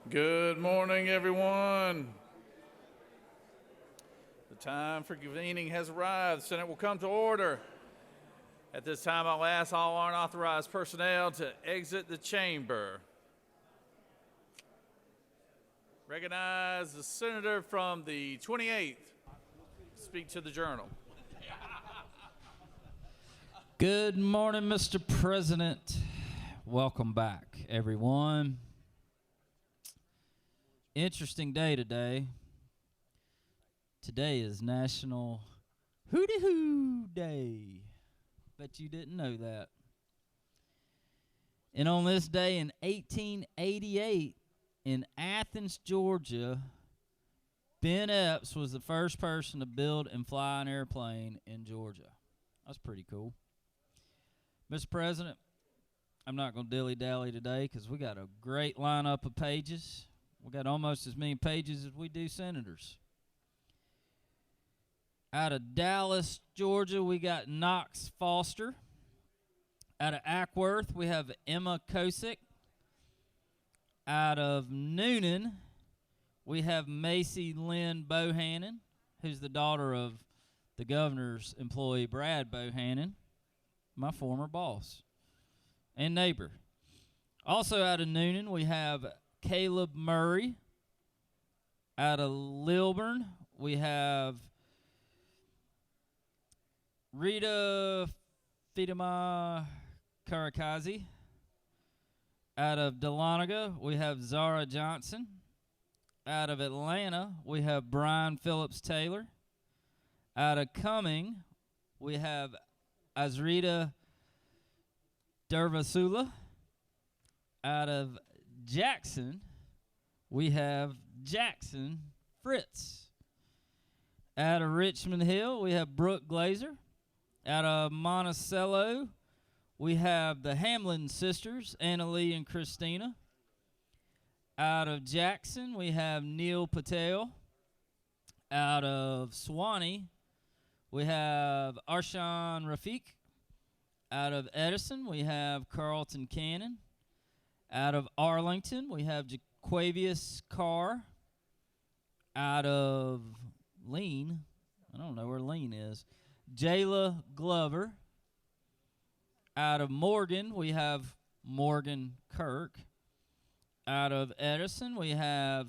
Good morning, everyone. The time for convening has arrived. The Senate will come to order. At this time, I'll ask all unauthorized personnel to exit the chamber. Recognize the senator from the 28th. Speak to the journal. Good morning, Mr. President. Welcome back, everyone. Interesting day today. Today is National Hooty Hoo Day. Bet you didn't know that. And on this day in 1888, in Athens, Georgia, Ben Epps was the first person to build and fly an airplane in Georgia. That's pretty cool. Mr. President, I'm not going to dilly-dally today because we got a great lineup of pages. We got almost as many pages as we do senators. Out of Dallas, Georgia, we got Knox Foster. Out of Ackworth, we have Emma Kosick. Out of Noonan, we have Macy Lynn Bohannon, who's the daughter of the governor's employee, Brad Bohannon, my former boss and neighbor. Also out of Noonan, we have Caleb Murray. Out of Lilburn, we have Rita Fidema Karakazi. Out of Dahlonega, we have Zara Johnson. Out of Atlanta, we have Brian Phillips Taylor. Out of Cumming, we have Azrita Dervasula. Out of Jackson, we have Jackson Fritz. Out of Richmond Hill, we have Brooke Glazer. Out of Monticello, we have the Hamlin sisters, Annalie and Christina. Out of Jackson, we have Neil Patel. Out of Swanee, we have Arshan Rafiq. Out of Edison, we have Carlton Cannon. Out of Arlington, we have Jaquavius Carr. Out of Lean, I don't know where Lean is, Jayla Glover. Out of Morgan, we have Morgan Kirk. Out of Edison, we have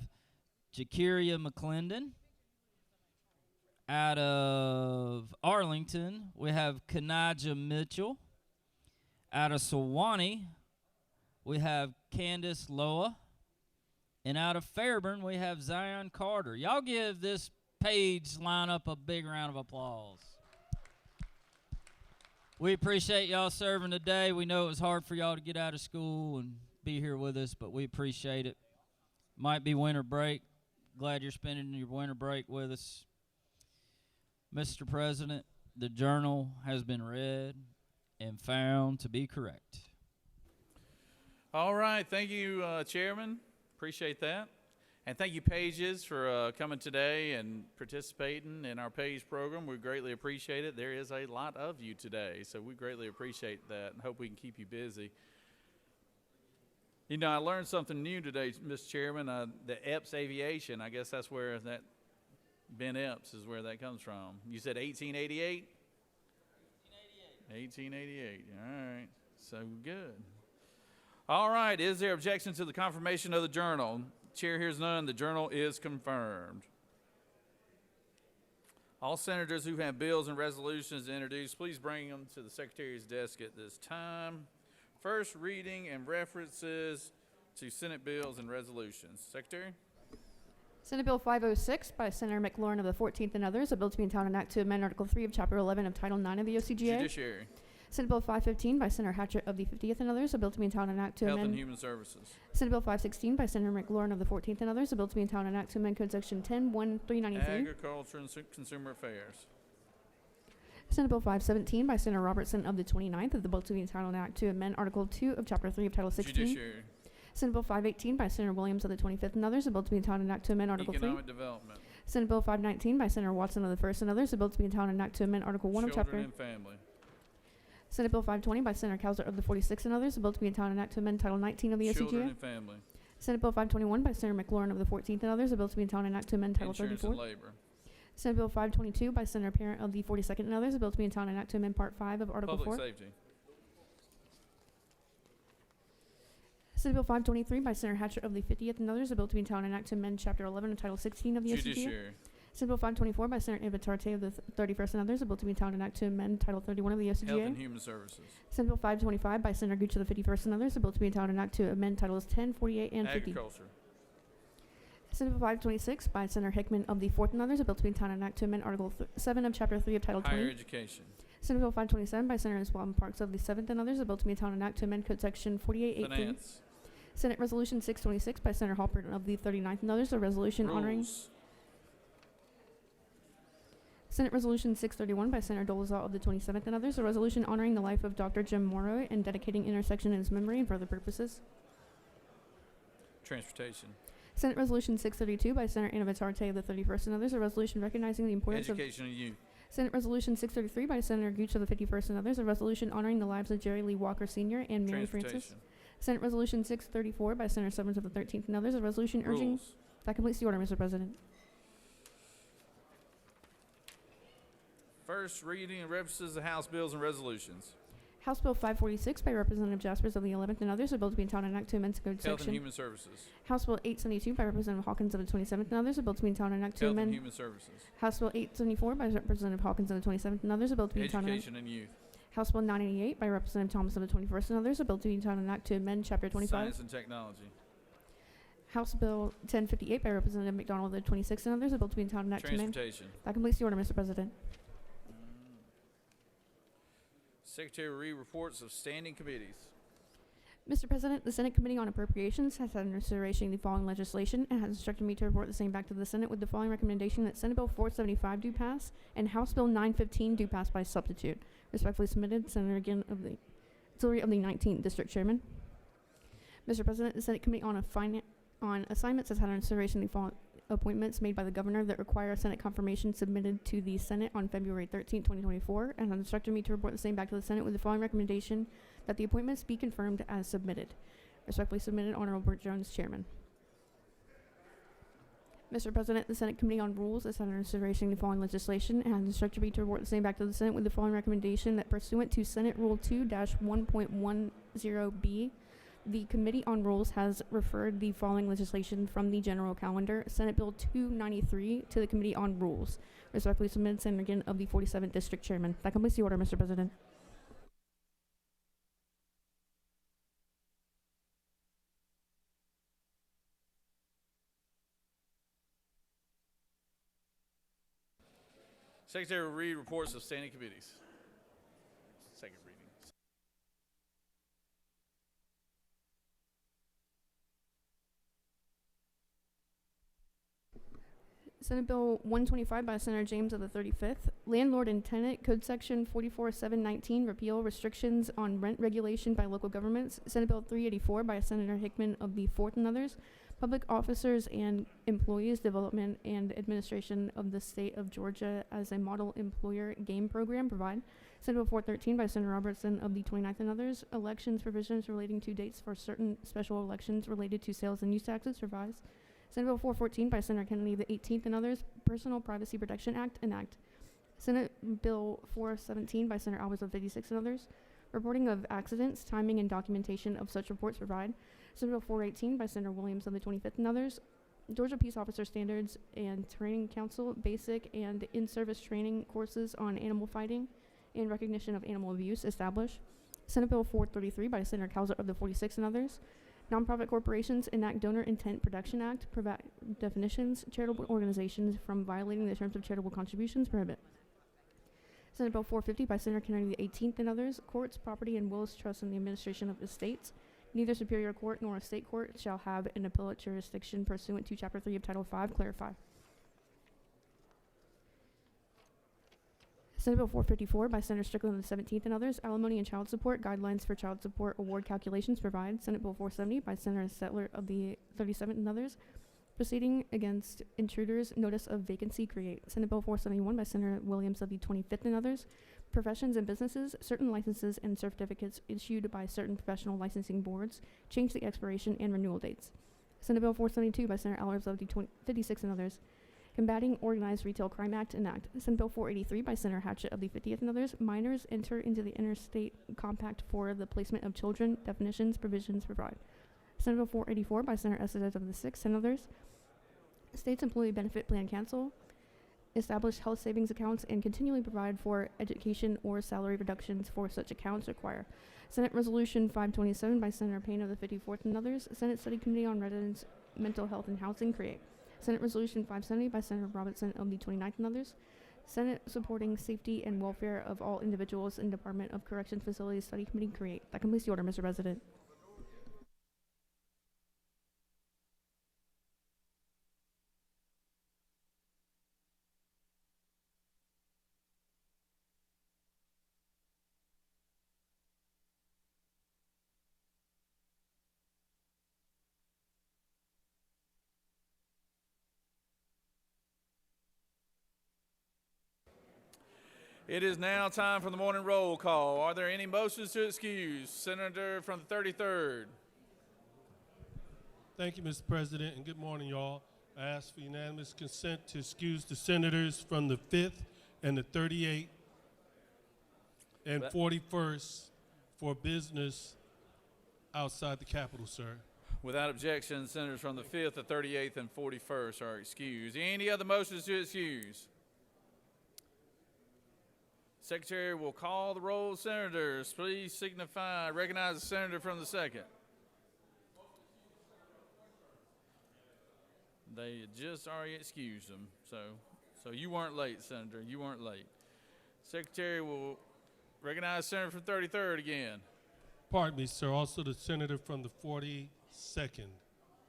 Jakiria McClendon. Out of Arlington, we have Kanaja Mitchell. Out of Sewanee, we have Candace Loa. And out of Fairburn, we have Zion Carter. Y'all give this page lineup a big round of applause. We appreciate y'all serving today. We know it was hard for y'all to get out of school and be here with us, but we appreciate it. Might be winter break. Glad you're spending your winter break with us. Mr. President, the journal has been read and found to be correct. All right. Thank you, Chairman. Appreciate that. And thank you, Pages, for coming today and participating in our Page program. We greatly appreciate it. There is a lot of you today, so we greatly appreciate that and hope we can keep you busy. You know, I learned something new today, Mr. Chairman. The Epps Aviation, I guess that's where that Ben Epps is where that comes from. You said 1888? 1888. All right. So good. All right. Is there objection to the confirmation of the journal? Chair hears none. The journal is confirmed. All senators who have bills and resolutions to introduce, please bring them to the Secretary's desk at this time. First reading and references to Senate bills and resolutions. Secretary? Senate Bill 506 by Senator McLaurin of the 14th and others, a bill to be in town and act to amend Article 3 of Chapter 11 of Title 9 of the OCGA. Judiciary. Senate Bill 515 by Senator Hatchett of the 50th and others, a bill to be in town and act to Health amend. and Human Services. Senate Bill 516 by Senator McLaurin of the 14th and others, a bill to be in town and act to amend Code Section 10-1393. Agriculture and Consumer Affairs. Senate Bill 517 by Senator Robertson of the 29th, of the bill to be in town and act to amend Article 2 of Chapter 3 of Title 16. Judiciary. Senate Bill 518 by Senator Williams of the 25th and others, a bill to be in town and act to amend Article 3. Economic Development. Senate Bill 519 by Senator Watson of the 1st and others, a bill to be in town and act to amend Article 1 of Chapter. Children and Family. Senate Bill 520 by Senator Cowser of the 46th and others, a bill to be in town and act to amend Title 19 of the Children OCGA. and Family. Senate Bill 521 by Senator McLaurin of the 14th and others, a bill to be entitled an act to amend Title Insurance 34. and labor. Senate Bill 522 by Senator Parent of the 42nd and others, a bill to be entitled an act to amend Part 5 of Article 4. Public safety. Senate Bill 523 by Senator Hatcher of the 50th and others, a bill to be entitled an act to amend Chapter 11 of Title 16 of the OCGA. Judiciary. Senate Bill 524 by Senator Invertarte of the 31st and others, a bill to be entitled an act to amend Title 31 of the Health OCGA. and Human Services. Senate Bill 525 by Senator Gooch of the 51st and others, a bill to be entitled an act to amend Titles 10, 48, and 50. Agriculture. Senate Bill 526 by Senator Hickman of the 4th and others, a bill to be entitled an act to amend Article 7 of Chapter 3 of Title Higher 20. education. Senate Bill 527 by Senator Swam Parks of the 7th and others, a bill to be entitled an act to amend Code Section 4883. Finance. Senate Resolution 626 by Senator Halpern of the 39th and others, a resolution honoring. Rules. Senate Resolution 631 by Senator Dolezal of the 27th and others, a resolution honoring the life of Dr. Jim Morrow and dedicating intersection in his memory and for other purposes. Transportation. Senate Resolution 632 by Senator Anna Vitarte of the 31st and others, a resolution recognizing the importance of. Education and youth. Senate Resolution 633 by Senator Gooch of the 51st and others, a resolution honoring the lives of Jerry Lee Walker Sr. and Mary Francis. Transportation. Senate Resolution 634 by Senator Summers of the 13th and others, a resolution urging. Rules. That completes the order, Mr. President. First reading and references to House bills and resolutions. House Bill 546 by Representative Jaspers of the 11th and others, a bill to be entitled an act to amend Code Health and Section. Human Services. House Bill 872 by Representative Hawkins of the 27th and others, a bill to be entitled an act to Health and amend. Human Services. House Bill 874 by Representative Hawkins of the 27th and others, a bill to be entitled. Education and youth. House Bill 988 by Representative Thomas of the 21st and others, a bill to be entitled an act to amend Chapter 25. Science and technology. House Bill 1058 by Representative McDonald of the 26th and others, a bill to be entitled an act to amend. Transportation. That completes the order, Mr. President. Secretary will read reports of standing committees. Mr. President, the Senate Committee on Appropriations has had under consideration the following legislation and has instructed me to report the same back to the Senate with the following recommendation: that Senate Bill 475 do pass and House Bill 915 do pass by substitute. Respectfully submitted, Senator again of the auxiliary of the 19th District Chairman. Mr. President, the Senate Committee on Assignments has had under consideration the following appointments made by the governor that require Senate confirmation submitted to the Senate on February 13, 2024, and has instructed me to report the same back to the Senate with the following recommendation: that the appointments be confirmed as submitted. Respectfully submitted, Honorable Burt Jones, Chairman. Mr. President, the Senate Committee on Rules has had under consideration the following legislation and has instructed me to report the same back to the Senate with the following recommendation: that pursuant to Senate Rule 2-1.10b, the Committee on Rules has referred the following legislation from the general calendar, Senate Bill 293, to the Committee on Rules. Respectfully submitted, Senator again of the 47th District Chairman. That completes the order, Mr. President. Secretary will read reports of standing committees. Second reading. Senate Bill 125 by Senator James of the 35th. Landlord and Tenant Code Section 44719, repeal restrictions on rent regulation by local governments. Senate Bill 384 by Senator Hickman of the 4th and others. Public officers and employees development and administration of the state of Georgia as a model employer game program provide. Senate Bill 413 by Senator Robertson of the 29th and others. Elections provisions relating to dates for certain special elections related to sales and use taxes revised. Senate Bill 414 by Senator Kennedy of the 18th and others. Personal Privacy Protection Act enact. Senate Bill 417 by Senator Albers of 56 and others. Reporting of accidents, timing, and documentation of such reports provide. Senate Bill 418 by Senator Williams of the 25th and others. Georgia Peace Officer Standards and Training Council basic and in-service training courses on animal fighting and recognition of animal abuse establish. Senate Bill 433 by Senator Cowser of the 46th and others. Nonprofit corporations enact Donor Intent Protection Act, provide definitions, charitable organizations from violating the terms of charitable contributions prohibit. Senate Bill 450 by Senator Kennedy the 18th and others. Courts, property, and wills, trusts, and the administration of estates. Neither Superior Court nor a state court shall have an appellate jurisdiction pursuant to Chapter 3 of Title 5, clarify. Senate Bill 454 by Senator Strickland of the 17th and others. Alimony and child support guidelines for child support award calculations provide. Senate Bill 470 by Senator Settler of the 37th and others. Proceeding against intruders, notice of vacancy create. Senate Bill 471 by Senator Williams of the 25th and others. Professions and businesses, certain licenses and certificates issued by certain professional licensing boards, change the expiration and renewal dates. Senate Bill 472 by Senator Allers of the 56th and others. Combating Organized Retail Crime Act enact. Senate Bill 483 by Senator Hatchett of the 50th and others. Minors enter into the interstate compact for the placement of children. Definitions, provisions provide. Senate Bill 484 by Senator Estes of the 6th and others. States Employee Benefit Plan cancel. Establish health savings accounts and continually provide for education or salary reductions for such accounts require. Senate Resolution 527 by Senator Payne of the 54th and others. Senate Study Committee on Residents, Mental Health and Housing create. Senate Resolution 570 by Senator Robinson of the 29th and others. Senate supporting safety and welfare of all individuals in Department of Corrections Facilities Study Committee create. That completes the order, Mr. President. It is now time for the morning roll call. Are there any motions to excuse? Senator from the 33rd. Thank you, Mr. President, and good morning, y'all. I ask for unanimous consent to excuse the senators from the 5th and the 38th and 41st for business outside the Capitol, sir. Without objection, senators from the 5th, the 38th, and 41st are excused. Any other motions to excuse? Secretary will call the roll. Senators, please signify. Recognize the senator from the 2nd. They just already excused them, so you weren't late, Senator. You weren't late. Secretary will recognize Senator from 33rd again. Pardon me, sir. Also the senator from the 42nd.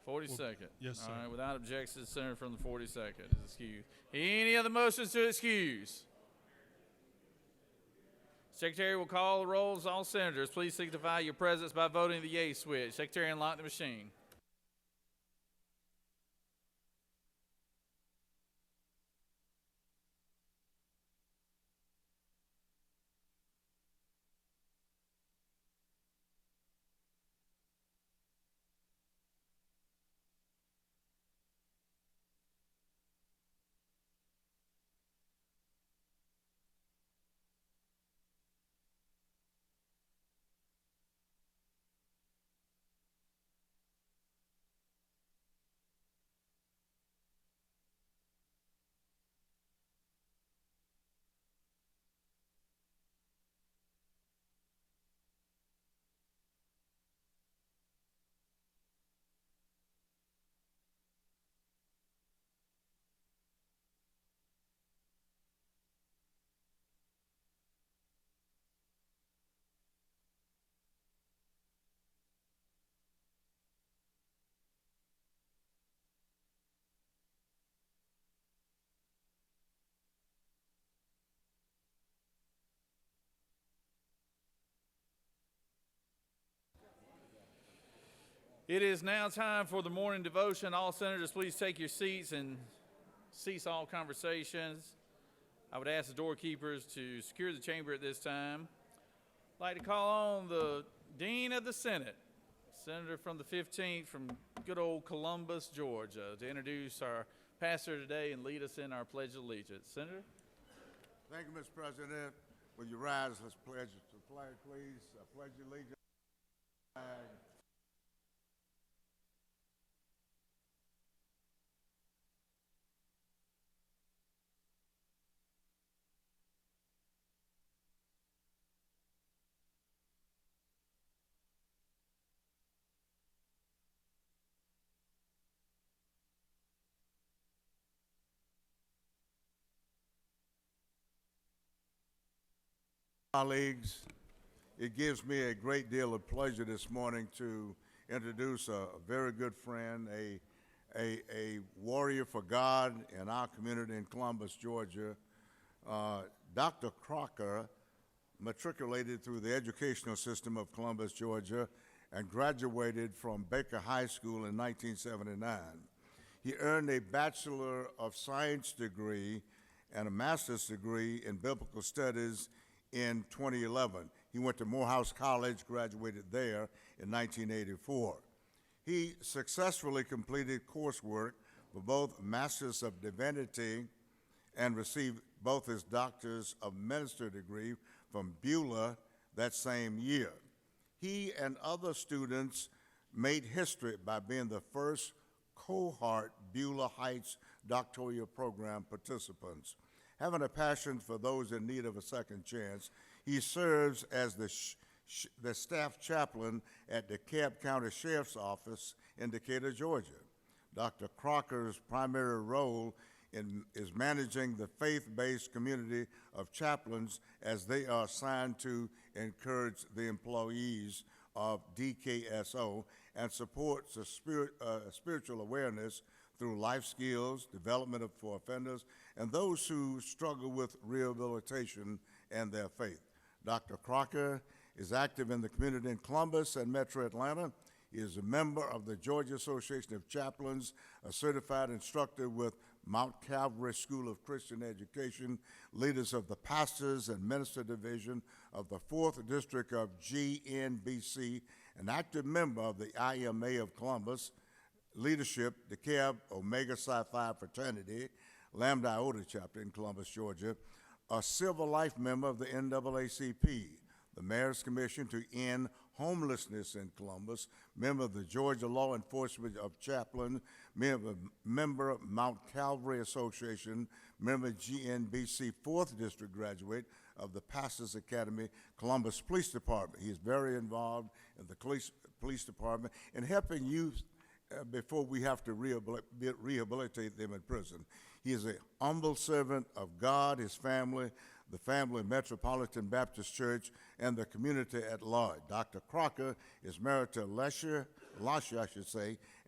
42nd. Yes, sir. All right, without objection, the senator from the 42nd is excused. Any other motions to excuse? Secretary will call the rolls. All senators, please signify your presence by voting the yea switch. Secretary, unlock the machine. It is now time for the morning devotion. All senators, please take your seats and cease all conversations. I would ask the doorkeepers to secure the chamber at this time. I'd like to call on the Dean of the Senate, Senator from the 15th from good old Columbus, Georgia, to introduce our pastor today and lead us in our Pledge of Allegiance. Senator? Thank you, Mr. President. Will you rise? Let's pledge to the flag, please. I pledge allegiance to the flag. Colleagues, it gives me a great deal of pleasure this morning to introduce a very good friend, a warrior for God in our community in Columbus, Georgia. Dr. Crocker matriculated through the educational system of Columbus, Georgia, and graduated from Baker High School in 1979. He earned a Bachelor of Science degree and a master's degree in biblical studies in 2011. He went to Morehouse College, graduated there in 1984. He successfully completed coursework for both Masters of Divinity and received both his Doctors of Ministry degree from Beulah that same year. He and other students made history by being the first cohort Beulah Heights doctoral program participants. Having a passion for those in need of a second chance, he serves as the staff chaplain at the DeKalb County Sheriff's Office in Decatur, Georgia. Dr. Crocker's primary role is managing the faith-based community of chaplains as they are assigned to encourage the employees of DKSO and supports the spiritual awareness through life skills, development for offenders, and those who struggle with rehabilitation and their faith. Dr. Crocker is active in the community in Columbus and Metro Atlanta. He is a member of the Georgia Association of Chaplains, a certified instructor with Mount Calvary School of Christian Education, leaders of the Pastors and Minister Division of the 4th District of GNBC, an active member of the IMA of Columbus, leadership, DeKalb Omega Psi Phi Fraternity, Lambda Iota chapter in Columbus, Georgia, a civil life member of the NAACP, the Mayor's Commission to End Homelessness in Columbus, member of the Georgia Law Enforcement of Chaplain, member of Mount Calvary Association, member GNBC 4th District graduate of the Pastors Academy, Columbus Police Department. He is very involved in the police department in helping youth before we have to rehabilitate them in prison. He is a humble servant of God, his family, the Family Metropolitan Baptist Church, and the community at large. Dr. Crocker is married to Lasha,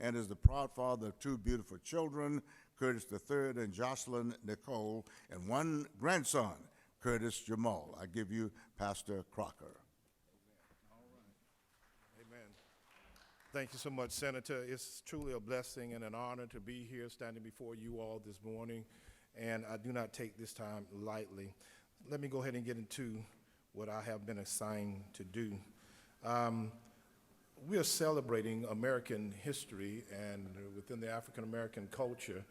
and is the proud father of 2 beautiful children, Curtis III and Jocelyn Nicole, and 1 grandson, Curtis Jamal. I give you Pastor Crocker. Amen. Thank you so much, Senator. It's truly a blessing and an honor to be here standing before you all this morning, and I do not take this time lightly. Let me go ahead and get into what I have been assigned to do. We are celebrating American history and within the African American culture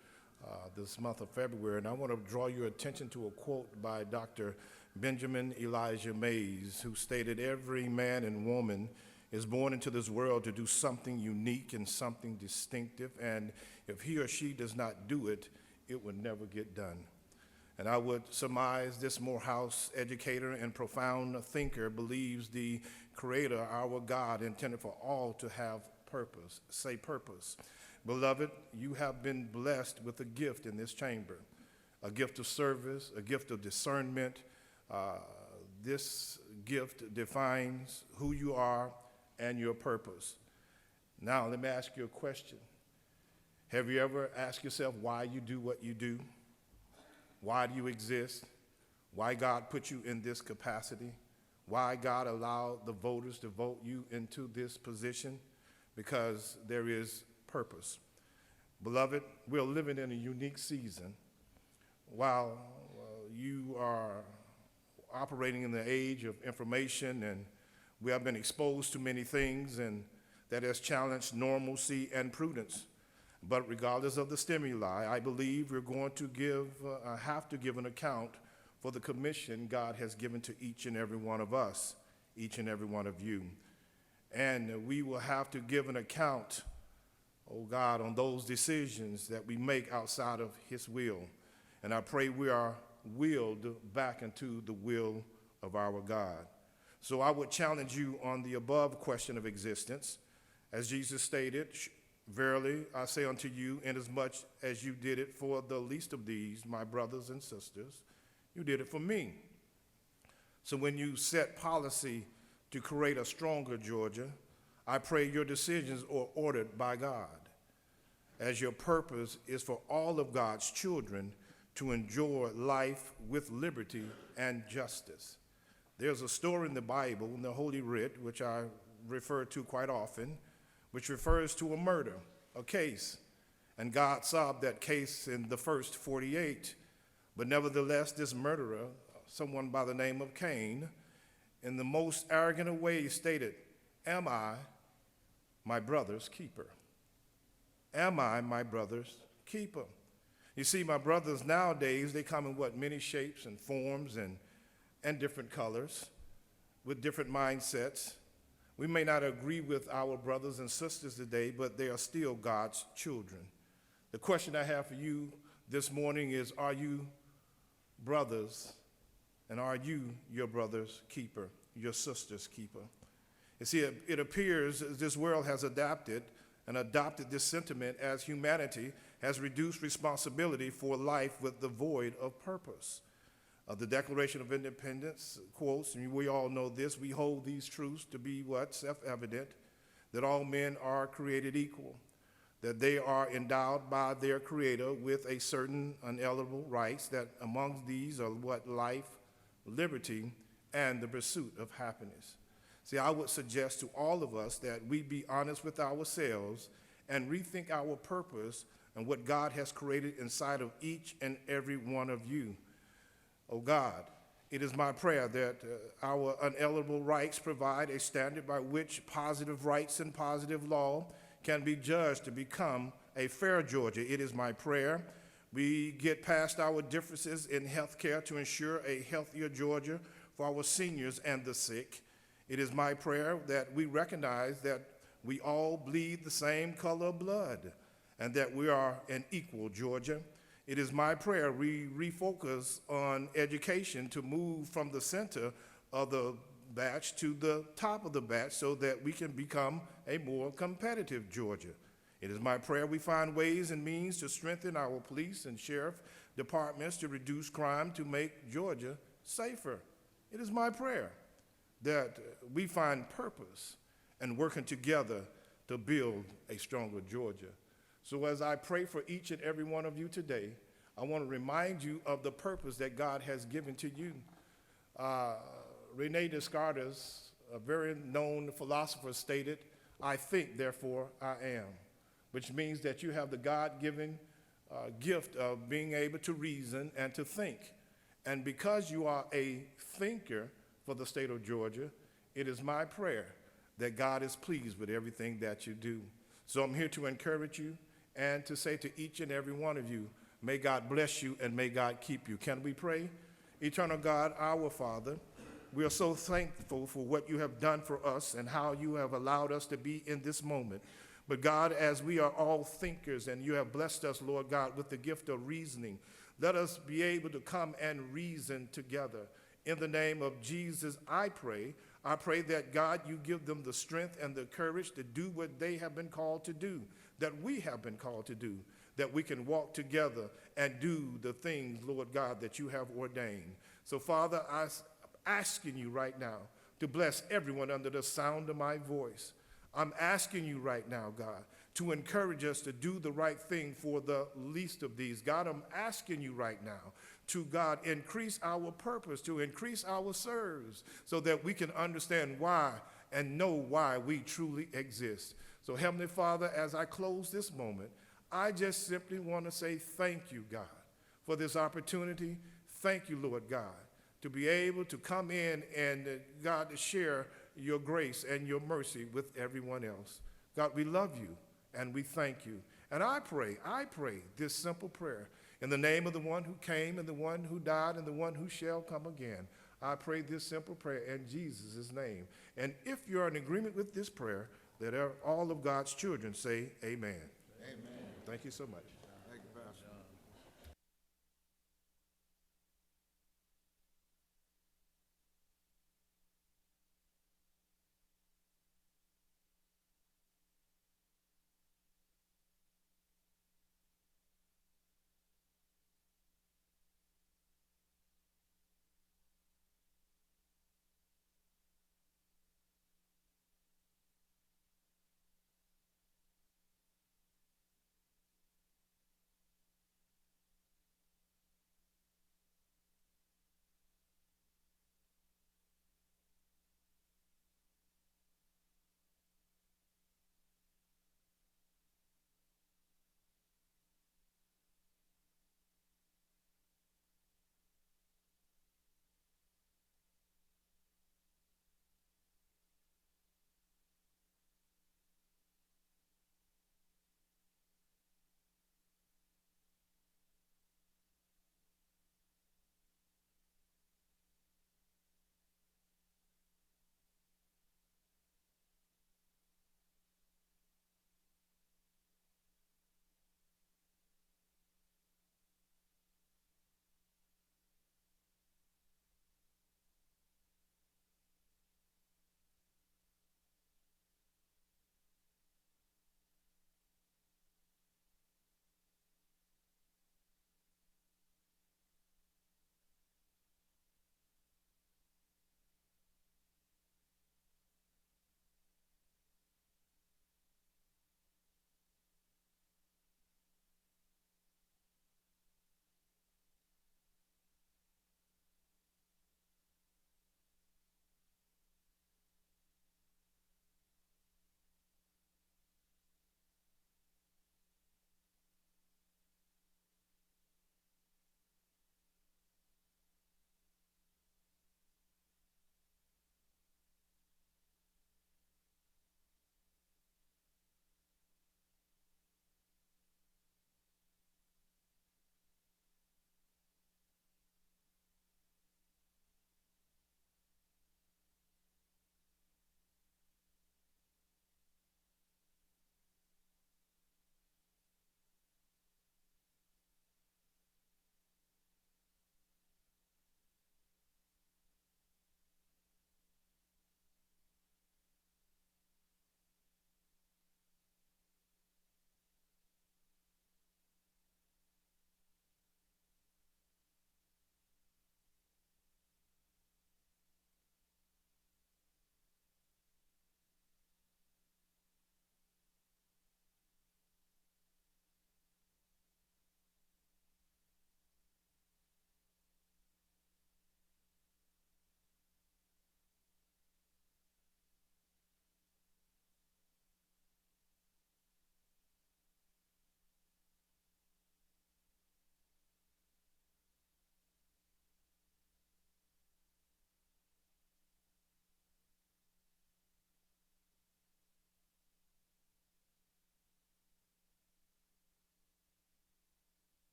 this month of February, and I want to draw your attention to a quote by Dr. Benjamin Elijah Mays, who stated, "Every man and woman is born into this world to do something unique and something distinctive, and if he or she does not do it, it will never get done." And I would surmise this Morehouse educator and profound thinker believes the Creator, our God, intended for all to have purpose. Say purpose. Beloved, you have been blessed with a gift in this chamber, a gift of service, a gift of discernment. This gift defines who you are and your purpose. Now, let me ask you a question. Have you ever asked yourself why you do what you do? Why do you exist? Why God put you in this capacity? Why God allowed the voters to vote you into this position? Because there is purpose. Beloved, we're living in a unique season. While you are operating in the age of information, and we have been exposed to many things, and that has challenged normalcy and prudence. But regardless of the stimuli, I believe we're going to have to give an account for the commission God has given to each and every one of us, each and every one of you. And we will have to give an account, oh God, on those decisions that we make outside of his will. And I pray we are willed back into the will of our God. So I would challenge you on the above question of existence. As Jesus stated, "Verily, I say unto you, inasmuch as you did it for the least of these, my brothers and sisters, you did it for me." So when you set policy to create a stronger Georgia, I pray your decisions are ordered by God, as your purpose is for all of God's children to enjoy life with liberty and justice. There's a story in the Bible, in the Holy Writ, which I refer to quite often, which refers to a murder, a case. And God solved that case in the first 48. But nevertheless, this murderer, someone by the name of Cain, in the most arrogant of ways stated, "Am I my brother's keeper?" Am I my brother's keeper? You see, my brothers nowadays, they come in what, many shapes and forms and different colors with different mindsets. We may not agree with our brothers and sisters today, but they are still God's children. The question I have for you this morning is, are you brothers, and are you your brother's keeper, your sister's keeper? You see, it appears this world has adopted this sentiment as humanity has reduced responsibility for life with the void of purpose. The Declaration of Independence quotes, and we all know this, we hold these truths to be what? Self-evident, that all men are created equal, that they are endowed by their Creator with a certain unalienable rights, that among these are what? Life, liberty, and the pursuit of happiness. See, I would suggest to all of us that we be honest with ourselves and rethink our purpose and what God has created inside of each and every one of you. Oh God, it is my prayer that our unalienable rights provide a standard by which positive rights and positive law can be judged to become a fair Georgia. It is my prayer we get past our differences in health care to ensure a healthier Georgia for our seniors and the sick. It is my prayer that we recognize that we all bleed the same color of blood and that we are an equal Georgia. It is my prayer we refocus on education to move from the center of the batch to the top of the batch so that we can become a more competitive Georgia. It is my prayer we find ways and means to strengthen our police and sheriff departments to reduce crime to make Georgia safer. It is my prayer that we find purpose and working together to build a stronger Georgia. So as I pray for each and every one of you today, I want to remind you of the purpose that God has given to you. Rene Descartes, a very known philosopher, stated, "I think, therefore I am," which means that you have the God-given gift of being able to reason and to think. And because you are a thinker for the state of Georgia, it is my prayer that God is pleased with everything that you do. So I'm here to encourage you and to say to each and every one of you, may God bless you and may God keep you. Can we pray? Eternal God, our Father, we are so thankful for what you have done for us and how you have allowed us to be in this moment. But God, as we are all thinkers and you have blessed us, Lord God, with the gift of reasoning, let us be able to come and reason together. In the name of Jesus, I pray. I pray that, God, you give them the strength and the courage to do what they have been called to do, that we have been called to do, that we can walk together and do the things, Lord God, that you have ordained. So, Father, I'm asking you right now to bless everyone under the sound of my voice. I'm asking you right now, God, to encourage us to do the right thing for the least of these. God, I'm asking you right now to, God, increase our purpose, to increase our service so that we can understand why and know why we truly exist. So, Heavenly Father, as I close this moment, I just simply want to say thank you, God, for this opportunity. Thank you, Lord God, to be able to come in and, God, to share your grace and your mercy with everyone else. God, we love you and we thank you. And I pray this simple prayer in the name of the one who came and the one who died and the one who shall come again. I pray this simple prayer in Jesus' name. And if you're in agreement with this prayer, let all of God's children say amen. Amen. Thank you so much. Thank you, Pastor.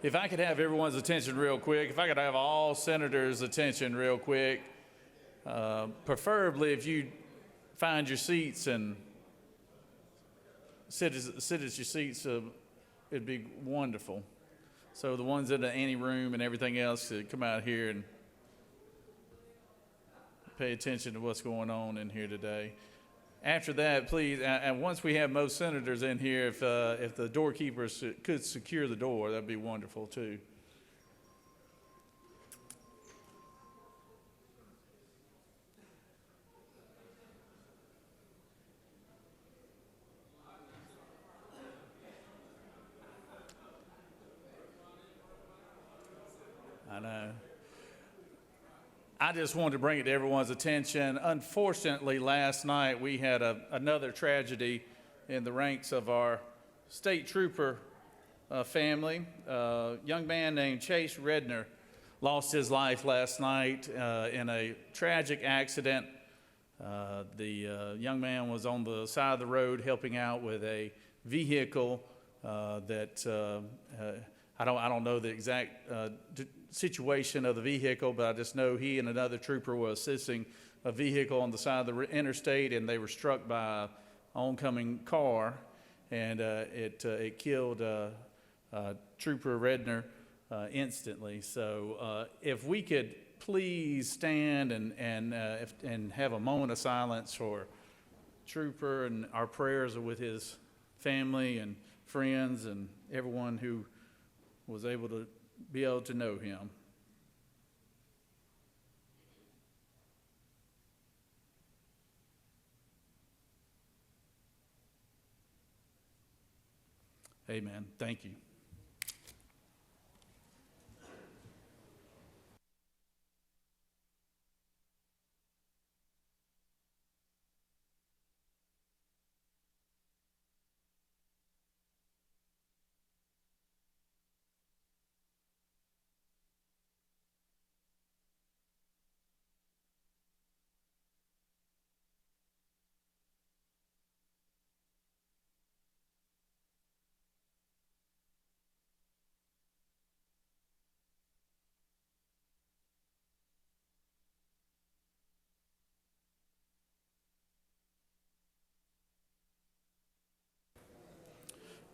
if I could have everyone's attention real quick, if I could have all senators' attention real quick, preferably if you find your seats and sit at your seats, it'd be wonderful. So the ones in the ante room and everything else to come out here and pay attention to what's going on in here today. After that, please, and once we have most senators in here, if the doorkeepers could secure the door, that'd be wonderful too. I know. I just wanted to bring it to everyone's attention. Unfortunately, last night we had another tragedy in the ranks of our state trooper family. A young man named Chase Redner lost his life last night in a tragic accident. The young man was on the side of the road helping out with a vehicle that I don't know the exact situation of the vehicle, but I just know he and another trooper were assisting a vehicle on the side of the interstate, and they were struck by an oncoming car, and it killed Trooper Redner instantly. So if we could please stand and have a moment of silence for Trooper, and our prayers are with his family and friends and everyone who was able to know him. Amen. Thank you.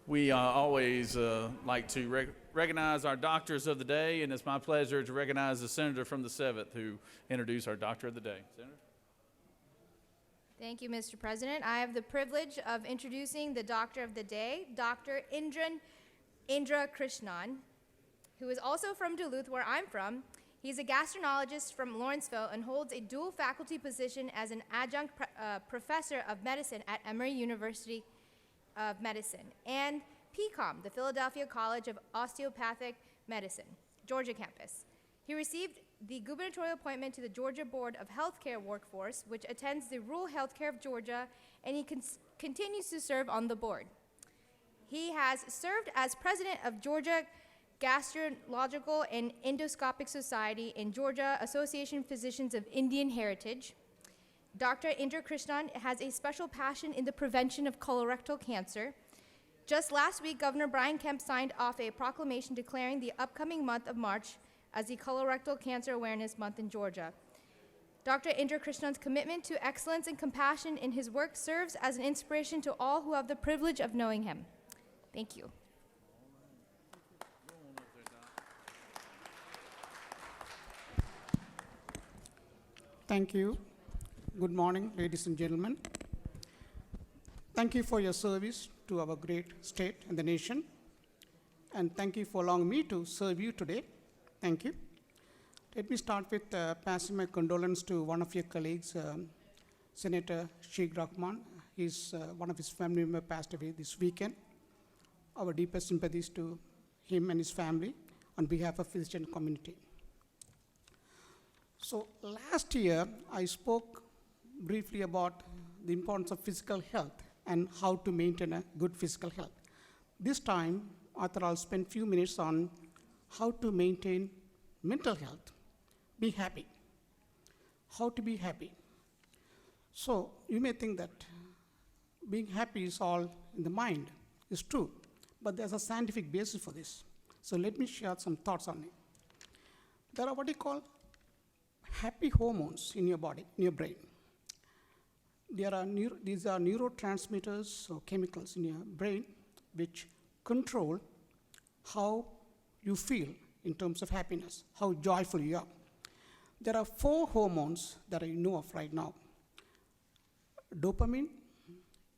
We always like to recognize our doctors of the day, and it's my pleasure to recognize the senator from the 7th who introduced our doctor of the day. Senator? Thank you, Mr. President. I have the privilege of introducing the doctor of the day, Dr. Indra Krishnan, who is also from Duluth, where I'm from. He's a gastroenterologist from Lawrenceville and holds a dual faculty position as an adjunct professor of medicine at Emory University of Medicine, and PCOM, the Philadelphia College of Osteopathic Medicine, Georgia campus. He received the gubernatorial appointment to the Georgia Board of Healthcare Workforce, which attends the rural healthcare of Georgia, and he continues to serve on the board. He has served as president of Georgia Gastroenterological and Endoscopic Society and Georgia Association of Physicians of Indian Heritage. Dr. Indra Krishnan has a special passion in the prevention of colorectal cancer. Just last week, Governor Brian Kemp signed off a proclamation declaring the upcoming month of March as the Colorectal Cancer Awareness Month in Georgia. Dr. Indra Krishnan's commitment to excellence and compassion in his work serves as an inspiration to all who have the privilege of knowing him. Thank you. Thank you. Good morning, ladies and gentlemen. Thank you for your service to our great state and the nation. And thank you for allowing me to serve you today. Thank you. Let me start with passing my condolence to one of your colleagues, Senator Sheikh Rahman. One of his family members passed away this weekend. Our deepest sympathies to him and his family on behalf of the physician community. So last year, I spoke briefly about the importance of physical health and how to maintain a good physical health. This time, I thought I'll spend a few minutes on how to maintain mental health, be happy, how to be happy. So you may think that being happy is all in the mind. It's true, but there's a scientific basis for this. So let me share some thoughts on it. There are what you call happy hormones in your body, in your brain. These are neurotransmitters or chemicals in your brain which control how you feel in terms of happiness, how joyful you are. There are 4 hormones that I know of right now: dopamine,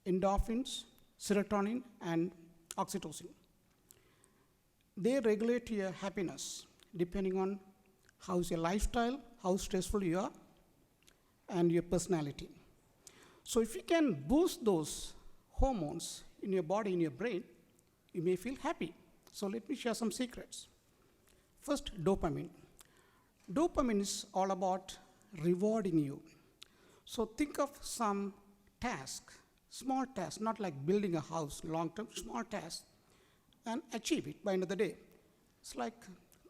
endorphins, serotonin, and oxytocin. They regulate your happiness depending on how's your lifestyle, how stressful you are, and your personality. So if you can boost those hormones in your body, in your brain, you may feel happy. So let me share some secrets. First, dopamine. Dopamine is all about rewarding you. So think of some task, small task, not like building a house, long-term, small task, and achieve it by end of the day. It's like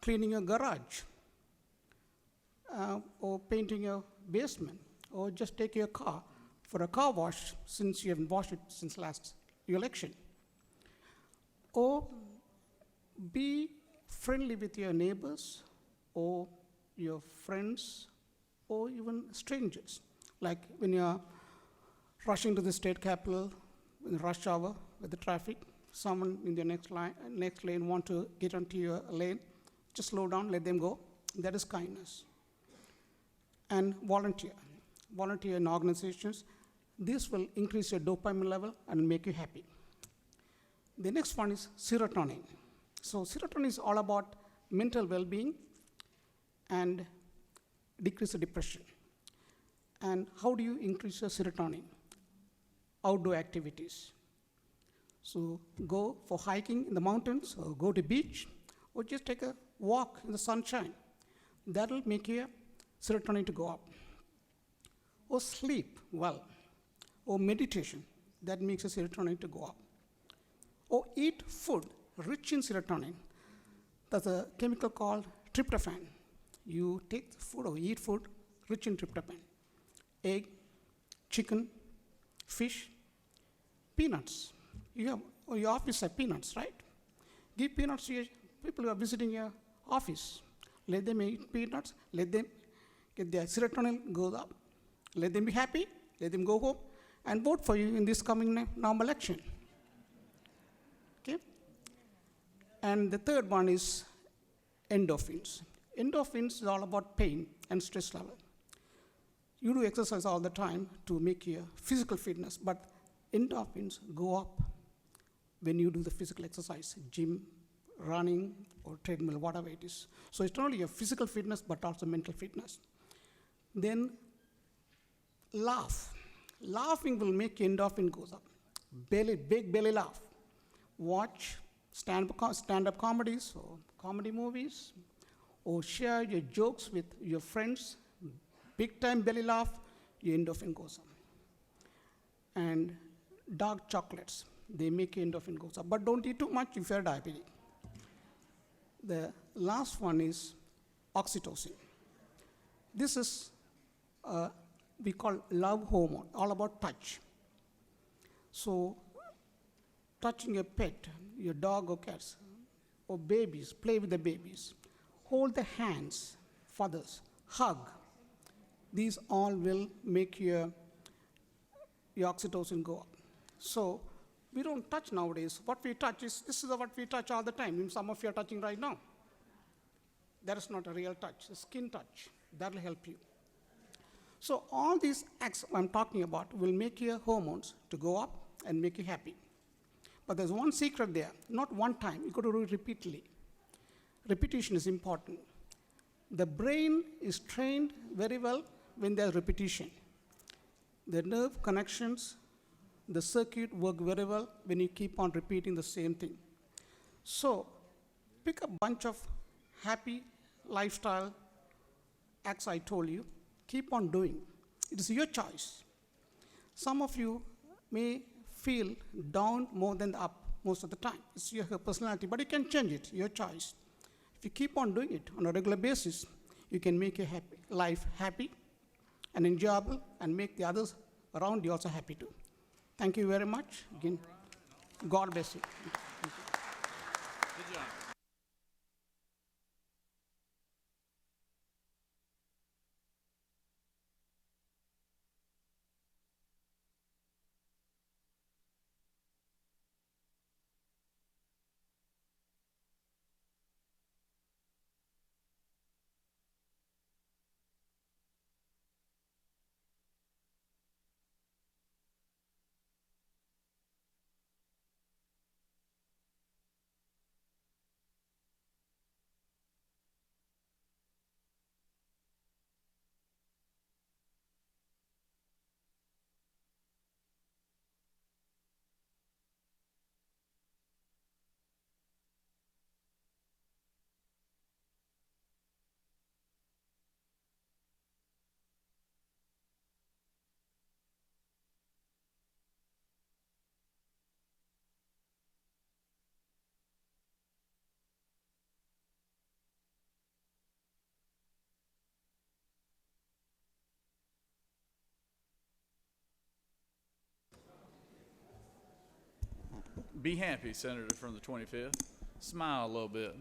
cleaning a garage, or painting a basement, or just take your car for a car wash since you haven't washed it since last election. Or be friendly with your neighbors, or your friends, or even strangers. Like when you're rushing to the state capitol in rush hour with the traffic, someone in the next lane want to get onto your lane, just slow down, let them go. That is kindness. And volunteer in organizations. This will increase your dopamine level and make you happy. The next one is serotonin. So serotonin is all about mental well-being and decrease the depression. And how do you increase your serotonin? Outdoor activities. So go for hiking in the mountains, or go to beach, or just take a walk in the sunshine. That will make your serotonin to go up. Or sleep well, or meditation, that makes your serotonin to go up. Or eat food rich in serotonin. That's a chemical called tryptophan. You take food or eat food rich in tryptophan. Egg, chicken, fish, peanuts. Your office have peanuts, right? Give peanuts to your people who are visiting your office. Let them eat peanuts, let them get their serotonin go up. Let them be happy, let them go home, and vote for you in this coming normal election. Okay? And the third one is endorphins. Endorphins is all about pain and stress level. You do exercise all the time to make your physical fitness, but endorphins go up when you do the physical exercise, gym, running, or treadmill, whatever it is. So it's not only your physical fitness, but also mental fitness. Then laugh. Laughing will make your endorphin goes up. Big belly laugh. Watch stand-up comedies or comedy movies, or share your jokes with your friends. Big time belly laugh, your endorphin goes up. And dark chocolates, they make your endorphin goes up. But don't eat too much if you're diabetic. The last one is oxytocin. This is we call love hormone, all about touch. So touching a pet, your dog or cats, or babies, play with the babies. Hold the hands, fathers, hug. These all will make your oxytocin go up. So we don't touch nowadays. What we touch is, this is what we touch all the time. Even some of you are touching right now. That is not a real touch, a skin touch. That will help you. So all these acts I'm talking about will make your hormones to go up and make you happy. But there's one secret there, not one time, you got to do it repeatedly. Repetition is important. The brain is trained very well when there's repetition. The nerve connections, the circuit work very well when you keep on repeating the same thing. So pick a bunch of happy lifestyle acts I told you, keep on doing. It is your choice. Some of you may feel down more than up most of the time. It's your personality, but you can change it, your choice. If you keep on doing it on a regular basis, you can make your life happy and enjoyable and make the others around you also happy too. Thank you very much. Again, God bless you. Good job. Be happy, Senator from the 25th. Smile a little bit.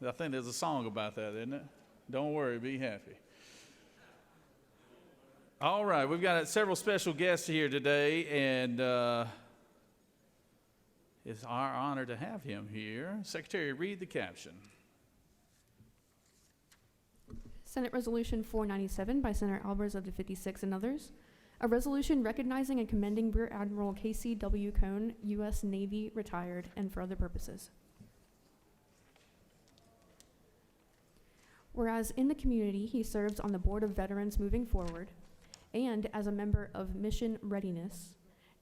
I think there's a song about that, isn't it? Don't worry, be happy. All right, we've got several special guests here today, and it's our honor to have him here. Secretary, read the caption. Senate Resolution 497 by Senator Albers of the 56 and others. A resolution recognizing and commending Rear Admiral Casey W. Cohn, U.S. Navy, retired, and for other purposes. Whereas in the community, he serves on the Board of Veterans Moving Forward, and as a member of Mission Readiness.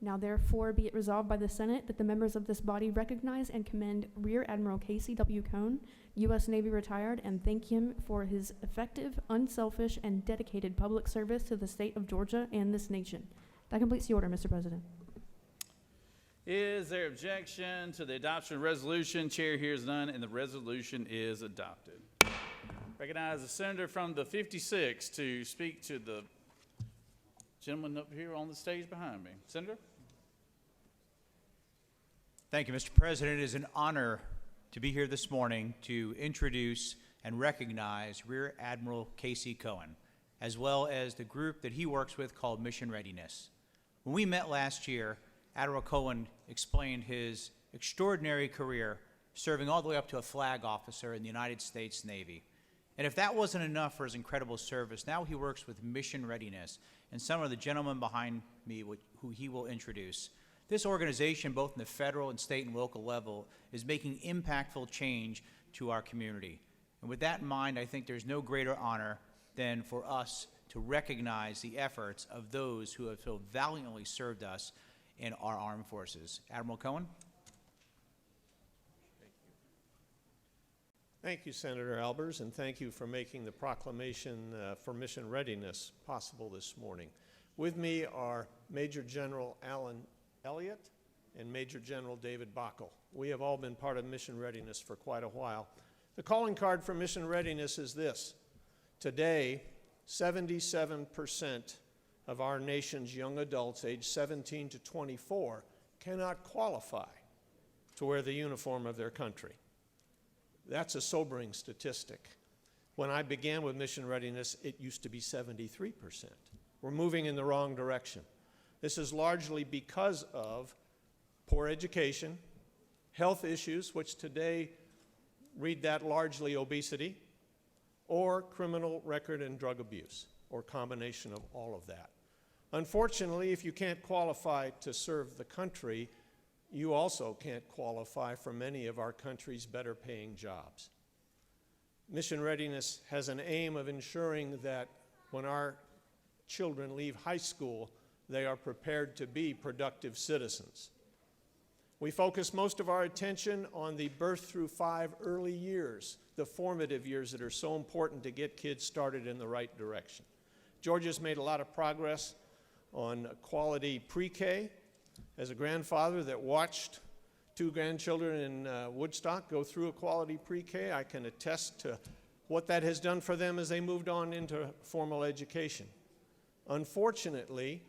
Now therefore be it resolved by the Senate that the members of this body recognize and commend Rear Admiral Casey W. Cohn, U.S. Navy retired, and thank him for his effective, unselfish, and dedicated public service to the state of Georgia and this nation. That completes the order, Mr. President. Is there objection to the adoption of resolution? Chair hears none, and the resolution is adopted. Recognize the senator from the 56 to speak to the gentleman up here on the stage behind me. Senator? Thank you, Mr. President. It is an honor to be here this morning to introduce and recognize Rear Admiral Casey Cohen, as well as the group that he works with called Mission Readiness. When we met last year, Admiral Cohen explained his extraordinary career serving all the way up to a flag officer in the United States Navy. And if that wasn't enough for his incredible service, now he works with Mission Readiness, and some of the gentlemen behind me who he will introduce. This organization, both in the federal and state and local level, is making impactful change to our community. And with that in mind, I think there's no greater honor than for us to recognize the efforts of those who have so valiantly served us in our armed forces. Admiral Cohen. Thank you, Senator Albers, and thank you for making the proclamation for mission readiness possible this morning. With me are Major General Alan Elliott and Major General David Bockel. We have all been part of mission readiness for quite a while. The calling card for mission readiness is this. Today, 77% of our nation's young adults aged 17 to 24 cannot qualify to wear the uniform of their country. That's a sobering statistic. When I began with mission readiness, it used to be 73%. We're moving in the wrong direction. This is largely because of poor education, health issues, which today read that largely obesity, or criminal record and drug abuse, or combination of all of that. Unfortunately, if you can't qualify to serve the country, you also can't qualify for many of our country's better paying jobs. Mission readiness has an aim of ensuring that when our children leave high school, they are prepared to be productive citizens. We focus most of our attention on the birth through 5 early years, the formative years that are so important to get kids started in the right direction. Georgia's made a lot of progress on quality pre-K. As a grandfather that watched 2 grandchildren in Woodstock go through a quality pre-K, I can attest to what that has done for them as they moved on into formal education. Unfortunately,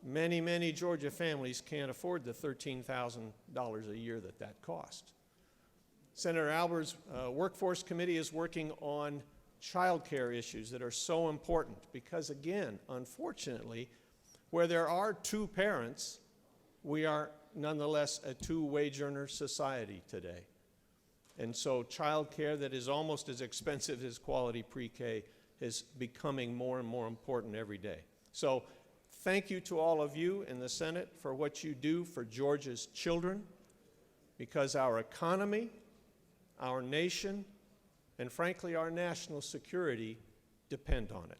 many Georgia families can't afford the $13,000 a year that costs. Senator Albers' Workforce Committee is working on child care issues that are so important because, again, unfortunately, where there are 2 parents, we are nonetheless a 2-wage earner society today. And so child care that is almost as expensive as quality pre-K is becoming more and more important every day. So thank you to all of you in the Senate for what you do for Georgia's children, because our economy, our nation, and frankly our national security depend on it.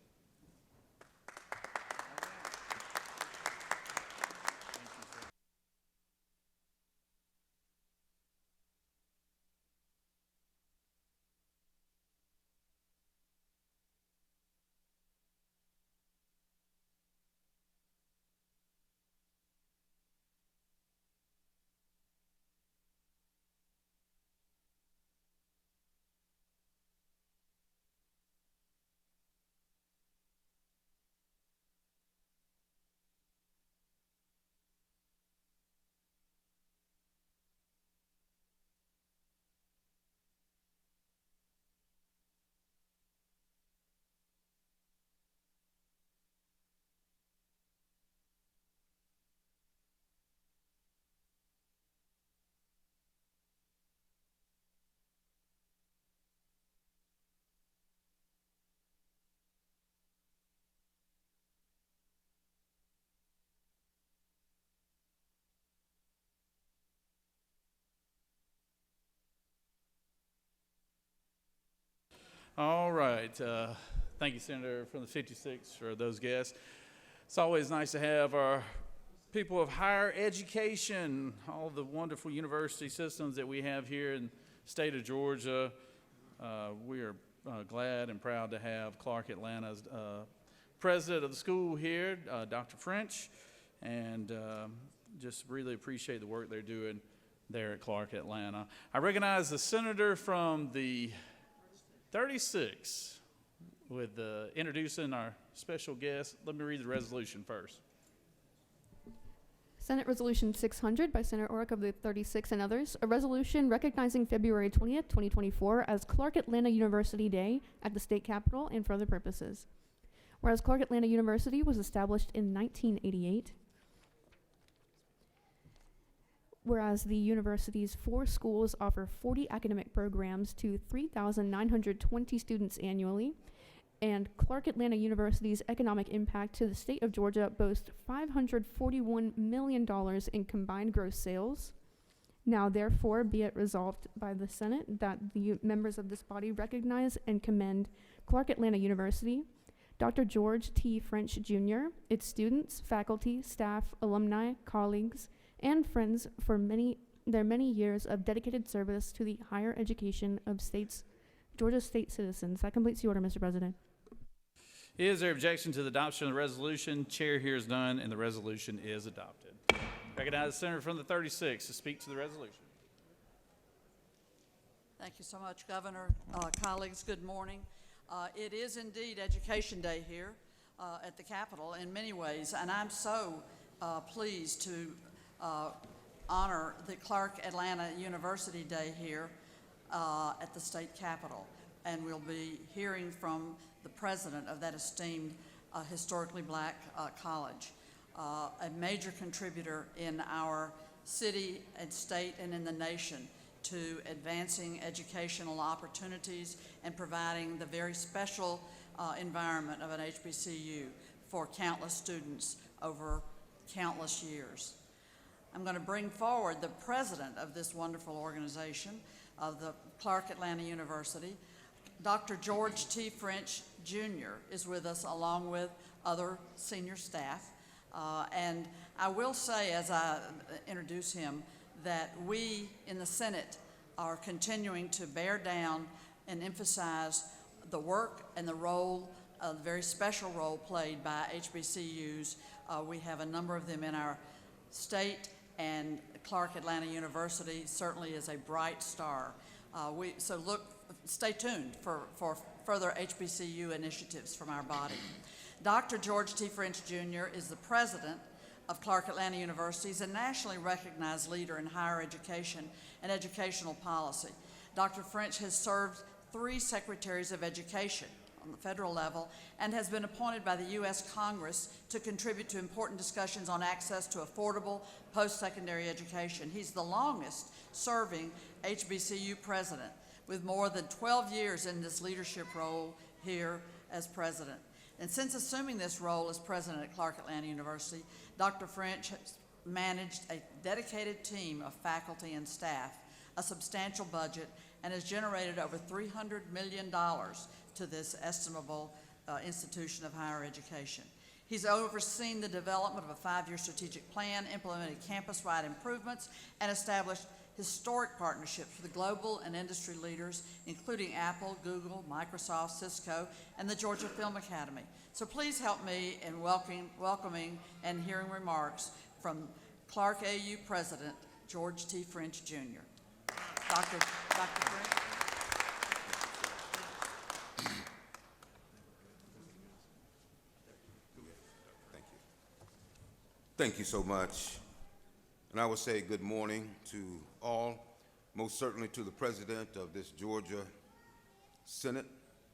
All right. Thank you, Senator from the 56, for those guests. It's always nice to have our people of higher education, all the wonderful university systems that we have here in the state of Georgia. We are glad and proud to have Clark Atlanta's president of the school here, Dr. French, and just really appreciate the work they're doing there at Clark Atlanta. I recognize the senator from the 36 with introducing our special guest. Let me read the resolution first. Senate Resolution 600 by Senator Orrick of the 36 and others, a resolution recognizing February 20th, 2024 as Clark Atlanta University Day at the state capitol and for other purposes. Whereas Clark Atlanta University was established in 1988, whereas the university's 4 schools offer 40 academic programs to 3,920 students annually, and Clark Atlanta University's economic impact to the state of Georgia boasts $541 million in combined gross sales. Now, therefore, be it resolved by the Senate that the members of this body recognize and commend Clark Atlanta University, Dr. George T. French, Jr., its students, faculty, staff, alumni, colleagues, and friends for their many years of dedicated service to the higher education of Georgia state citizens. That completes the order, Mr. President. Is there objection to the adoption of the resolution? Chair hears none, and the resolution is adopted. Recognize the senator from the 36 to speak to the resolution. Thank you so much, Governor. Colleagues, good morning. It is indeed Education Day here at the Capitol in many ways, and I'm so pleased to honor the Clark Atlanta University Day here at the state capitol. And we'll be hearing from the president of that esteemed historically black college, a major contributor in our city and state and in the nation to advancing educational opportunities and providing the very special environment of an HBCU for countless students over countless years. I'm going to bring forward the president of this wonderful organization, of the Clark Atlanta University. Dr. George T. French, Jr. is with us along with other senior staff. And I will say, as I introduce him, that we in the Senate are continuing to bear down and emphasize the work and the role, the very special role played by HBCUs. We have a number of them in our state, and Clark Atlanta University certainly is a bright star. Stay tuned for further HBCU initiatives from our body. Dr. George T. French, Jr. is the president of Clark Atlanta University. He's a nationally recognized leader in higher education and educational policy. Dr. French has served 3 secretaries of education on the federal level and has been appointed by the U.S. Congress to contribute to important discussions on access to affordable post-secondary education. He's the longest serving HBCU president, with more than 12 years in this leadership role here as president. And since assuming this role as president at Clark Atlanta University, Dr. French has managed a dedicated team of faculty and staff, a substantial budget, and has generated over $300 million to this estimable institution of higher education. He's overseen the development of a 5-year strategic plan, implemented campus-wide improvements, and established historic partnerships with global and industry leaders, including Apple, Google, Microsoft, Cisco, and the Georgia Film Academy. So please help me in welcoming and hearing remarks from Clark AU President George T. French, Jr. Dr. French. Thank you so much. And I will say good morning to all, most certainly to the president of this Georgia Senate,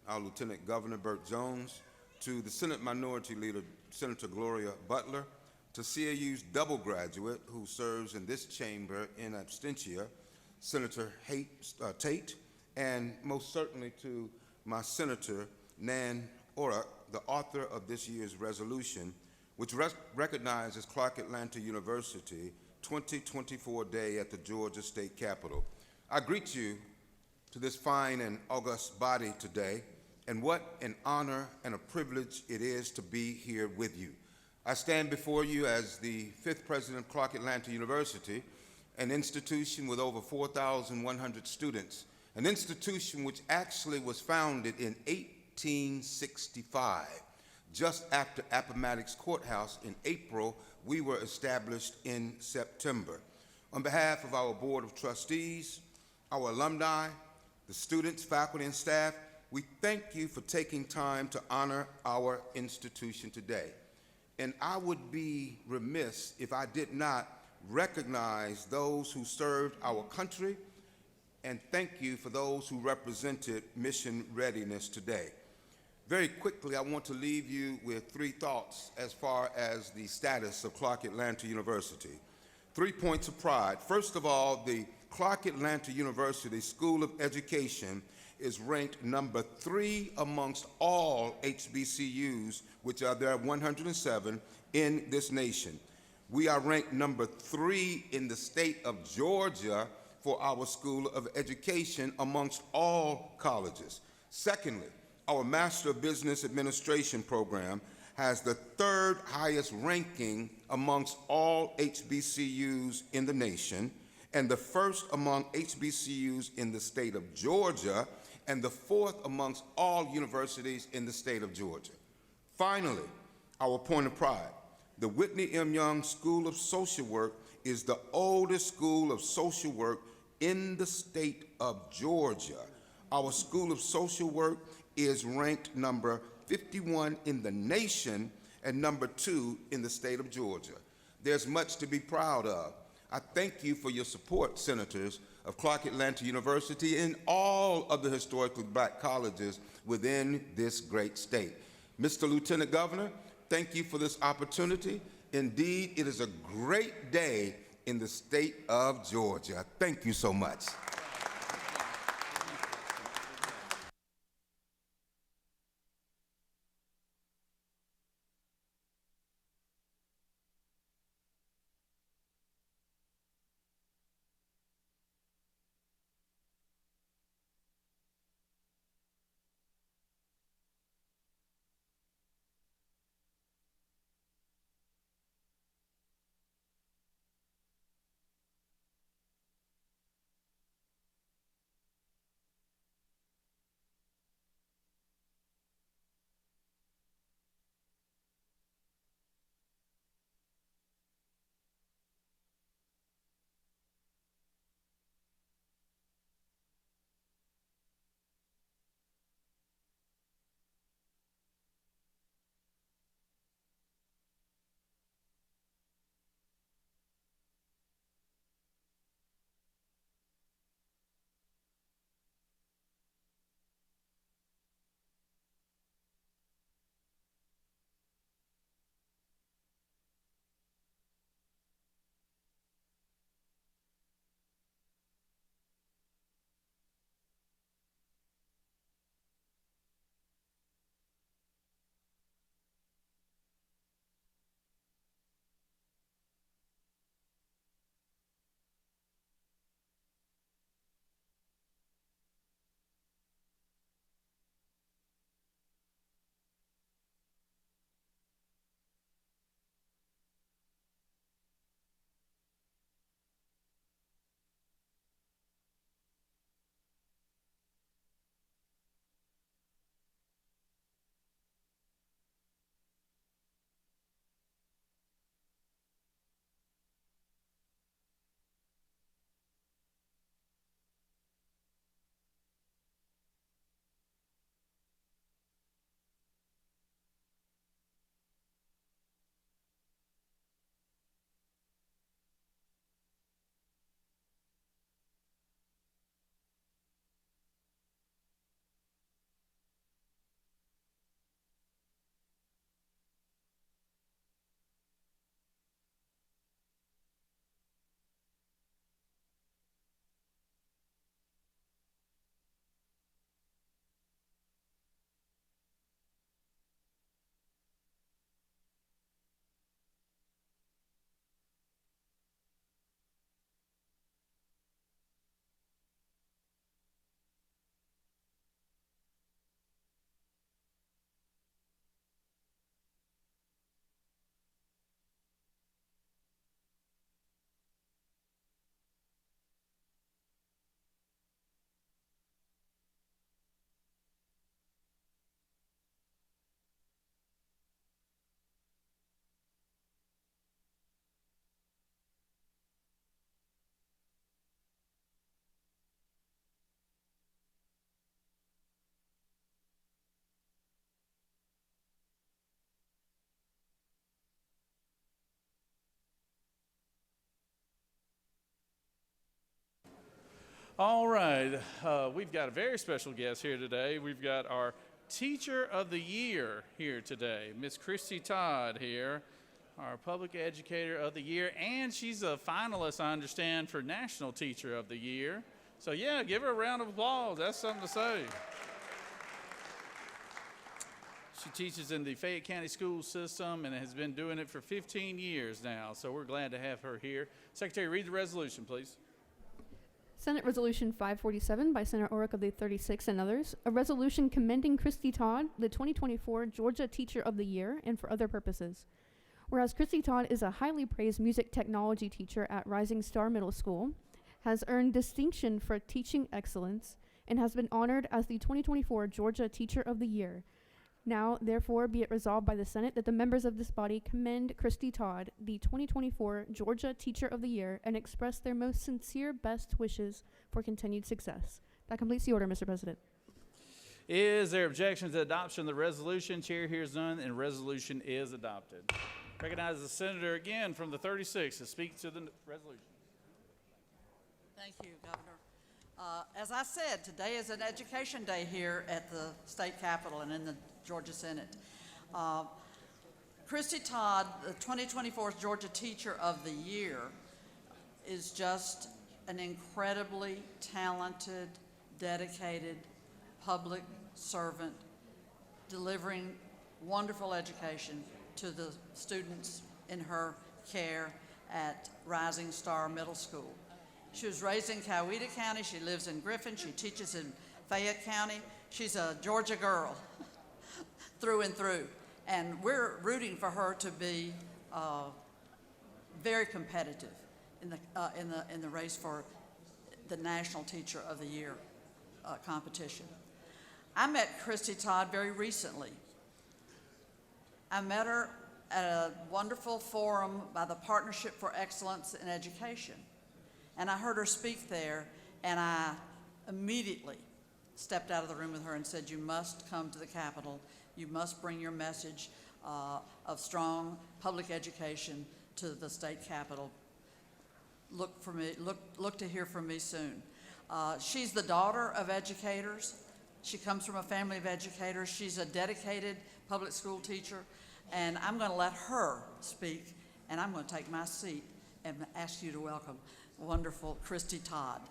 our Lieutenant Governor Burt Jones, to the Senate Minority Leader, Senator Gloria Butler, to CAU's double graduate who serves in this chamber in absentia, Senator Tate, and most certainly to my Senator Nan Orrick, the author of this year's resolution, which recognizes Clark Atlanta University 2024 Day at the Georgia State Capitol. I greet you to this fine and august body today and what an honor and a privilege it is to be here with you. I stand before you as the fifth president of Clark Atlanta University, an institution with over 4,100 students, an institution which actually was founded in 1865. Just after Appomattox Courthouse in April, we were established in September. On behalf of our Board of Trustees, our alumni, the students, faculty, and staff, we thank you for taking time to honor our institution today. And I would be remiss if I did not recognize those who served our country, and thank you for those who represented mission readiness today. Very quickly, I want to leave you with three thoughts as far as the status of Clark Atlanta University. 3 points of pride. First of all, the Clark Atlanta University School of Education is ranked number 3 amongst all HBCUs, which are there 107 in this nation. We are ranked number 3 in the state of Georgia for our School of Education amongst all colleges. Secondly, our Master of Business Administration program has the 3rd highest ranking amongst all HBCUs in the nation, and the 1st among HBCUs in the state of Georgia, and the 4th amongst all universities in the state of Georgia. Finally, our point of pride, the Whitney M. Young School of Social Work is the oldest school of social work in the state of Georgia. Our School of Social Work is ranked number 51 in the nation and number 2 in the state of Georgia. There's much to be proud of. I thank you for your support, Senators, of Clark Atlanta University and all of the historically black colleges within this great state. Mr. Lieutenant Governor, thank you for this opportunity. Indeed, it is a great day in the state of Georgia. Thank you so much. All right, we've got a very special guest here today. We've got our Teacher of the Year here today, Miss Christy Todd here, our Public Educator of the Year, and she's a finalist, I understand, for National Teacher of the Year. So yeah, give her a round of applause. That's something to say. She teaches in the Fayette County school system and has been doing it for 15 years now, so we're glad to have her here. Secretary, read the resolution, please. Senate Resolution 547 by Senator Orrick of the 36th and others, a resolution commending Christy Todd, the 2024 Georgia Teacher of the Year, and for other purposes. Whereas Christy Todd is a highly praised music technology teacher at Rising Star Middle School, has earned distinction for teaching excellence, and has been honored as the 2024 Georgia Teacher of the Year. Now, therefore, be it resolved by the Senate that the members of this body commend Christy Todd, the 2024 Georgia Teacher of the Year, and express their most sincere best wishes for continued success. That completes the order, Mr. President. Is there objection to the adoption of the resolution? Chair hears none, and resolution is adopted. Recognize the senator again from the 36th to speak to the resolution. Thank you, Governor. As I said, today is an education day here at the state capitol and in the Georgia Senate. Christy Todd, the 2024 Georgia Teacher of the Year, is just an incredibly talented, dedicated public servant delivering wonderful education to the students in her care at Rising Star Middle School. She was raised in Coweta County. She lives in Griffin. She teaches in Fayette County. She's a Georgia girl through and through. And we're rooting for her to be very competitive in the race for the National Teacher of the Year competition. I met Christy Todd very recently. I met her at a wonderful forum by the Partnership for Excellence in Education. And I heard her speak there, and I immediately stepped out of the room with her and said, you must come to the Capitol. You must bring your message of strong public education to the state Capitol. Look for me, look to hear from me soon. She's the daughter of educators. She comes from a family of educators. She's a dedicated public school teacher, and I'm going to let her speak, and I'm going to take my seat and ask you to welcome wonderful Christy Todd,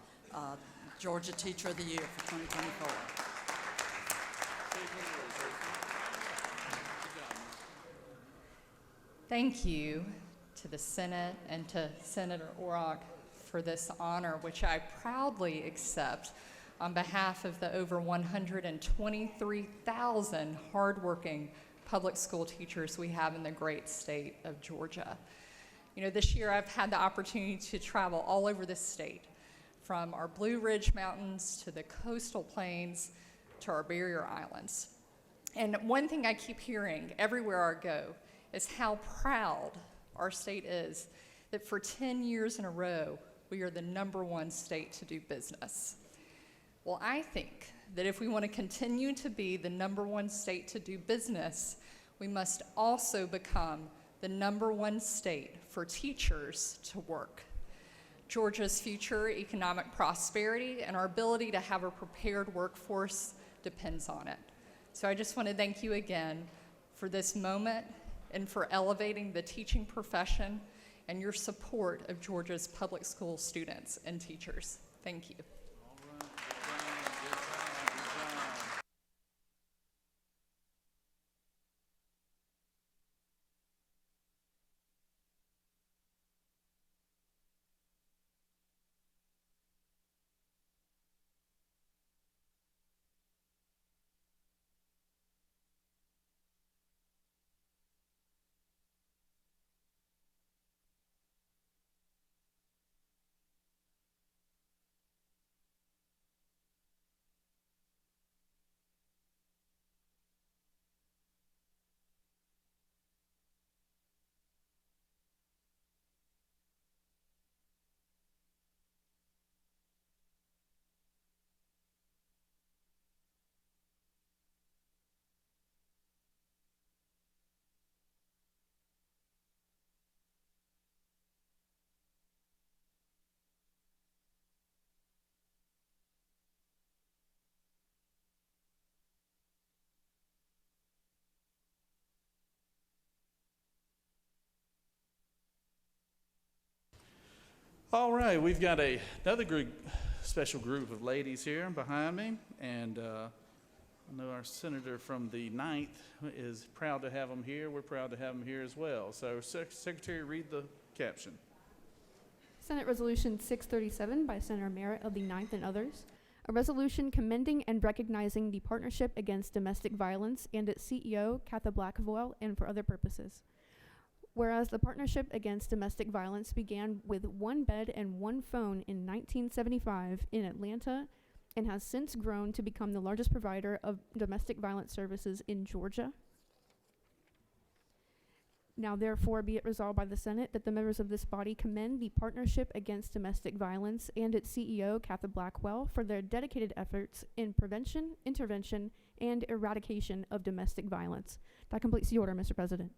Georgia Teacher of the Year for 2024. Thank you to the Senate and to Senator Orrock for this honor, which I proudly accept on behalf of the over 123,000 hardworking public school teachers we have in the great state of Georgia. You know, this year I've had the opportunity to travel all over the state, from our Blue Ridge Mountains to the coastal plains to our barrier islands. And one thing I keep hearing everywhere I go is how proud our state is that for 10 years in a row, we are the #1 state to do business. Well, I think that if we want to continue to be the #1 state to do business, we must also become the #1 state for teachers to work. Georgia's future economic prosperity and our ability to have a prepared workforce depends on it. So I just want to thank you again for this moment and for elevating the teaching profession and your support of Georgia's public school students and teachers. Thank you. All right, we've got another special group of ladies here behind me, and I know our senator from the 9th is proud to have them here. We're proud to have them here as well. So, Secretary, read the caption. Senate Resolution 637 by Senator Merritt of the 9th and others. A resolution commending and recognizing the Partnership Against Domestic Violence and its CEO, Katha Blackwell, and for other purposes. Whereas the Partnership Against Domestic Violence began with one bed and one phone in 1975 in Atlanta and has since grown to become the largest provider of domestic violence services in Georgia. Now therefore be it resolved by the Senate that the members of this body commend the Partnership Against Domestic Violence and its CEO, Katha Blackwell, for their dedicated efforts in prevention, intervention, and eradication of domestic violence. That completes the order, Mr. President.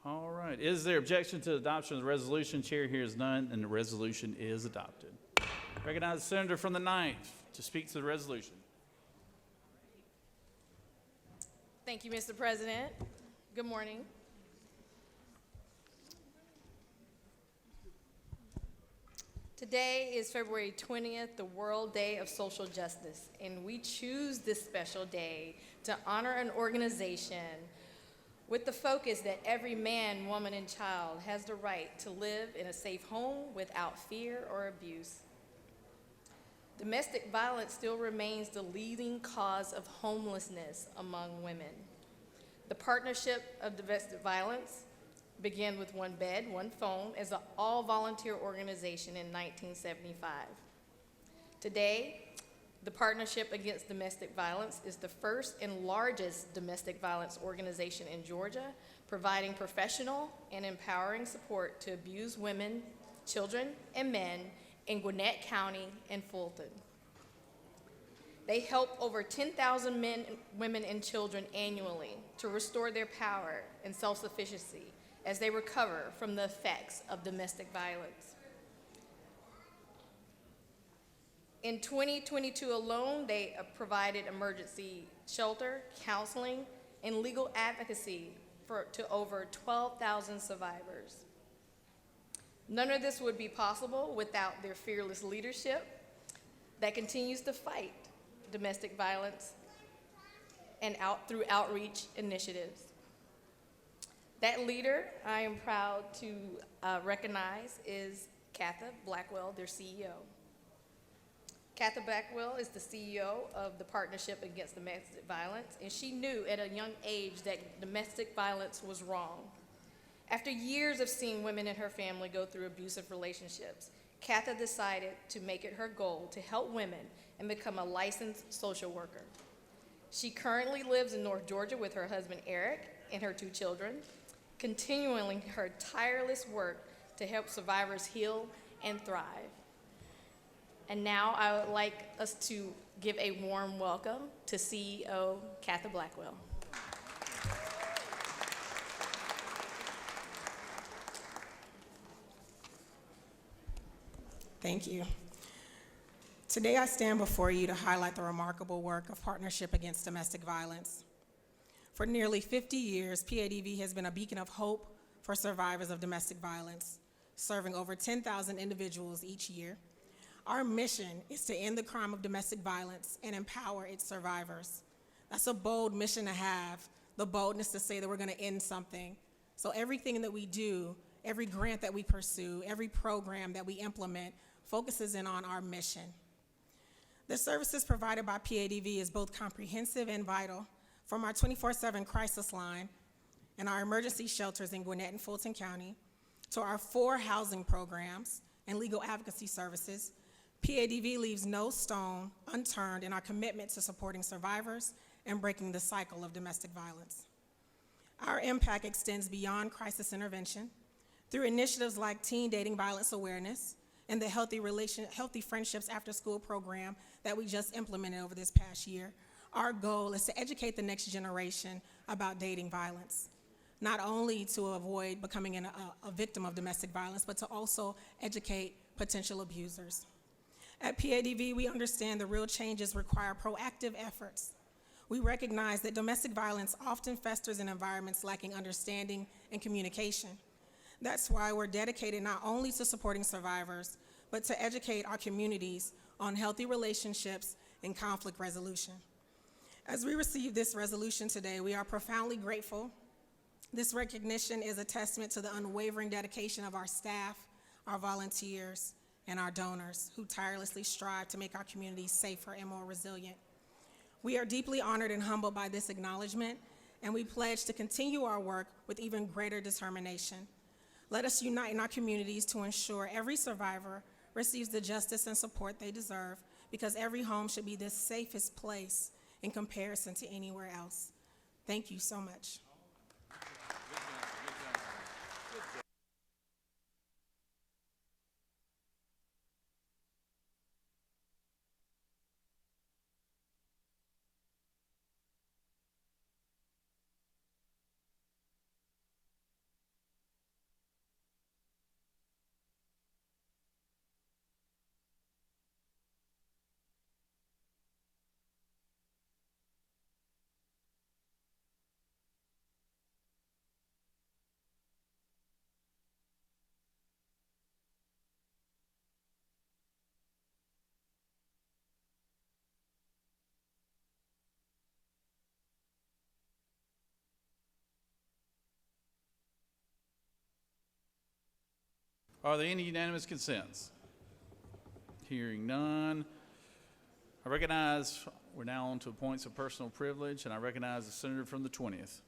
All right. Is there objection to the adoption of the resolution? Chair hears none, and the resolution is adopted. Recognize the senator from the 9th to speak to the resolution. Thank you, Mr. President. Good morning. Today is February 20th, the World Day of Social Justice, and we choose this special day to honor an organization with the focus that every man, woman, and child has the right to live in a safe home without fear or abuse. Domestic violence still remains the leading cause of homelessness among women. The Partnership of Domestic Violence began with one bed, one phone as an all-volunteer organization in 1975. Today, the Partnership Against Domestic Violence is the first and largest domestic violence organization in Georgia, providing professional and empowering support to abused women, children, and men in Gwinnett County and Fulton. They help over 10,000 men, women, and children annually to restore their power and self-sufficiency as they recover from the effects of domestic violence. In 2022 alone, they provided emergency shelter, counseling, and legal advocacy to over 12,000 survivors. None of this would be possible without their fearless leadership that continues to fight domestic violence and through outreach initiatives. That leader I am proud to recognize is Katha Blackwell, their CEO. Katha Blackwell is the CEO of the Partnership Against Domestic Violence, and she knew at a young age that domestic violence was wrong. After years of seeing women in her family go through abusive relationships, Katha decided to make it her goal to help women and become a licensed social worker. She currently lives in North Georgia with her husband Eric and her 2 children, continuing her tireless work to help survivors heal and thrive. And now I would like us to give a warm welcome to CEO Katha Blackwell. Thank you. Today I stand before you to highlight the remarkable work of Partnership Against Domestic Violence. For nearly 50 years, PADV has been a beacon of hope for survivors of domestic violence, serving over 10,000 individuals each year. Our mission is to end the crime of domestic violence and empower its survivors. That's a bold mission to have, the boldness to say that we're going to end something. So everything that we do, every grant that we pursue, every program that we implement focuses in on our mission. The services provided by PADV is both comprehensive and vital, from our 24/7 crisis line and our emergency shelters in Gwinnett and Fulton County to our 4 housing programs and legal advocacy services. PADV leaves no stone unturned in our commitment to supporting survivors and breaking the cycle of domestic violence. Our impact extends beyond crisis intervention through initiatives like teen dating violence awareness and the Healthy Friendships After School program that we just implemented over this past year. Our goal is to educate the next generation about dating violence, not only to avoid becoming a victim of domestic violence, but to also educate potential abusers. At PADV, we understand the real changes require proactive efforts. We recognize that domestic violence often festers in environments lacking understanding and communication. That's why we're dedicated not only to supporting survivors, but to educate our communities on healthy relationships and conflict resolution. As we receive this resolution today, we are profoundly grateful. This recognition is a testament to the unwavering dedication of our staff, our volunteers, and our donors who tirelessly strive to make our communities safer and more resilient. We are deeply honored and humbled by this acknowledgement, and we pledge to continue our work with even greater determination. Let us unite in our communities to ensure every survivor receives the justice and support they deserve, because every home should be the safest place in comparison to anywhere else. Thank you so much. Are there any unanimous consents? Hearing none. We're now on to points of personal privilege, and I recognize the senator from the 20th.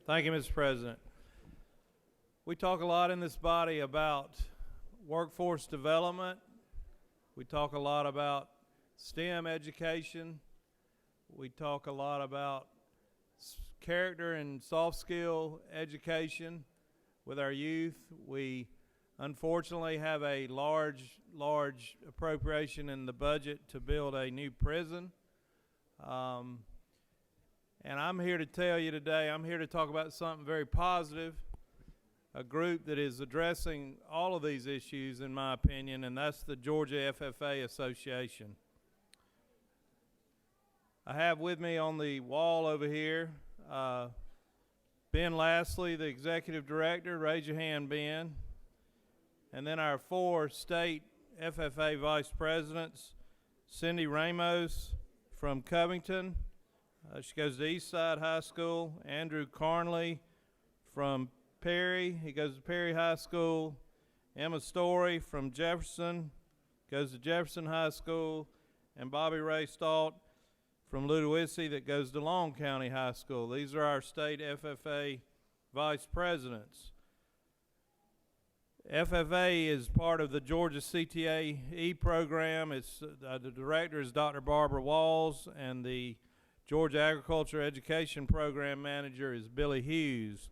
Thank you, Mr. President. We talk a lot in this body about workforce development. We talk a lot about STEM education. We talk a lot about character and soft skill education with our youth. We unfortunately have a large appropriation in the budget to build a new prison. And I'm here to tell you today, I'm here to talk about something very positive, a group that is addressing all of these issues, in my opinion, and that's the Georgia FFA Association. I have with me on the wall over here, Ben Lastly, the Executive Director. Raise your hand, Ben. And then our 4 state FFA Vice Presidents, Cindy Ramos from Covington. She goes to Eastside High School. Andrew Carnley from Perry. He goes to Perry High School. Emma Story from Jefferson. Goes to Jefferson High School. And Bobby Ray Stott from Ludowici that goes to Long County High School. These are our state FFA vice presidents. FFA is part of the Georgia CTAE program. It's the director is Dr. Barbara Walls, and the Georgia Agriculture Education Program Manager is Billy Hughes.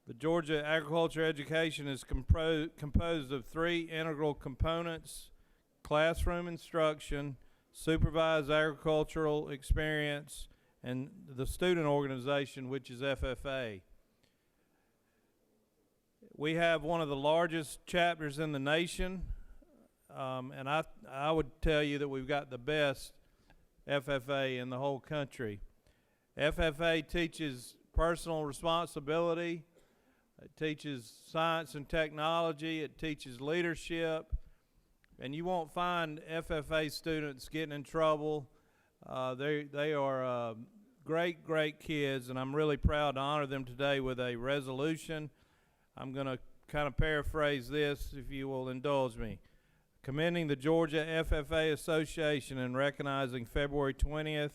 The Georgia Agriculture Education is composed of 3 integral components: classroom instruction, supervised agricultural experience, and the student organization, which is FFA. We have one of the largest chapters in the nation, and I would tell you that we've got the best FFA in the whole country. FFA teaches personal responsibility, it teaches science and technology, it teaches leadership, and you won't find FFA students getting in trouble. They are great kids, and I'm really proud to honor them today with a resolution. I'm going to kind of paraphrase this, if you will indulge me. Commending the Georgia FFA Association and recognizing February 20th,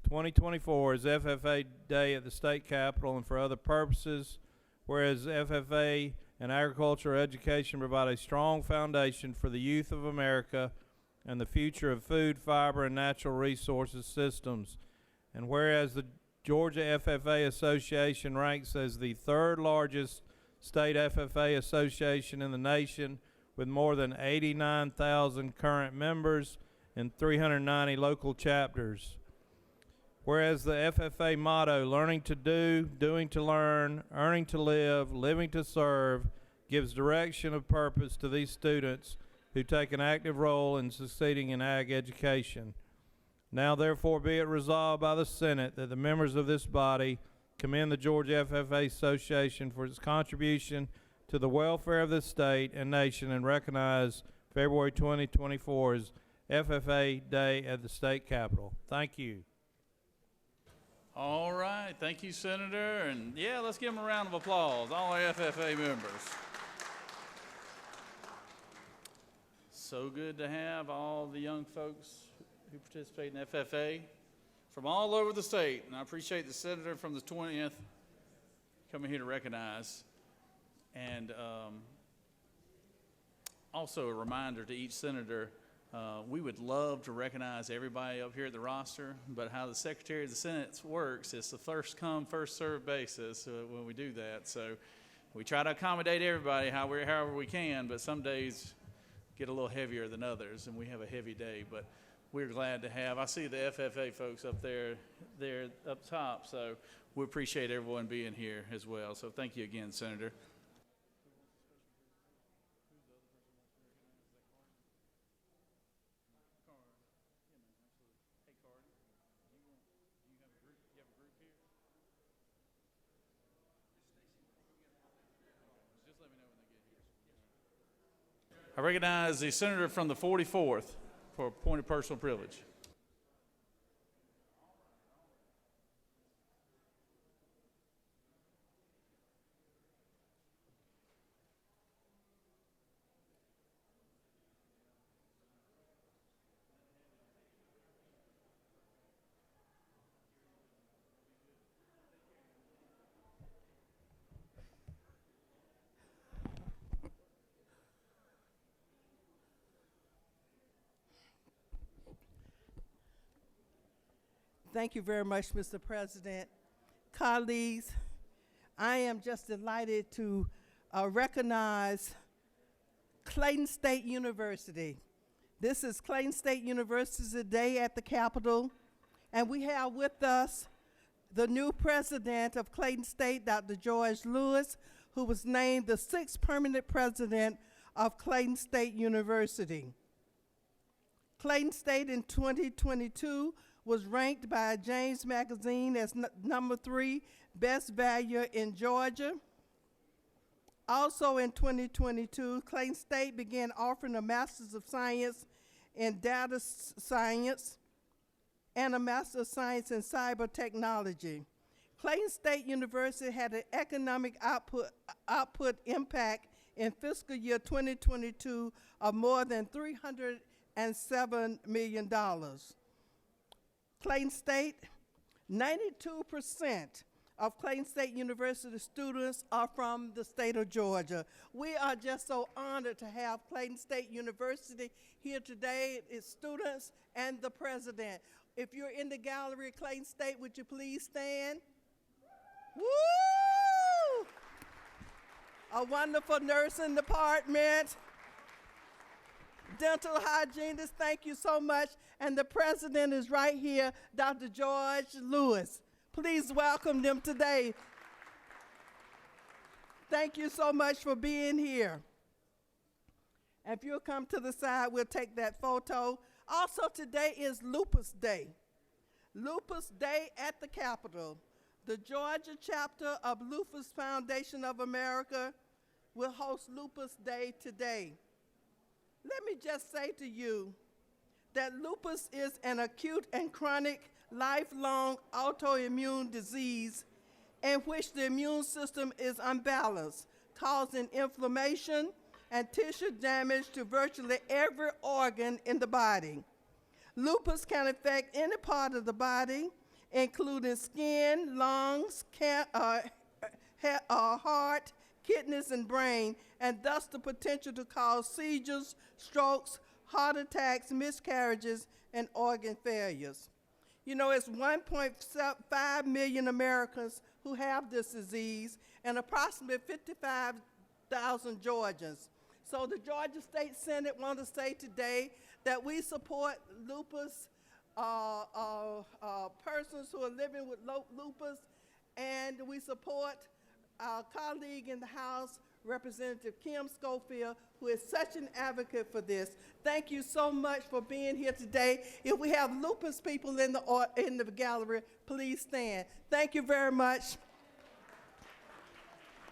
2024 as FFA Day at the state capitol and for other purposes, whereas FFA and agricultural education provide a strong foundation for the youth of America and the future of food, fiber, and natural resources systems. And whereas the Georgia FFA Association ranks as the 3rd largest state FFA association in the nation, with more than 89,000 current members and 390 local chapters. Whereas the FFA motto, learning to do, doing to learn, earning to live, living to serve, gives direction of purpose to these students who take an active role in succeeding in ag education. Now therefore be it resolved by the Senate that the members of this body commend the Georgia FFA Association for its contribution to the welfare of the state and nation and recognize February 2024 as FFA Day at the state capitol. Thank you. All right, thank you, Senator, and yeah, let's give them a round of applause, all our FFA members. So good to have all the young folks who participate in FFA from all over the state, and I appreciate the Senator from the 20th coming here to recognize. And also a reminder to each Senator, we would love to recognize everybody up here at the roster, but how the Secretary of the Senate works, it's the first come, first served basis when we do that. So we try to accommodate everybody however we can, but some days get a little heavier than others, and we have a heavy day. But we're glad to have, I see the FFA folks up there up top, so we appreciate everyone being here as well. So thank you again, Senator. I recognize the Senator from the 44th for a point of personal privilege. Thank you very much, Mr. President. Colleagues, I am just delighted to recognize Clayton State University. This is Clayton State University today at the Capitol, and we have with us the new president of Clayton State, Dr. George Lewis, who was named the 6th permanent president of Clayton State University. Clayton State in 2022 was ranked by James Magazine as number 3 best value in Georgia. Also in 2022, Clayton State began offering a Master's of Science in Data Science and a Master of Science in Cyber Technology. Clayton State University had an economic output impact in fiscal year 2022 of more than $307 million. Clayton State, 92% of Clayton State University students are from the state of Georgia. We are just so honored to have Clayton State University here today, its students and the president. If you're in the gallery at Clayton State, would you please stand? Woo! A wonderful nursing department. Dental hygienist, thank you so much. And the president is right here, Dr. George Lewis. Please welcome them today. Thank you so much for being here. If you'll come to the side, we'll take that photo. Also, today is Lupus Day. Lupus Day at the Capitol. The Georgia chapter of Lupus Foundation of America will host Lupus Day today. Let me just say to you that lupus is an acute and chronic lifelong autoimmune disease in which the immune system is unbalanced, causing inflammation and tissue damage to virtually every organ in the body. Lupus can affect any part of the body, including skin, lungs, heart, kidneys, and brain, and thus the potential to cause seizures, strokes, heart attacks, miscarriages, and organ failures. You know, it's 1.5 million Americans who have this disease and approximately 55,000 Georgians. So the Georgia State Senate wants to say today that we support lupus persons who are living with lupus, and we support our colleague in the House, Representative Kim Schofield, who is such an advocate for this. Thank you so much for being here today. If we have lupus people in the gallery, please stand. Thank you very much.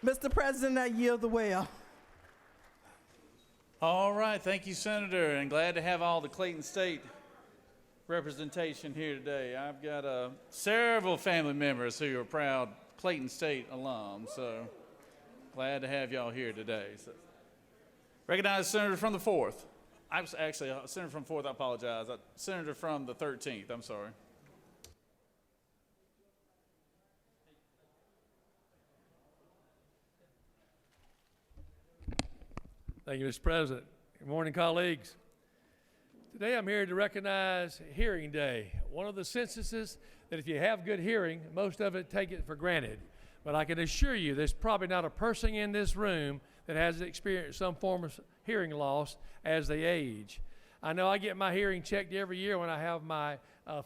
Mr. President, I yield the well. All right, thank you, Senator, and glad to have all the Clayton State representation here today. I've got several family members who are proud Clayton State alums, so glad to have y'all here today. So, recognize Senator from the 4th. I'm actually Senator from 4th, I apologize. Senator from the 13th, I'm sorry. Thank you, Mr. President. Good morning, colleagues. Today I'm here to recognize Hearing Day, one of the censuses that if you have good hearing, most of it take it for granted. But I can assure you there's probably not a person in this room that hasn't experienced some form of hearing loss as they age. I know I get my hearing checked every year when I have my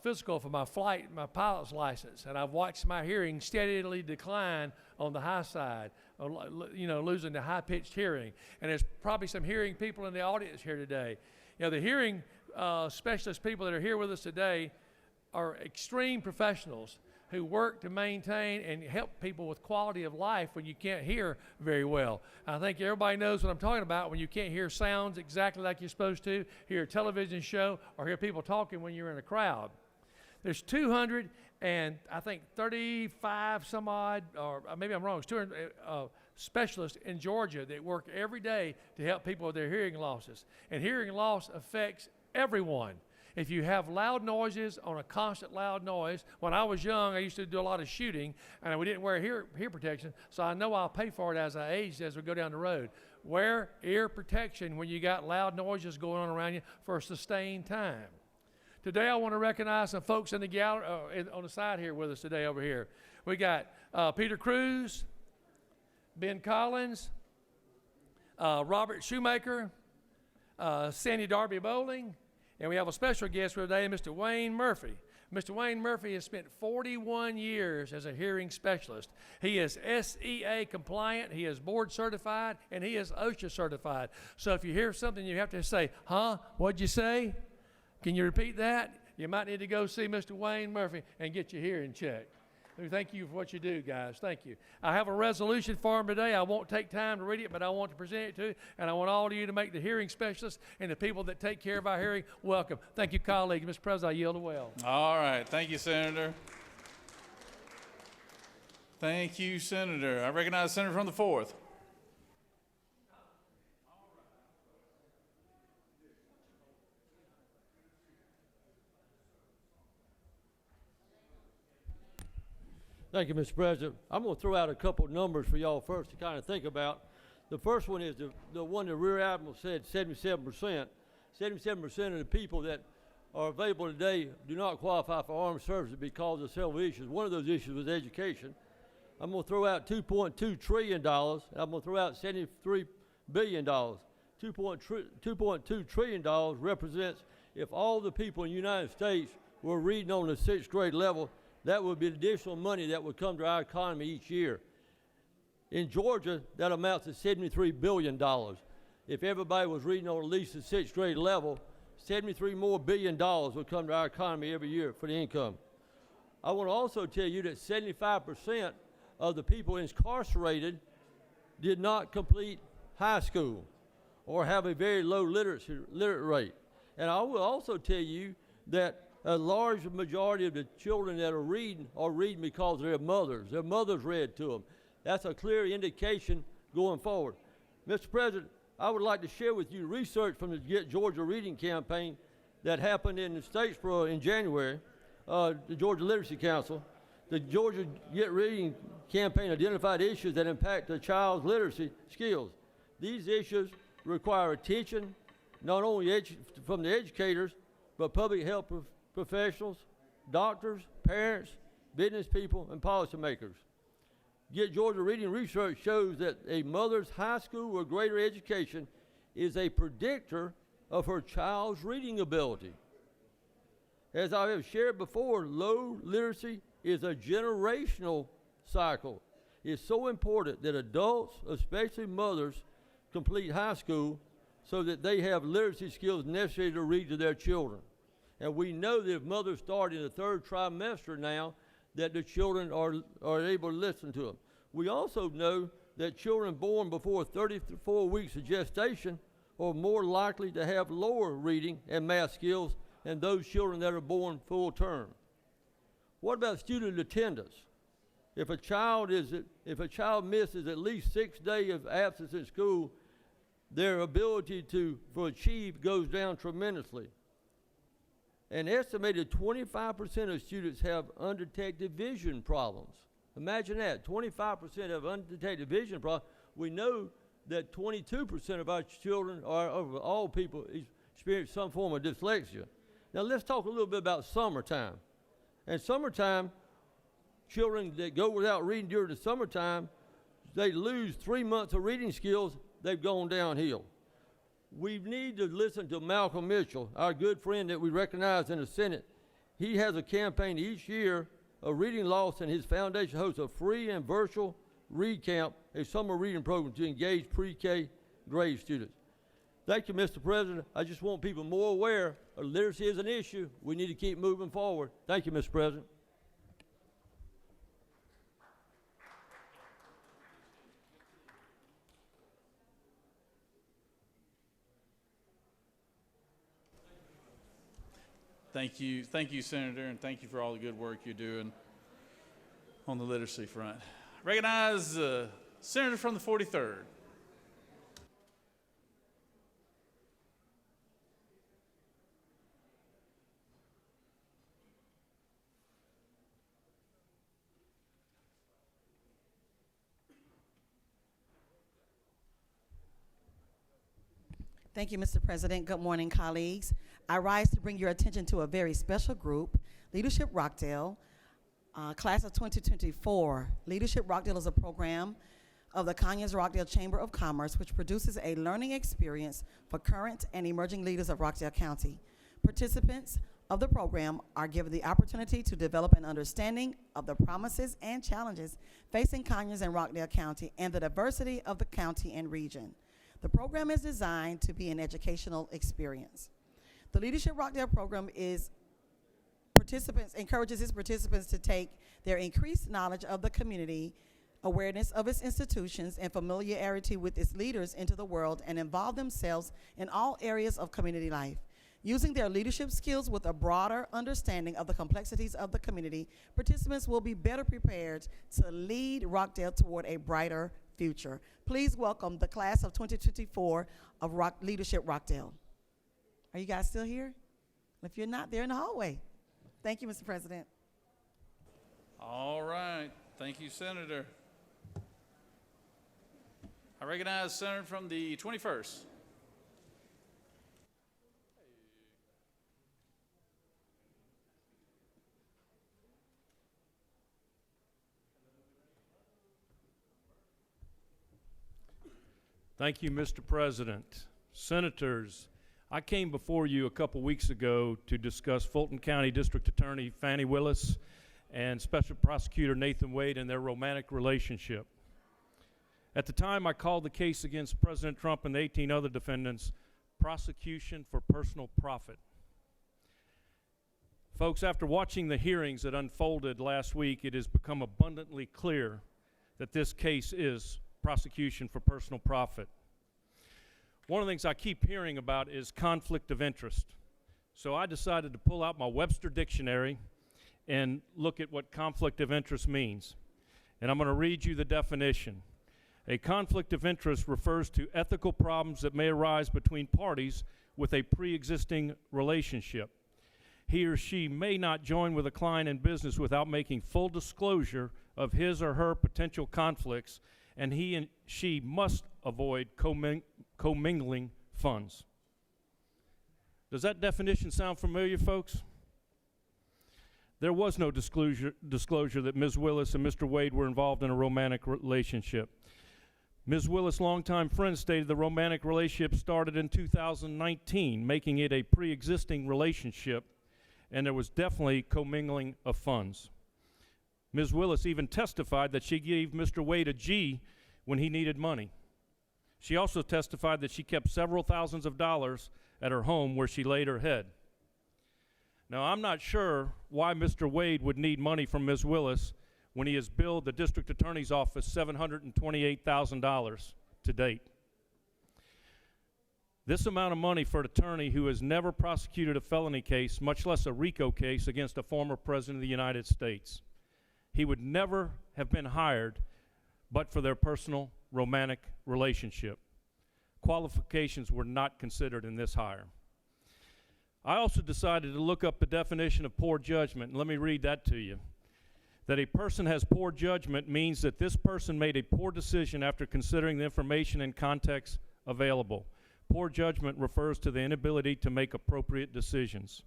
physical for my pilot's license, and I've watched my hearing steadily decline on the high side, losing the high-pitched hearing. And there's probably some hearing people in the audience here today. You know, the hearing specialist people that are here with us today are extreme professionals who work to maintain and help people with quality of life when you can't hear very well. I think everybody knows what I'm talking about when you can't hear sounds exactly like you're supposed to, hear a television show, or hear people talking when you're in a crowd. There's 235 some odd, or maybe I'm wrong, it's 200 specialists in Georgia that work every day to help people with their hearing losses. And hearing loss affects everyone. If you have loud noises on a constant loud noise, when I was young, I used to do a lot of shooting, and we didn't wear ear protection, so I know I'll pay for it as I age, as we go down the road. Wear ear protection when you got loud noises going on around you for a sustained time. Today, I want to recognize some folks in the gallery, on the side here with us today over here. We got Peter Cruz, Ben Collins, Robert Shoemaker, Sandy Darby Bowling, and we have a special guest for today, Mr. Wayne Murphy. Mr. Wayne Murphy has spent 41 years as a hearing specialist. He is SEA compliant, he is board certified, and he is OSHA certified. So if you hear something, you have to say, huh, what'd you say? Can you repeat that? You might need to go see Mr. Wayne Murphy and get your hearing checked. Thank you for what you do, guys. Thank you. I have a resolution for him today. I won't take time to read it, but I want to present it to you, and I want all of you to make the hearing specialists and the people that take care of our hearing welcome. Thank you, colleagues. Mr. President, I yield the well. All right. Thank you, Senator. Thank you, Senator. I recognize the Senator from the 4th. Thank you, Mr. President. I'm going to throw out a couple of numbers for y'all first to kind of think about. The first one is the one the Rear Admiral said, 77%. 77% of the people that are available today do not qualify for armed services because of several issues. One of those issues was education. I'm going to throw out $2.2 trillion. I'm going to throw out $73 billion. $2.2 trillion represents, if all the people in the United States were reading on the 6th grade level, that would be additional money that would come to our economy each year. In Georgia, that amounts to $73 billion. If everybody was reading on at least the 6th grade level, $73 billion would come to our economy every year for the income. I want to also tell you that 75% of the people incarcerated did not complete high school or have a very low literate rate. And I will also tell you that a large majority of the children that are reading because of their mothers. Their mothers read to them. That's a clear indication going forward. Mr. President, I would like to share with you research from the Get Georgia Reading campaign that happened in Statesboro in January, the Georgia Literacy Council. The Georgia Get Reading campaign identified issues that impact a child's literacy skills. These issues require attention, not only from the educators, but public health professionals, doctors, parents, business people, and policymakers. Get Georgia Reading research shows that a mother's high school or greater education is a predictor of her child's reading ability. As I have shared before, low literacy is a generational cycle. It's so important that adults, especially mothers, complete high school so that they have literacy skills necessary to read to their children. And we know that if mothers start in the third trimester now, that the children are able to listen to them. We also know that children born before 34 weeks of gestation are more likely to have lower reading and math skills than those children that are born full term. What about student attendance? If a child misses at least 6 days of absence in school, their ability to achieve goes down tremendously. An estimated 25% of students have undetected vision problems. Imagine that, 25% have undetected vision problems. We know that 22% of our children, or of all people, experience some form of dyslexia. Now let's talk a little bit about summertime. In summertime, children that go without reading during the summertime, they lose 3 months of reading skills, they've gone downhill. We need to listen to Malcolm Mitchell, our good friend that we recognize in the Senate. He has a campaign each year of reading loss, and his foundation hosts a free and virtual read camp, a summer reading program to engage pre-K grade students. Thank you, Mr. President. I just want people more aware of literacy is an issue. We need to keep moving forward. Thank you, Mr. President. Thank you, Senator, and thank you for all the good work you're doing on the literacy front. Recognize Senator from the 43rd. Thank you, Mr. President. Good morning, colleagues. I rise to bring your attention to a very special group, Leadership Rockdale, class of 2024. Leadership Rockdale is a program of the Conyers-Rockdale Chamber of Commerce, which produces a learning experience for current and emerging leaders of Rockdale County. Participants of the program are given the opportunity to develop an understanding of the promises and challenges facing Conyers and Rockdale County and the diversity of the county and region. The program is designed to be an educational experience. The Leadership Rockdale program encourages its participants to take their increased knowledge of the community, awareness of its institutions, and familiarity with its leaders into the world and involve themselves in all areas of community life. Using their leadership skills with a broader understanding of the complexities of the community, participants will be better prepared to lead Rockdale toward a brighter future. Please welcome the class of 2024 of Leadership Rockdale. Are you guys still here? If you're not, they're in the hallway. Thank you, Mr. President. All right. Thank you, Senator. I recognize Senator from the 21st. Thank you, Mr. President. Senators, I came before you a couple weeks ago to discuss Fulton County District Attorney Fannie Willis and Special Prosecutor Nathan Wade and their romantic relationship. At the time, I called the case against President Trump and the 18 other defendants prosecution for personal profit. Folks, after watching the hearings that unfolded last week, it has become abundantly clear that this case is prosecution for personal profit. One of the things I keep hearing about is conflict of interest. So I decided to pull out my Webster dictionary and look at what conflict of interest means. And I'm going to read you the definition. A conflict of interest refers to ethical problems that may arise between parties with a pre-existing relationship. He or she may not join with a client in business without making full disclosure of his or her potential conflicts, and he and she must avoid commingling funds. Does that definition sound familiar, folks? There was no disclosure that Ms. Willis and Mr. Wade were involved in a romantic relationship. Ms. Willis' longtime friend stated the romantic relationship started in 2019, making it a pre-existing relationship, and there was definitely commingling of funds. Ms. Willis even testified that she gave Mr. Wade a G when he needed money. She also testified that she kept several thousands of dollars at her home where she laid her head. Now, I'm not sure why Mr. Wade would need money from Ms. Willis when he has billed the district attorney's office $728,000 to date. This amount of money for an attorney who has never prosecuted a felony case, much less a RICO case, against a former president of the United States. He would never have been hired but for their personal romantic relationship. Qualifications were not considered in this hire. I also decided to look up the definition of poor judgment, and let me read that to you. That a person has poor judgment means that this person made a poor decision after considering the information and context available. Poor judgment refers to the inability to make appropriate decisions.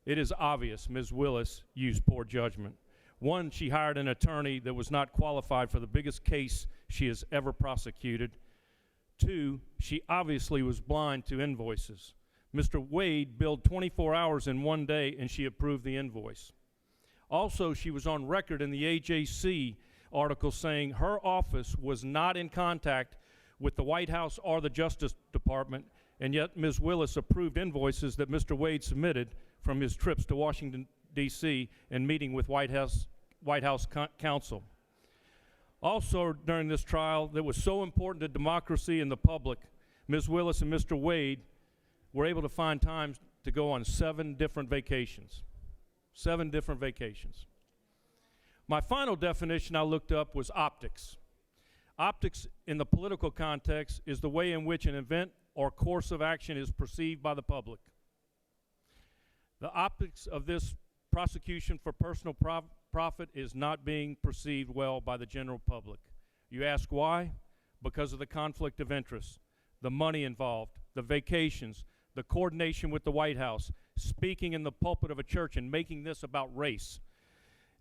It is obvious Ms. Willis used poor judgment. One, she hired an attorney that was not qualified for the biggest case she has ever prosecuted. Two, she obviously was blind to invoices. Mr. Wade billed 24 hours in one day and she approved the invoice. Also, she was on record in the AJC article saying her office was not in contact with the White House or the Justice Department, and yet Ms. Willis approved invoices that Mr. Wade submitted from his trips to Washington, D.C. and meeting with White House counsel. Also, during this trial that was so important to democracy and the public, Ms. Willis and Mr. Wade were able to find time to go on 7 different vacations. 7 different vacations. My final definition I looked up was optics. Optics in the political context is the way in which an event or course of action is perceived by the public. The optics of this prosecution for personal profit is not being perceived well by the general public. You ask why? Because of the conflict of interest, the money involved, the vacations, the coordination with the White House, speaking in the pulpit of a church and making this about race,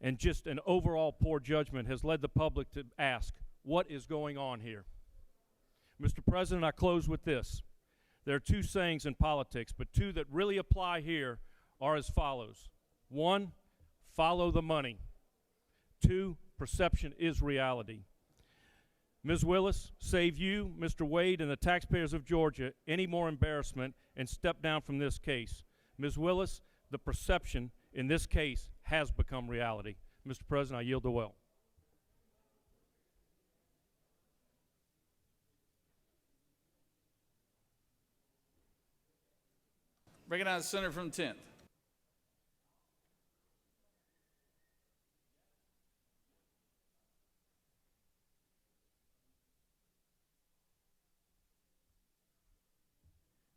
and just an overall poor judgment has led the public to ask, what is going on here? Mr. President, I close with this. There are 2 sayings in politics, but 2 that really apply here are as follows. 1, follow the money. 2, perception is reality. Ms. Willis, save you, Mr. Wade, and the taxpayers of Georgia any more embarrassment and step down from this case. Ms. Willis, the perception in this case has become reality. Mr. President, I yield the well. Recognize the senator from the 10th.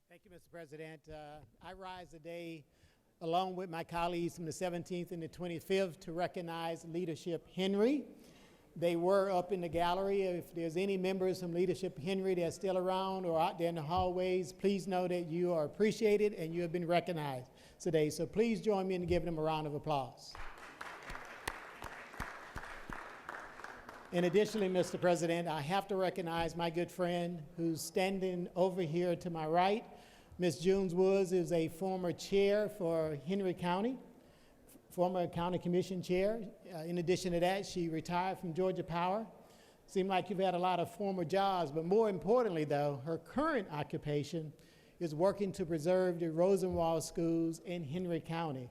Thank you, Mr. President. I rise today along with my colleagues from the 17th and the 25th to recognize Leadership Henry. They were up in the gallery. If there's any members from Leadership Henry that are still around or out there in the hallways, please know that you are appreciated and you have been recognized today. So please join me in giving them a round of applause. And additionally, Mr. President, I have to recognize my good friend who's standing over here to my right. Ms. Junes Woods is a former chair for Henry County, former county commission chair. In addition to that, she retired from Georgia Power. Seemed like you've had a lot of former jobs, but more importantly, though, her current occupation is working to preserve the Rosenwald schools in Henry County.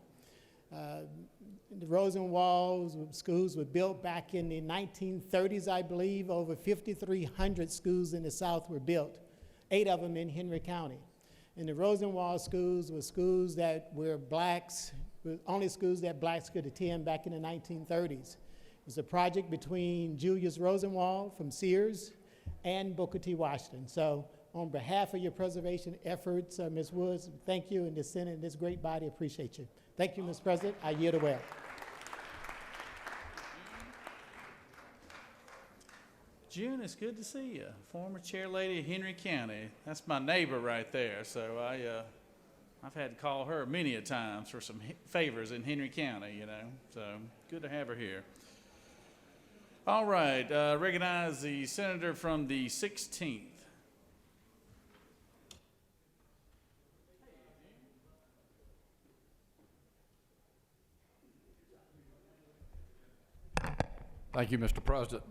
The Rosenwald schools were built back in the 1930s, I believe. Over 5,300 schools in the South were built, 8 of them in Henry County. And the Rosenwald schools were schools that were blacks, only schools that blacks could attend back in the 1930s. It was a project between Julius Rosenwald from Sears and Booker T. Washington. So on behalf of your preservation efforts, Ms. Woods, thank you, and the Senate and this great body appreciate you. Thank you, Mr. President. I yield the well. June, it's good to see you. Former chair lady of Henry County. That's my neighbor right there. So I've had to call her many a times for some favors in Henry County, you know. So good to have her here. All right, recognize the senator from the 16th. Thank you, Mr. President.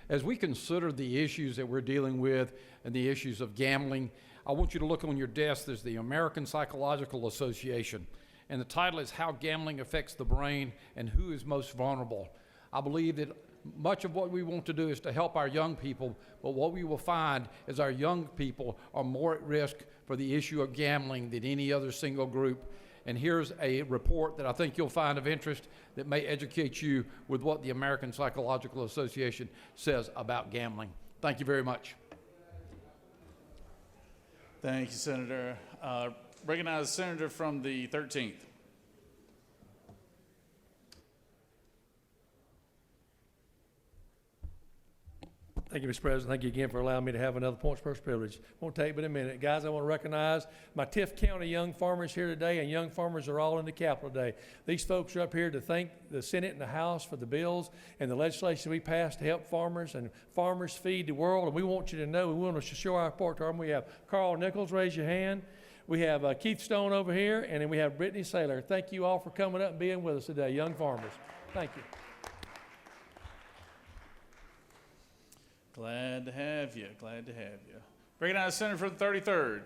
As we consider the issues that we're dealing with and the issues of gambling, I want you to look on your desk. There's the American Psychological Association, and the title is How Gambling Affects the Brain and Who is Most Vulnerable. I believe that much of what we want to do is to help our young people, but what we will find is our young people are more at risk for the issue of gambling than any other single group. And here's a report that I think you'll find of interest that may educate you with what the American Psychological Association says about gambling. Thank you very much. Thank you, Senator. Recognize the senator from the 13th. Thank you, Mr. President. Thank you again for allowing me to have another points first privilege. Won't take but a minute. Guys, I want to recognize my Tift County young farmers here today, and young farmers are all in the Capitol today. These folks are up here to thank the Senate and the House for the bills and the legislation we passed to help farmers, and farmers feed the world. And we want you to know, we want to show our support to them. We have Carl Nichols, raise your hand. We have Keith Stone over here, and then we have Brittany Saylor. Thank you all for coming up and being with us today, young farmers. Thank you. Glad to have you. Glad to have you. Recognize the senator from the 33rd.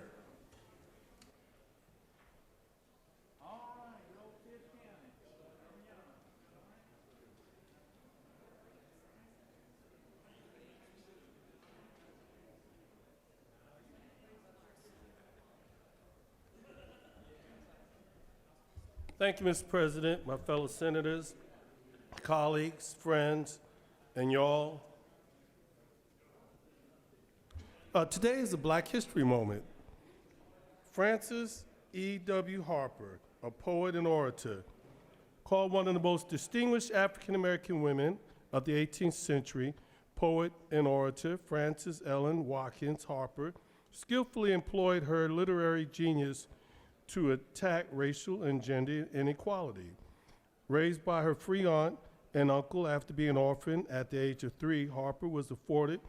Thank you, Mr. President, my fellow senators, colleagues, friends, and y'all. Today is a Black History moment. Frances E.W. Harper, a poet and orator, called one of the most distinguished African-American women of the 18th century, poet and orator Frances Ellen Watkins Harper, skillfully employed her literary genius to attack racial and gender inequality. Raised by her free aunt and uncle after being an orphan at the age of 3, Harper was afforded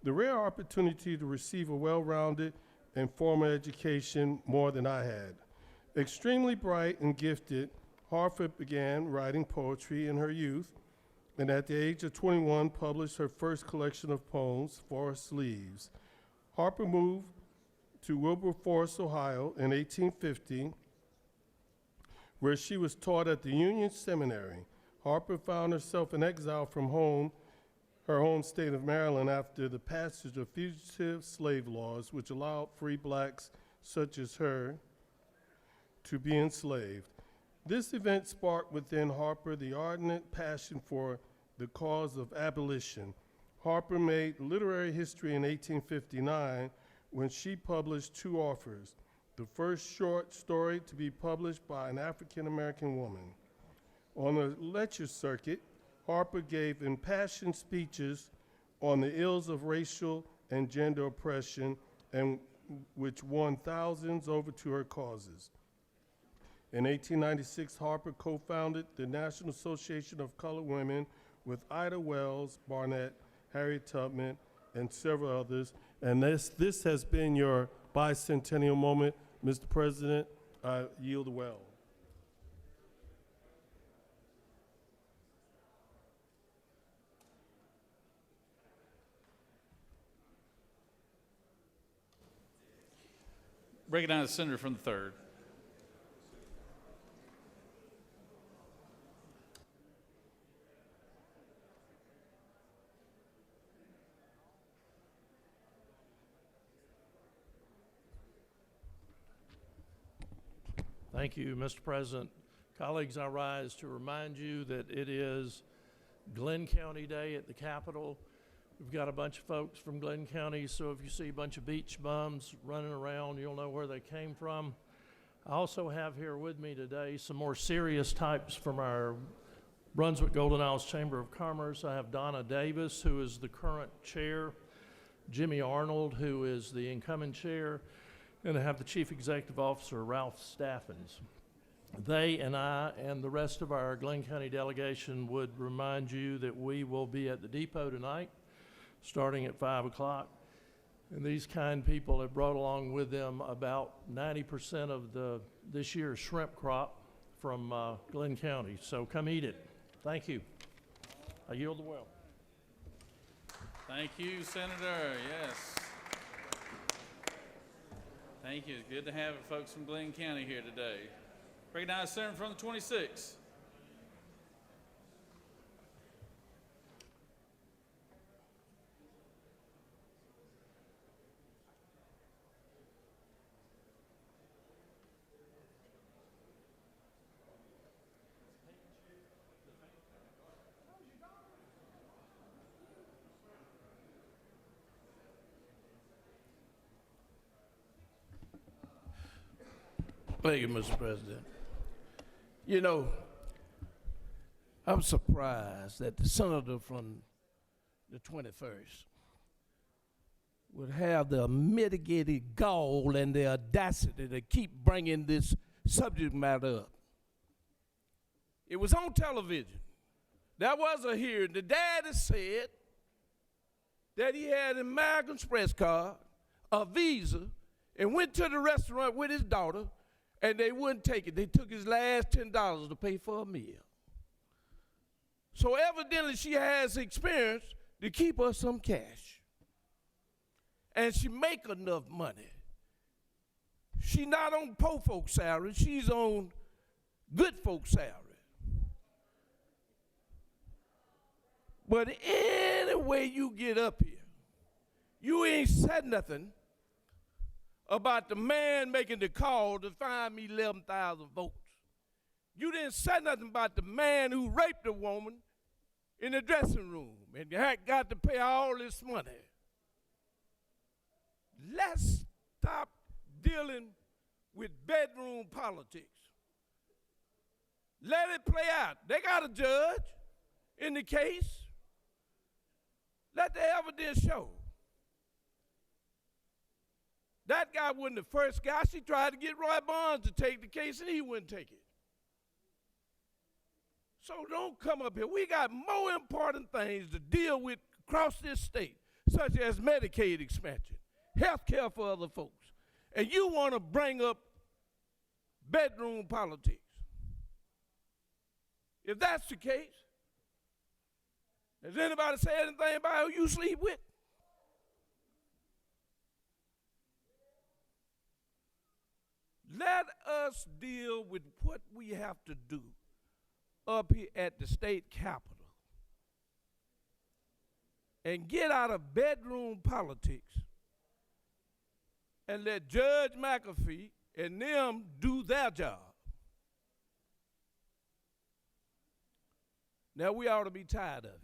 the rare opportunity to receive a well-rounded and formal education more than I had. Extremely bright and gifted, Harper began writing poetry in her youth, and at the age of 21 published her first collection of poems, Forest Leaves. Harper moved to Wilberforce, Ohio in 1850, where she was taught at the Union Seminary. Harper found herself in exile from home, her home state of Maryland, after the passage of fugitive slave laws, which allowed free blacks such as her to be enslaved. This event sparked within Harper the ardent passion for the cause of abolition. Harper made literary history in 1859 when she published Two Offers, the first short story to be published by an African-American woman. On the lecture circuit, Harper gave impassioned speeches on the ills of racial and gender oppression, and which won thousands over to her causes. In 1896, Harper co-founded the National Association of Colored Women with Ida Wells Barnett, Harriet Tubman, and several others. And this has been your bicentennial moment. Mr. President, I yield well. Recognize the senator from the 3rd. Thank you, Mr. President. Colleagues, I rise to remind you that it is Glenn County Day at the Capitol. We've got a bunch of folks from Glenn County, so if you see a bunch of beach bums running around, you'll know where they came from. I also have here with me today some more serious types from our Brunswick Golden Isles Chamber of Commerce. I have Donna Davis, who is the current chair, Jimmy Arnold, who is the incoming chair, and I have the Chief Executive Officer, Ralph Staffens. They and I and the rest of our Glenn County delegation would remind you that we will be at the depot tonight, starting at 5 o'clock. And these kind people have brought along with them about 90% of this year's shrimp crop from Glenn County. So come eat it. Thank you. I yield the well. Thank you, Senator. Yes. Thank you. It's good to have folks from Glenn County here today. Recognize Senator from the 26th. Thank you, Mr. President. You know, I'm surprised that the senator from the 21st would have the mitigated gall and the audacity to keep bringing this subject matter up. It was on television. There was a hearing. The daddy said that he had an American Express card, a Visa, and went to the restaurant with his daughter, and they wouldn't take it. They took his last $10 to pay for a meal. So evidently she has experience to keep us some cash. And she make enough money. She not on poor folks' salary, she's on good folks' salary. But any way you get up here, you ain't said nothing about the man making the call to find me 11,000 votes. You didn't say nothing about the man who raped a woman in the dressing room and had got to pay all this money. Let's stop dealing with bedroom politics. Let it play out. They got a judge in the case. Let the evidence show. That guy wasn't the first guy. She tried to get Roy Barnes to take the case, and he wouldn't take it. So don't come up here. We got more important things to deal with across this state, such as Medicaid expansion, health care for other folks. And you want to bring up bedroom politics. If that's the case, has anybody said anything about who you sleep with? Let us deal with what we have to do up here at the state capitol and get out of bedroom politics and let Judge McAfee and them do their job. Now, we ought to be tired of it.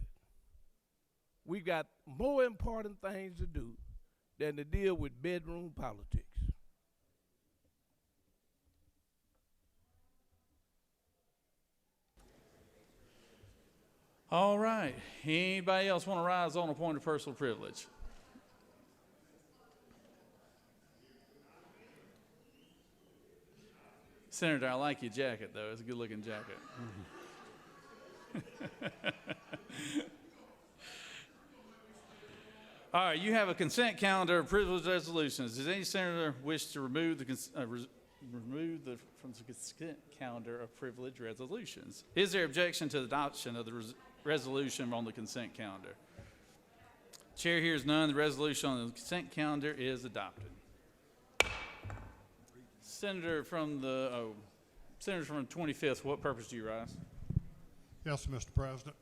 We got more important things to do than to deal with bedroom politics. All right. Anybody else want to rise on a point of personal privilege? Senator, I like your jacket, though. It's a good-looking jacket. All right, you have a consent calendar of privilege resolutions. Does any senator wish to remove from the consent calendar of privilege resolutions? Is there objection to the adoption of the resolution on the consent calendar? Chair hears none. The resolution on the consent calendar is adopted. Senator from the 25th, what purpose do you rise? Yes, Mr. President.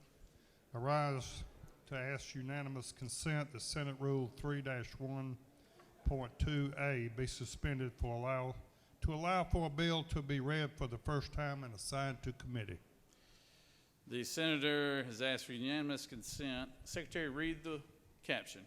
I rise to ask unanimous consent that Senate Rule 3-1.2A be suspended to allow for a bill to be read for the first time and assigned to committee. The senator has asked for unanimous consent. Secretary, read the caption.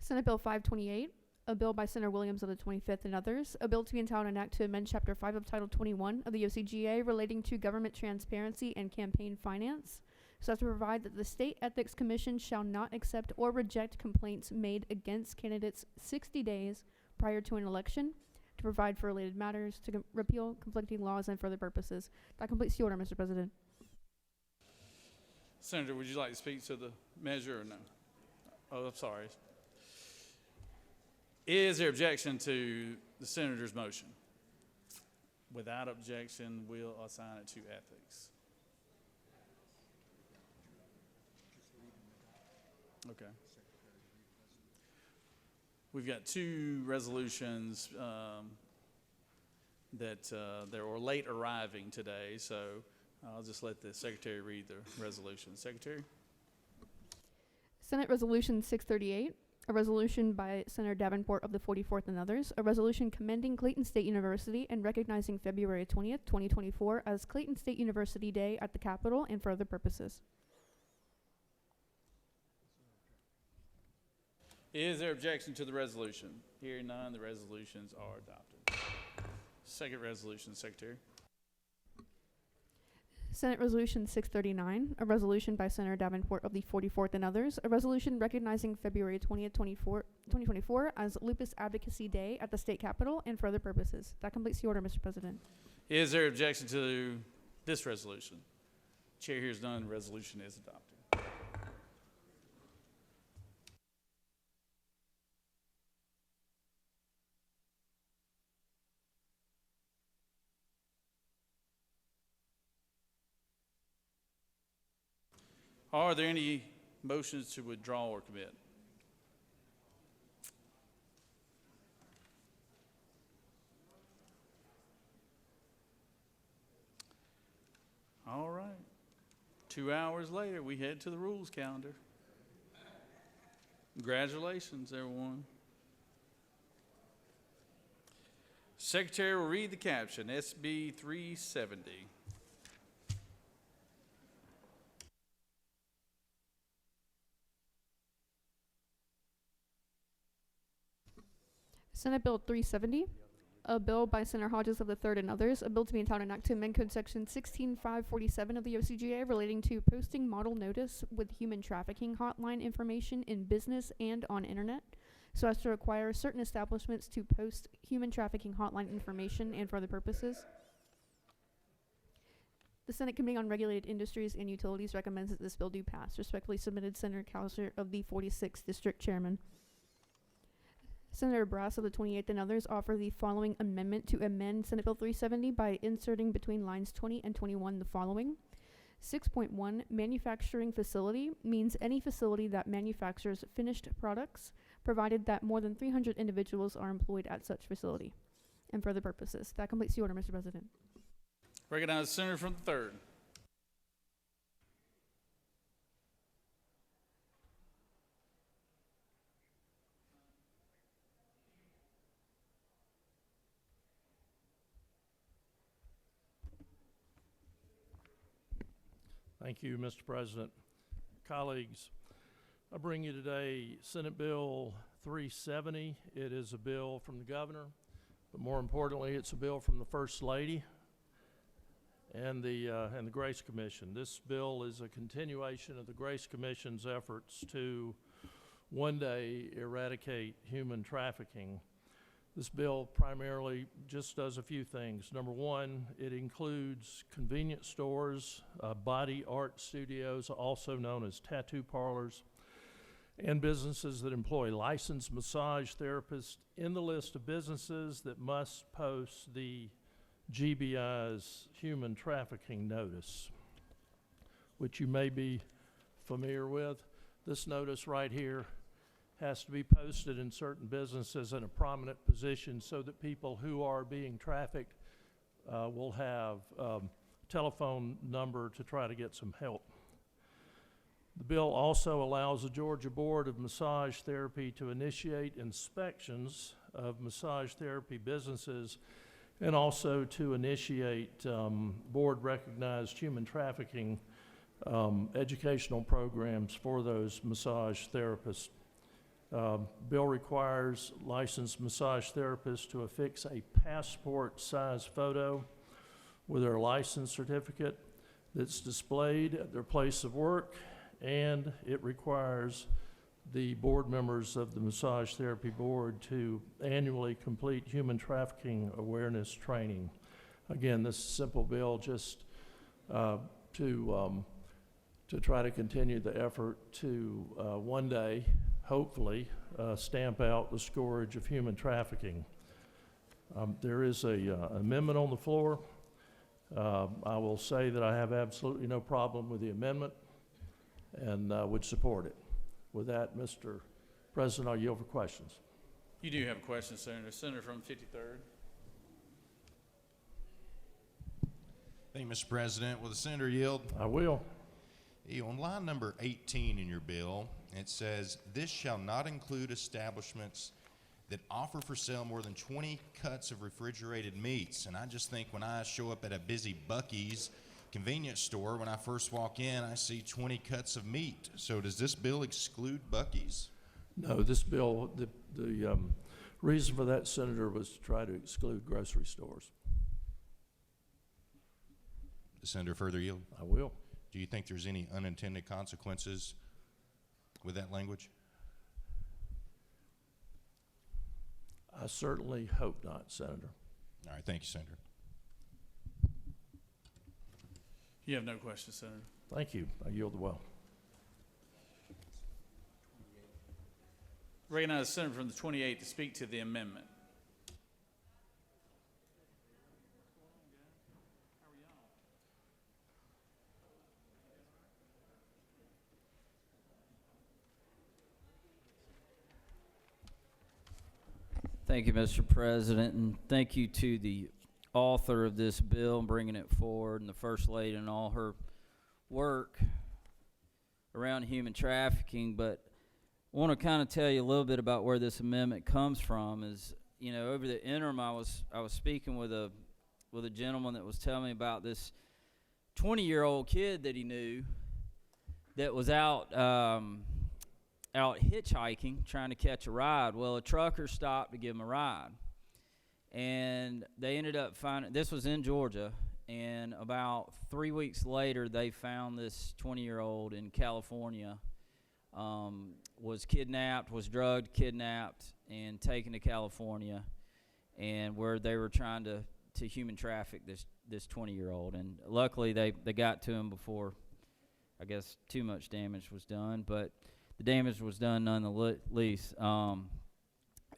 Senate Bill 528, a bill by Senator Williams of the 25th and others, a bill to be entitled an act to amend Chapter 5 of Title 21 of the OCGA relating to government transparency and campaign finance, so as to provide that the State Ethics Commission shall not accept or reject complaints made against candidates 60 days prior to an election, to provide for related matters, to repeal conflicting laws, and for other purposes. That completes the order, Mr. President. Senator, would you like to speak to the measure or no? Oh, I'm sorry. Is there objection to the senator's motion? Without objection, we'll assign it to ethics. Okay. We've got two resolutions that were late arriving today, so I'll just let the secretary read the resolution. Secretary? Senate Resolution 638, a resolution by Senator Davenport of the 44th and others, a resolution commending Clayton State University and recognizing February 20th, 2024 as Clayton State University Day at the Capitol and for other purposes. Is there objection to the resolution? Hearing none, the resolutions are adopted. Second resolution, Secretary. Senate Resolution 639, a resolution by Senator Davenport of the 44th and others, a resolution recognizing February 20th, 2024 as Lupus Advocacy Day at the State Capitol and for other purposes. That completes the order, Mr. President. Is there objection to this resolution? Chair hears none, the resolution is adopted. Are there any motions to withdraw or commit? All right. 2 hours later, we head to the rules calendar. Congratulations, everyone. Secretary will read the caption, SB 370. Senate Bill 370, a bill by Senator Hodges of the 3rd and others, a bill to be entitled an act to amend Code Section 16547 of the OCGA relating to posting model notice with human trafficking hotline information in business and on internet, so as to require certain establishments to post human trafficking hotline information and for other purposes. The Senate Committee on Regulated Industries and Utilities recommends that this bill do pass. Respectfully submitted, Senator Cowser of the 46th District Chairman. Senator Brass of the 28th and others offer the following amendment to amend Senate Bill 370 by inserting between lines 20 and 21 the following. 6.1, manufacturing facility means any facility that manufactures finished products, provided that more than 300 individuals are employed at such facility, and for other purposes. That completes the order, Mr. President. Recognize the senator from the 3rd. Thank you, Mr. President. Colleagues, I bring you today Senate Bill 370. It is a bill from the governor, but more importantly, it's a bill from the First Lady and the Grace Commission. This bill is a continuation of the Grace Commission's efforts to one day eradicate human trafficking. This bill primarily just does a few things. Number one, it includes convenience stores, body art studios, also known as tattoo parlors, and businesses that employ licensed massage therapists in the list of businesses that must post the GBI's human trafficking notice, which you may be familiar with. This notice right here has to be posted in certain businesses in a prominent position so that people who are being trafficked will have a telephone number to try to get some help. The bill also allows the Georgia Board of Massage Therapy to initiate inspections of massage therapy businesses and also to initiate board-recognized human trafficking educational programs for those massage therapists. Bill requires licensed massage therapists to affix a passport-size photo with their license certificate that's displayed at their place of work, and it requires the board members of the Massage Therapy Board to annually complete human trafficking awareness training. Again, this simple bill just to try to continue the effort to one day, hopefully, stamp out the scourge of human trafficking. There is an amendment on the floor. I will say that I have absolutely no problem with the amendment and would support it. With that, Mr. President, I'll yield for questions. You do have a question, Senator. Senator from 53rd. Thank you, Mr. President. Will the senator yield? I will. On line number 18 in your bill, it says, "This shall not include establishments that offer for sale more than 20 cuts of refrigerated meats." And I just think when I show up at a busy Buc-ee's convenience store, when I first walk in, I see 20 cuts of meat. So does this bill exclude Buc-ee's? No, this bill, the reason for that, Senator, was to try to exclude grocery stores. The senator further yield? I will. Do you think there's any unintended consequences with that language? I certainly hope not, Senator. All right, thank you, Senator. You have no questions, Senator. Thank you. I yield the well. Recognize the senator from the 28th to speak to the amendment. Thank you, Mr. President, and thank you to the author of this bill and bringing it forward, and the First Lady and all her work around human trafficking. But I want to kind of tell you a little bit about where this amendment comes from. Is, you know, over the interim, I was speaking with a gentleman that was telling me about this 20-year-old kid that he knew that was out hitchhiking, trying to catch a ride. Well, a trucker stopped to give him a ride, and they ended up finding, this was in Georgia, and about 3 weeks later, they found this 20-year-old in California, was kidnapped, was drugged, kidnapped, and taken to California, and where they were trying to human traffic this 20-year-old, and luckily they got to him before, I guess, too much damage was done, but the damage was done nonetheless. And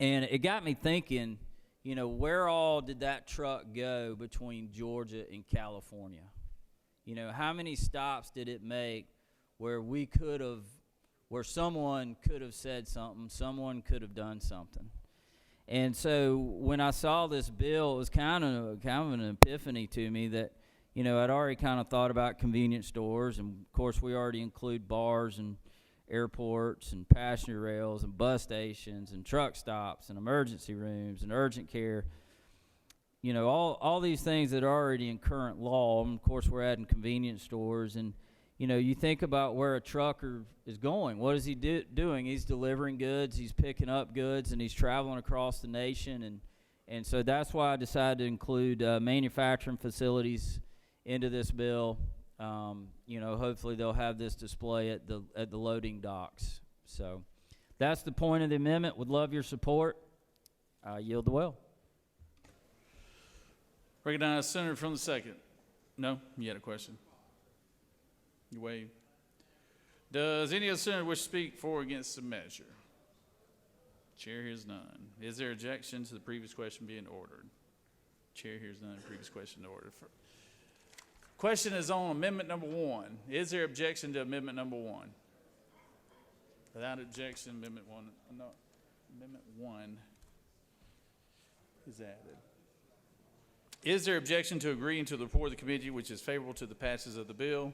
it got me thinking, you know, where all did that truck go between Georgia and California? You know, how many stops did it make where where someone could have said something, someone could have done something? And so when I saw this bill, it was kind of an epiphany to me that, you know, I'd already kind of thought about convenience stores, and of course we already include bars and airports and passenger rails and bus stations and truck stops and emergency rooms and urgent care. You know, all these things that are already in current law, and of course we're adding convenience stores. And, you know, you think about where a trucker is going. What is he doing? He's delivering goods, he's picking up goods, and he's traveling across the nation. And so that's why I decided to include manufacturing facilities into this bill. You know, hopefully they'll have this display at the loading docks. So that's the point of the amendment. Would love your support. I yield the well. Recognize Senator from the 2nd. No? You had a question? You wave. Does any other senator wish to speak for or against the measure? Chair hears none. Is there objection to the previous question being ordered? Chair hears none. Previous question ordered. Question is on amendment number 1. Is there objection to amendment number 1? Without objection, amendment 1 is added. Is there objection to agreeing to the report of the committee which is favorable to the passage of the bill?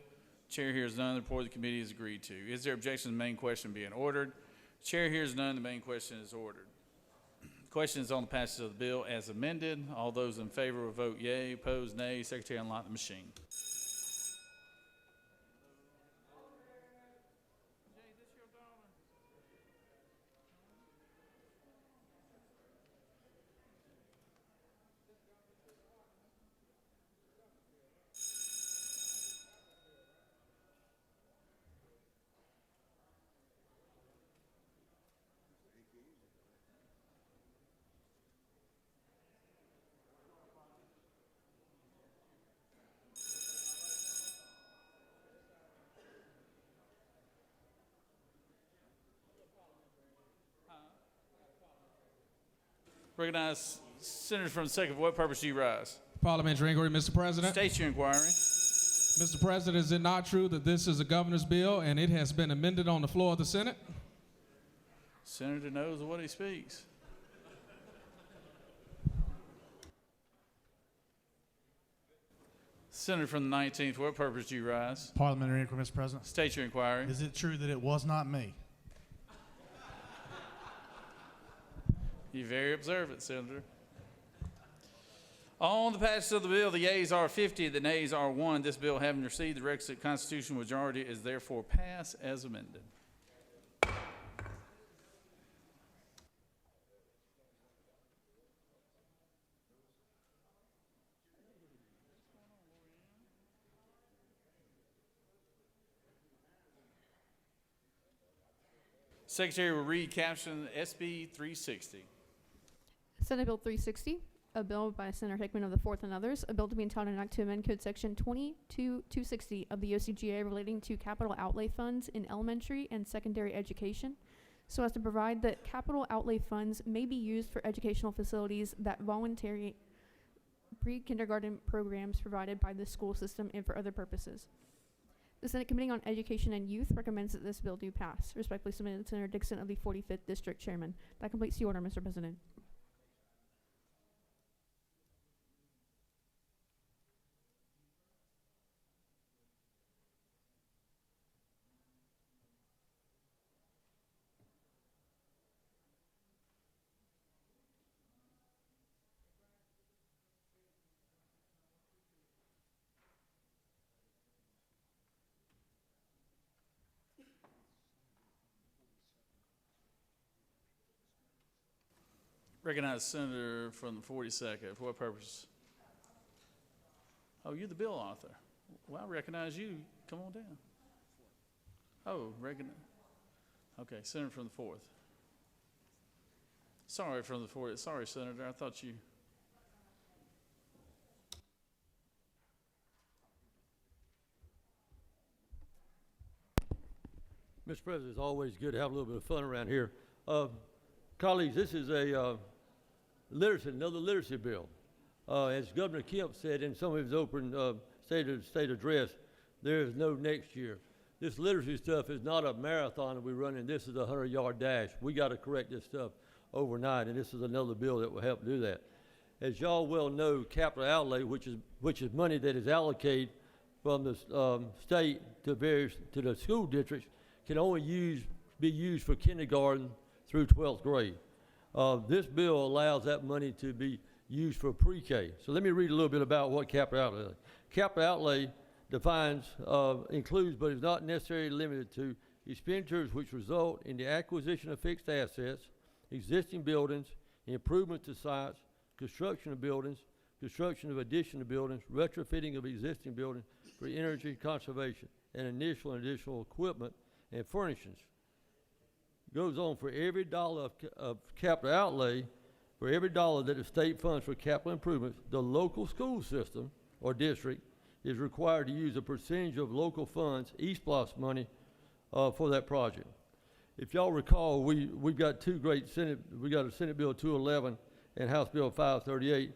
Chair hears none. The report of the committee is agreed to. Is there objection to the main question being ordered? Chair hears none. The main question is ordered. Question is on the passage of the bill as amended. All those in favor will vote yea. Opposed, nay. Secretary, unlock the machine. Recognize senators from the 2nd. For what purpose do you rise? Parliamentary inquiry, Mr. President. State your inquiry. Mr. President, is it not true that this is a governor's bill and it has been amended on the floor of the Senate? Senator knows what he speaks. Senator from the 19th, what purpose do you rise? Parliamentary inquiry, Mr. President. State your inquiry. Is it true that it was not me? You're very observant, Senator. On the passage of the bill, the yeas are 50, the nays are 1. This bill having received the requisite constitutional majority is therefore passed as amended. Secretary will read caption SB 360. Senate Bill 360, a bill by Senator Hickman of the 4th and others, a bill to be entitled an act to amend Code Section 22260 of the OCGA relating to capital outlay funds in elementary and secondary education, so as to provide that capital outlay funds may be used for educational facilities that voluntary pre-kindergarten programs provided by the school system and for other purposes. The Senate Committee on Education and Youth recommends that this bill do pass. Respectfully submitted, Senator Dixon of the 45th District Chairman. That completes the order, Mr. President. Recognize Senator from the 42nd. For what purpose? Oh, you're the bill author. Well, I recognize you. Come on down. Oh, recognize. Okay, Senator from the 4th. Sorry, from the 4th. Sorry, Senator. I thought you. Mr. President, it's always good to have a little bit of fun around here. Colleagues, this is a another literacy bill. As Governor Kemp said in some of his open state address, there is no next year. This literacy stuff is not a marathon that we run in. This is a 100-yard dash. We got to correct this stuff overnight, and this is another bill that will help do that. As y'all well know, capital outlay, which is money that is allocated from the state to the school districts, can only be used for kindergarten through 12th grade. This bill allows that money to be used for pre-K. So let me read a little bit about what capital outlay is. Capital outlay defines, includes, but is not necessarily limited to expenditures which result in the acquisition of fixed assets, existing buildings, improvement to sites, construction of buildings, construction of additional buildings, retrofitting of existing buildings for energy conservation, and initial and additional equipment and furnishings. Goes on, for every dollar of capital outlay, for every dollar that the state funds for capital improvements, the local school system or district is required to use a percentage of local funds, ESPLOS money, for that project. If y'all recall, we've got two great we got a Senate Bill 211 and House Bill 538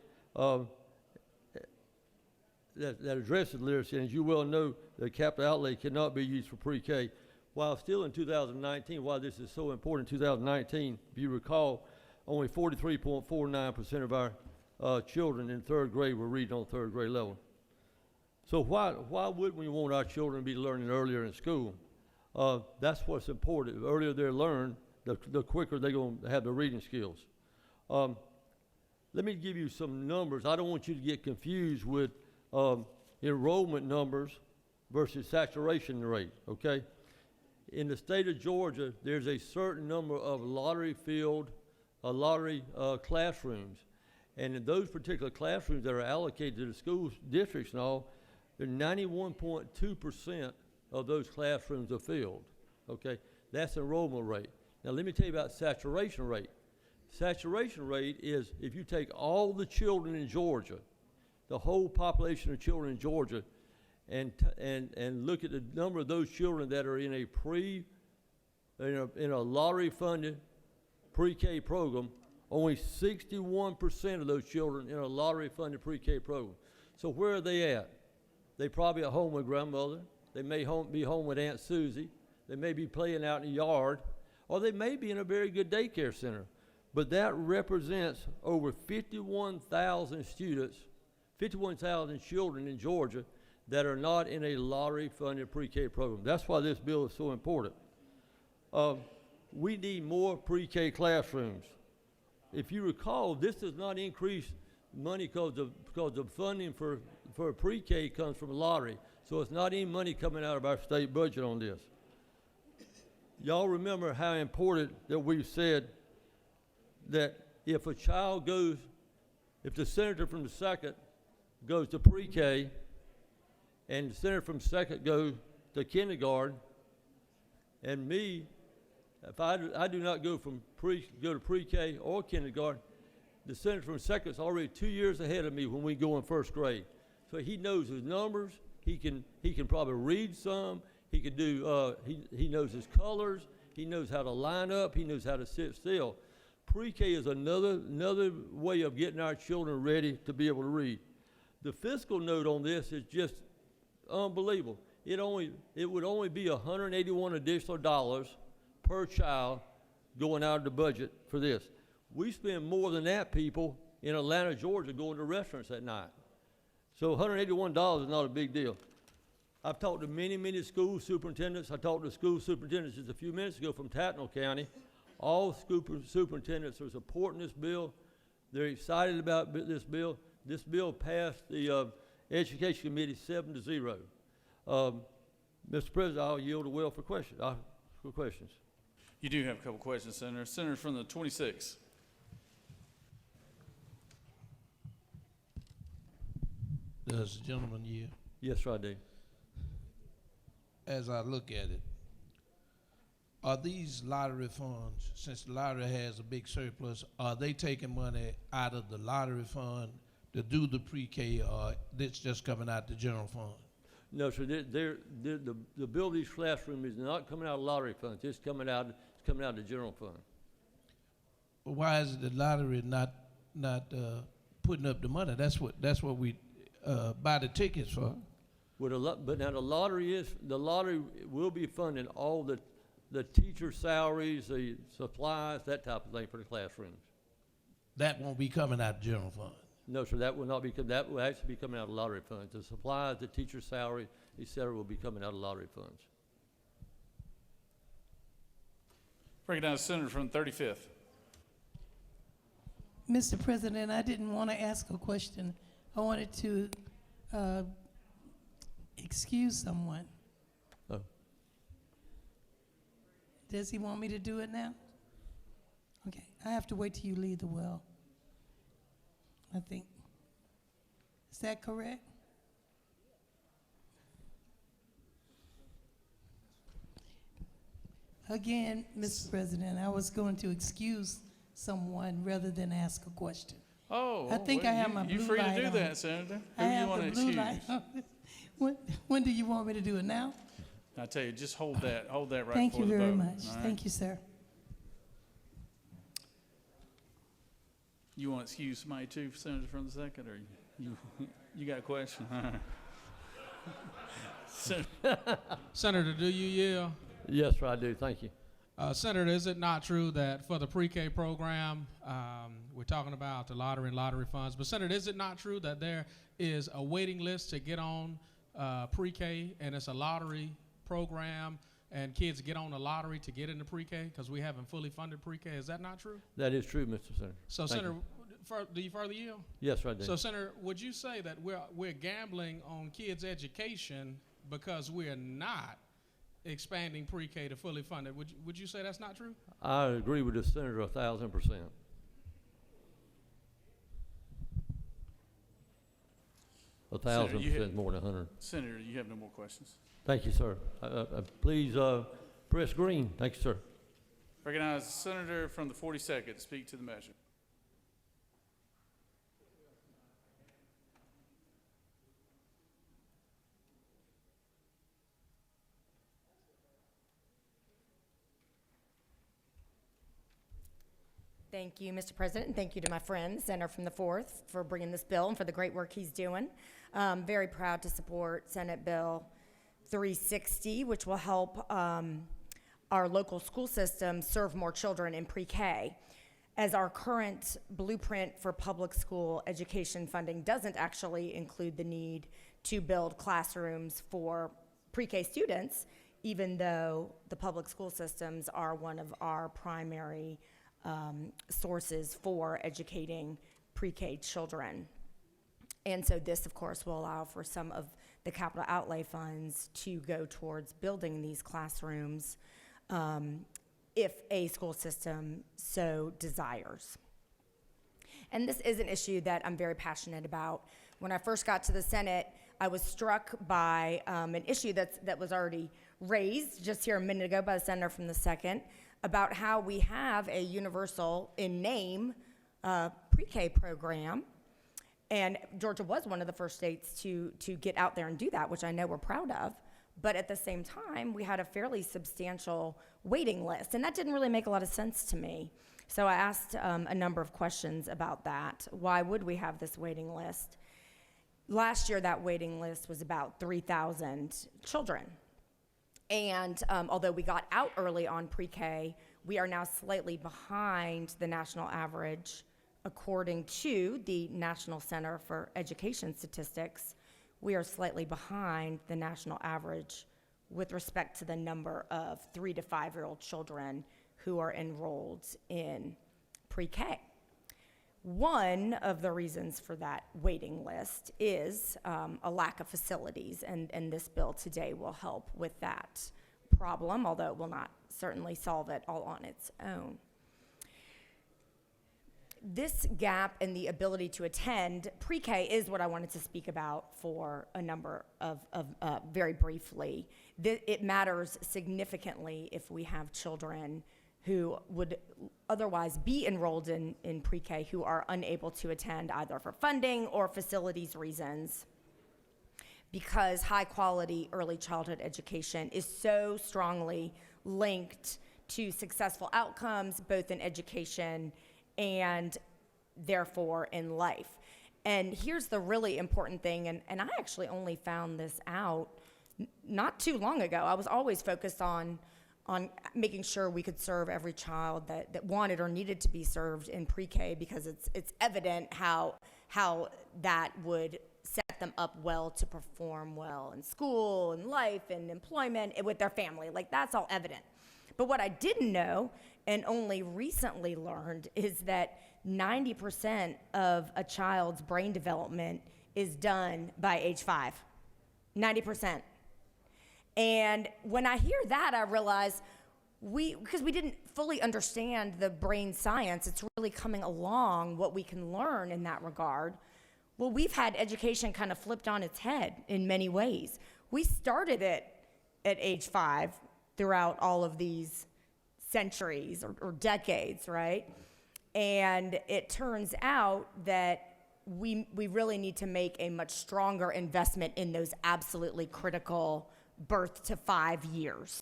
that addresses literacy. And as you well know, the capital outlay cannot be used for pre-K. While still in 2019, why this is so important in 2019, if you recall, only 43.49% of our children in third grade were reading on third grade level. So why wouldn't we want our children to be learning earlier in school? That's what's important. The earlier they learn, the quicker they're going to have the reading skills. Let me give you some numbers. I don't want you to get confused with enrollment numbers versus saturation rate, okay? In the state of Georgia, there's a certain number of lottery classrooms. And in those particular classrooms that are allocated to the school districts and all, 91.2% of those classrooms are filled, okay? That's enrollment rate. Now let me tell you about saturation rate. Saturation rate is if you take all the children in Georgia, the whole population of children in Georgia, and look at the number of those children that are in a lottery-funded pre-K program, only 61% of those children in a lottery-funded pre-K program. So where are they at? They probably at home with grandmother. They may be home with Aunt Susie. They may be playing out in the yard, or they may be in a very good daycare center. But that represents over 51,000 students, 51,000 children in Georgia that are not in a lottery-funded pre-K program. That's why this bill is so important. We need more pre-K classrooms. If you recall, this does not increase money because the funding for pre-K comes from lottery. So it's not any money coming out of our state budget on this. Y'all remember how important that we've said that if a child goes, if the senator from the 2nd goes to pre-K and the senator from 2nd goes to kindergarten, and me, if I do not go to pre-K or kindergarten, the senator from 2nd is already 2 years ahead of me when we go in 1st grade. So he knows his numbers. He can probably read some. He can do. He knows his colors. He knows how to line up. He knows how to sit still. Pre-K is another way of getting our children ready to be able to read. The fiscal note on this is just unbelievable. It would only be $181 additional dollars per child going out of the budget for this. We spend more than that, people, in Atlanta, Georgia, going to restaurants at night. So $181 is not a big deal. I've talked to many school superintendents. I talked to school superintendents just a few minutes ago from Tattnall County. All school superintendents are supporting this bill. They're excited about this bill. This bill passed the Education Committee 7-0. Mr. President, I'll yield the well for questions. You do have a couple questions, Senator. Senator from the 26th. Does the gentleman yield? Yes, sir, I do. As I look at it, are these lottery funds, since the lottery has a big surplus, are they taking money out of the lottery fund to do the pre-K, or it's just coming out the general fund? No, sir. The bill of these classrooms is not coming out of lottery funds. It's coming out of the general fund. Well, why is the lottery not putting up the money? That's what we buy the tickets for. But now the lottery will be funding all the teacher salaries, the supplies, that type of thing for the classrooms. That won't be coming out of the general fund. No, sir, that will not be. That will actually be coming out of lottery funds. The supplies, the teacher salary, et cetera, will be coming out of lottery funds. Bring it down to Senator from the 35th. Mr. President, I didn't want to ask a question. I wanted to excuse someone. Oh. Does he want me to do it now? Okay, I have to wait till you leave the well, I think. Is that correct? Again, Mr. President, I was going to excuse someone rather than ask a question. Oh, I think I have my blue light on. You're free to do that, Senator. I Who do you have want the to blue excuse? light on. When do you want me to do it now? I tell you, just hold that right Thank before you the very vote. much. All right? Thank you, sir. You want to excuse somebody too, Senator from the 2nd, or you got a question? Senator, do you yield? Yes, sir, I do. Thank you. Senator, is it not true that for the pre-K program, we're talking about the lottery and lottery funds, but Senator, is it not true that there is a waiting list to get on pre-K, and it's a lottery program, and kids get on the lottery to get into pre-K because we haven't fully funded pre-K? Is that not true? That is true, Mr. Senator. So, Thank Senator, you. do you further yield? Yes, sir, I do. So, Senator, would you say that we're gambling on kids' education because we're not expanding pre-K to fully funded? Would you say that's not true? I agree with the Senator 1,000%. 1,000% more than 100. Senator, you have no more questions. Thank you, sir. Please press green. Thank you, sir. Recognize the Senator from the 42nd to speak to the measure. Thank you, Mr. President, and thank you to my friend, Senator from the 4th, for bringing this bill and for the great work he's doing. Very proud to support Senate Bill 360, which will help our local school systems serve more children in pre-K, as our current blueprint for public school education funding doesn't actually include the need to build classrooms for pre-K students, even though the public school systems are one of our primary sources for educating pre-K children. And so this, of course, will allow for some of the capital outlay funds to go towards building these classrooms if a school system so desires. And this is an issue that I'm very passionate about. When I first got to the Senate, I was struck by an issue that was already raised just here a minute ago by the senator from the 2nd about how we have a universal in name pre-K program. And Georgia was one of the first states to get out there and do that, which I know we're proud of. But at the same time, we had a fairly substantial waiting list, and that didn't really make a lot of sense to me. So I asked a number of questions about that. Why would we have this waiting list? Last year, that waiting list was about 3,000 children. And although we got out early on pre-K, we are now slightly behind the national average. According to the National Center for Education Statistics, we are slightly behind the national average with respect to the number of 3 to 5-year-old children who are enrolled in pre-K. One of the reasons for that waiting list is a lack of facilities, and this bill today will help with that problem, although it will not certainly solve it all on its own. This gap in the ability to attend pre-K is what I wanted to speak about for a number of very briefly. It matters significantly if we have children who would otherwise be enrolled in pre-K who are unable to attend either for funding or facilities reasons, because high quality early childhood education is so strongly linked to successful outcomes both in education and therefore in life. And here's the really important thing, and I actually only found this out not too long ago. I was always focused on making sure we could serve every child that wanted or needed to be served in pre-K, because it's evident how that would set them up well to perform well in school and life and employment and with their family. Like, that's all evident. But what I didn't know and only recently learned is that 90% of a child's brain development is done by age 5. 90%. And when I hear that, I realize because we didn't fully understand the brain science, it's really coming along what we can learn in that regard. Well, we've had education kind of flipped on its head in many ways. We started it at age 5 throughout all of these centuries or decades, right? And it turns out that we really need to make a much stronger investment in those absolutely critical birth to 5 years.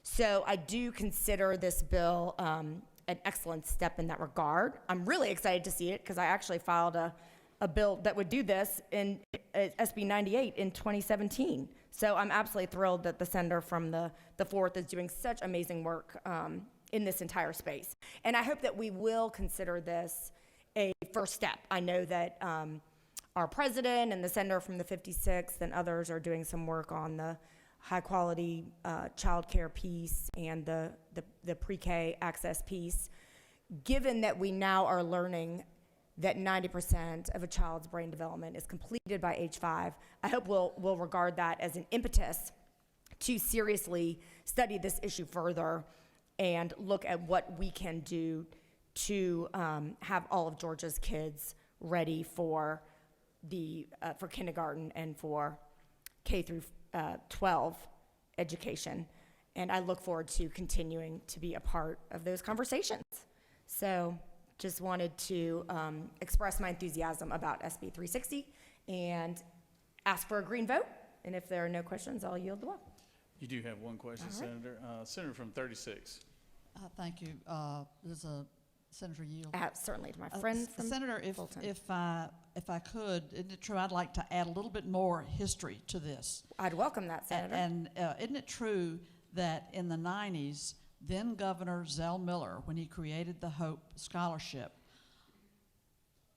So I do consider this bill an excellent step in that regard. I'm really excited to see it because I actually filed a bill that would do this in SB 98 in 2017. So I'm absolutely thrilled that the senator from the 4th is doing such amazing work in this entire space. And I hope that we will consider this a first step. I know that our president and the senator from the 56th and others are doing some work on the high quality childcare piece and the pre-K access piece. Given that we now are learning that 90% of a child's brain development is completed by age 5, I hope we'll regard that as an impetus to seriously study this issue further and look at what we can do to have all of Georgia's kids ready for kindergarten and for K through 12 education. And I look forward to continuing to be a part of those conversations. So just wanted to express my enthusiasm about SB 360 and ask for a green vote. And if there are no questions, I'll yield the floor. You do have one question, All right. Senator. Senator from 36. Thank you. This is a Senator Yield. Certainly, to my friend from Senator, Fulton. if I could, isn't it true? I'd like to add a little bit more history to this. I'd welcome that, Senator. And isn't it true that in the 90s, then Governor Zell Miller, when he created the Hope Scholarship,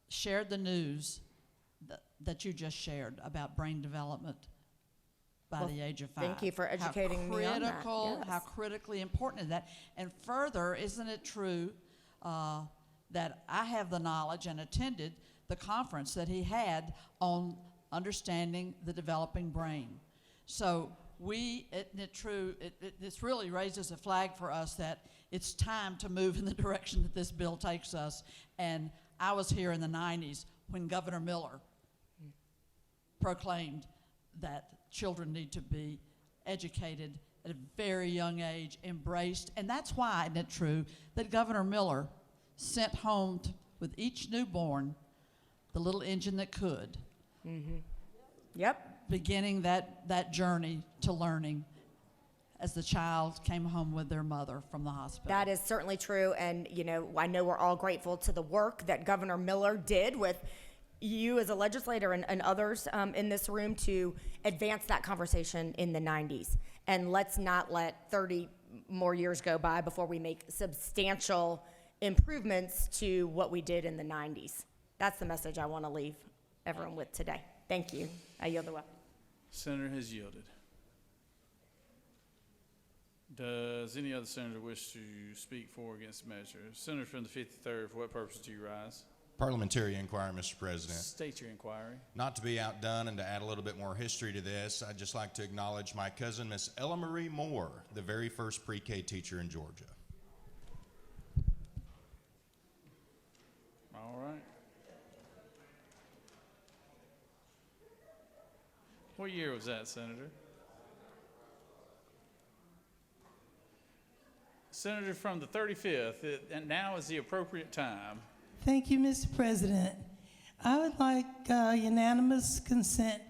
shared the news that you just shared about brain development by Well, the age of 5. thank you for educating me on that. Yes. How critically important is that? And further, isn't it true that I have the knowledge and attended the conference that he had on understanding the developing brain? So this really raises a flag for us that it's time to move in the direction that this bill takes us. And I was here in the 90s when Governor Miller proclaimed that children need to be educated at a very young age, embraced. And that's why, isn't it true, that Governor Miller sent home with each newborn the little engine that could. Mm-hmm. Yep. Beginning that journey to learning as the child came home with their mother from the hospital. That is certainly true. And, I know we're all grateful to the work that Governor Miller did with you as a legislator and others in this room to advance that conversation in the 90s. And let's not let 30 more years go by before we make substantial improvements to what we did in the 90s. That's the message I want to leave everyone with today. Thank you. I yield the way. Senator has yielded. Does any other senator wish to speak for or against the measure? Senator from the 53rd, for what purpose do you rise? Parliamentary inquiry, Mr. President. State your inquiry. Not to be outdone and to add a little bit more history to this, I'd just like to acknowledge my cousin, Miss Ella Marie Moore, the very first pre-K teacher in Georgia. All right. What year was that, Senator? Senator from the 35th, and now is the appropriate time. Thank you, Mr. President. I would like unanimous consent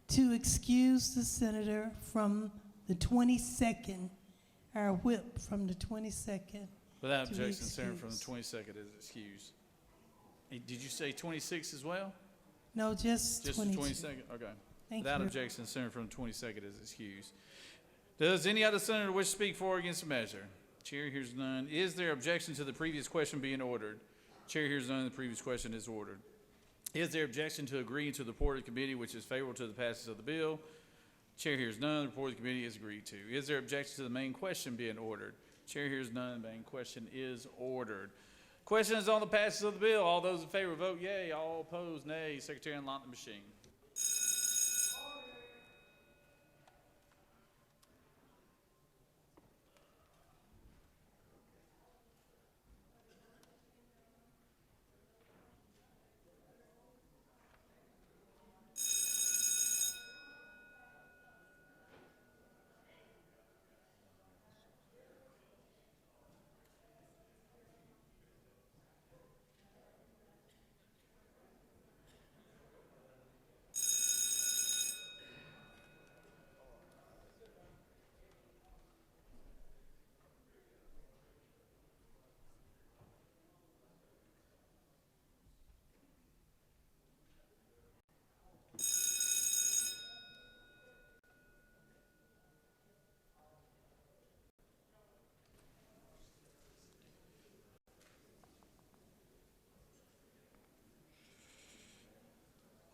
to excuse the senator from the 22nd, our whip from the 22nd. Without to objection, Senator from the excuse. 22nd is excused. Did you say 26 as well? No, just Just 22. the 22nd? Okay. Thank Without you. objection, Senator from the 22nd is excused. Does any other senator wish to speak for or against the measure? Chair hears none. Is there objection to the previous question being ordered? Chair hears none. The previous question is ordered. Is there objection to agreeing to the report of the committee which is favorable to the passage of the bill? Chair hears none. The report of the committee is agreed to. Is there objection to the main question being ordered? Chair hears none. The main question is ordered. Question is on the passage of the bill. All those in favor vote yea. All opposed nay. Secretary, unlock the machine.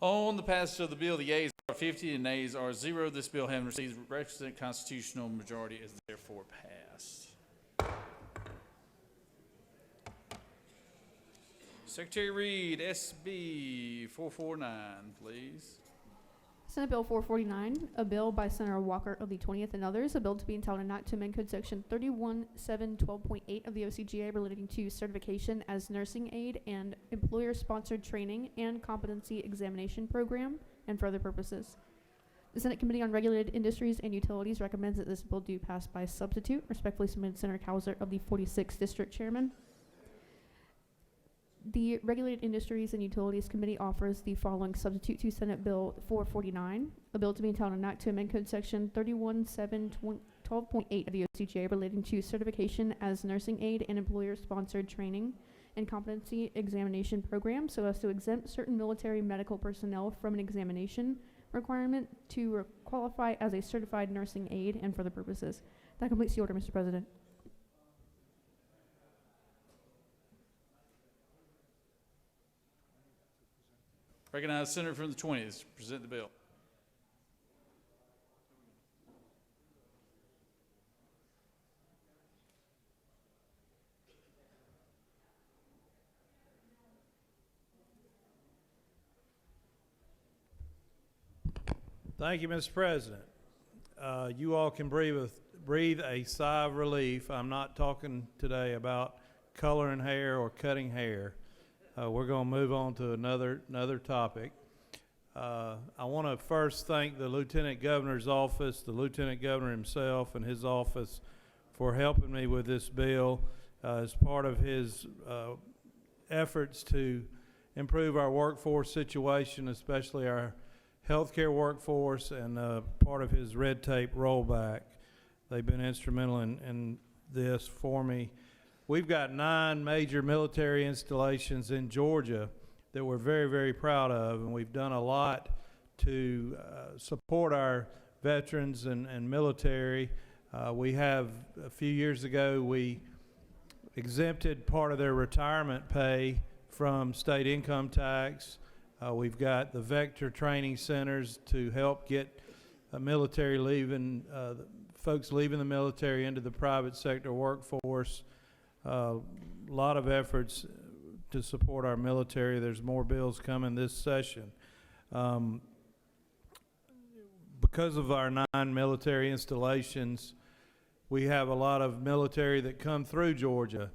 On the passage of the bill, the yeas are 50 and nays are 0. This bill, having received the requisite constitutional majority, is therefore passed. Secretary Reed, SB 449, please. Senate Bill 449, a bill by Senator Walker of the 20th and others, a bill to be entitled an act to amend Code Section 31712.8 of the OCGA relating to certification as nursing aid and employer-sponsored training and competency examination program and for other purposes. The Senate Committee on Regulated Industries and Utilities recommends that this bill do pass by substitute. Respectfully submitted, Senator Cowser of the 46th District Chairman. The Regulated Industries and Utilities Committee offers the following substitute to Senate Bill 449, a bill to be entitled an act to amend Code Section 31712.8 of the OCGA relating to certification as nursing aid and employer-sponsored training and competency examination program so as to exempt certain military medical personnel from an examination requirement to qualify as a certified nursing aide and for the purposes. That completes the order, Mr. President. Recognize Senator from the 20th to present the bill. Thank you, Mr. President. You all can breathe a sigh of relief. I'm not talking today about coloring hair or cutting hair. We're going to move on to another topic. I want to first thank the Lieutenant Governor's office, the Lieutenant Governor himself and his office for helping me with this bill as part of his efforts to improve our workforce situation, especially our healthcare workforce, and part of his red tape rollback. They've been instrumental in this for me. We've got 9 major military installations in Georgia that we're very, very proud of, and we've done a lot to support our veterans and military. We have, a few years ago, we exempted part of their retirement pay from state income tax. We've got the Vector Training Centers to help get military leaving, folks leaving the military into the private sector workforce. A lot of efforts to support our military. There's more bills coming this session. Because of our 9 military installations, we have a lot of military that come through Georgia.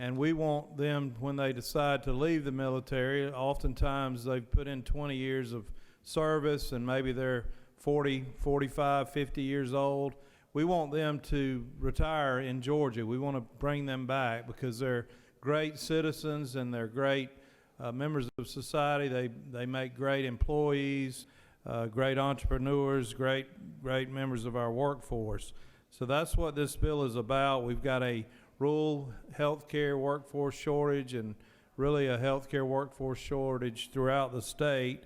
And we want them, when they decide to leave the military, oftentimes they've put in 20 years of service and maybe they're 40, 45, 50 years old. We want them to retire in Georgia. We want to bring them back because they're great citizens and they're great members of society. They make great employees, great entrepreneurs, great members of our workforce. So that's what this bill is about. We've got a rural healthcare workforce shortage and really a healthcare workforce shortage throughout the state.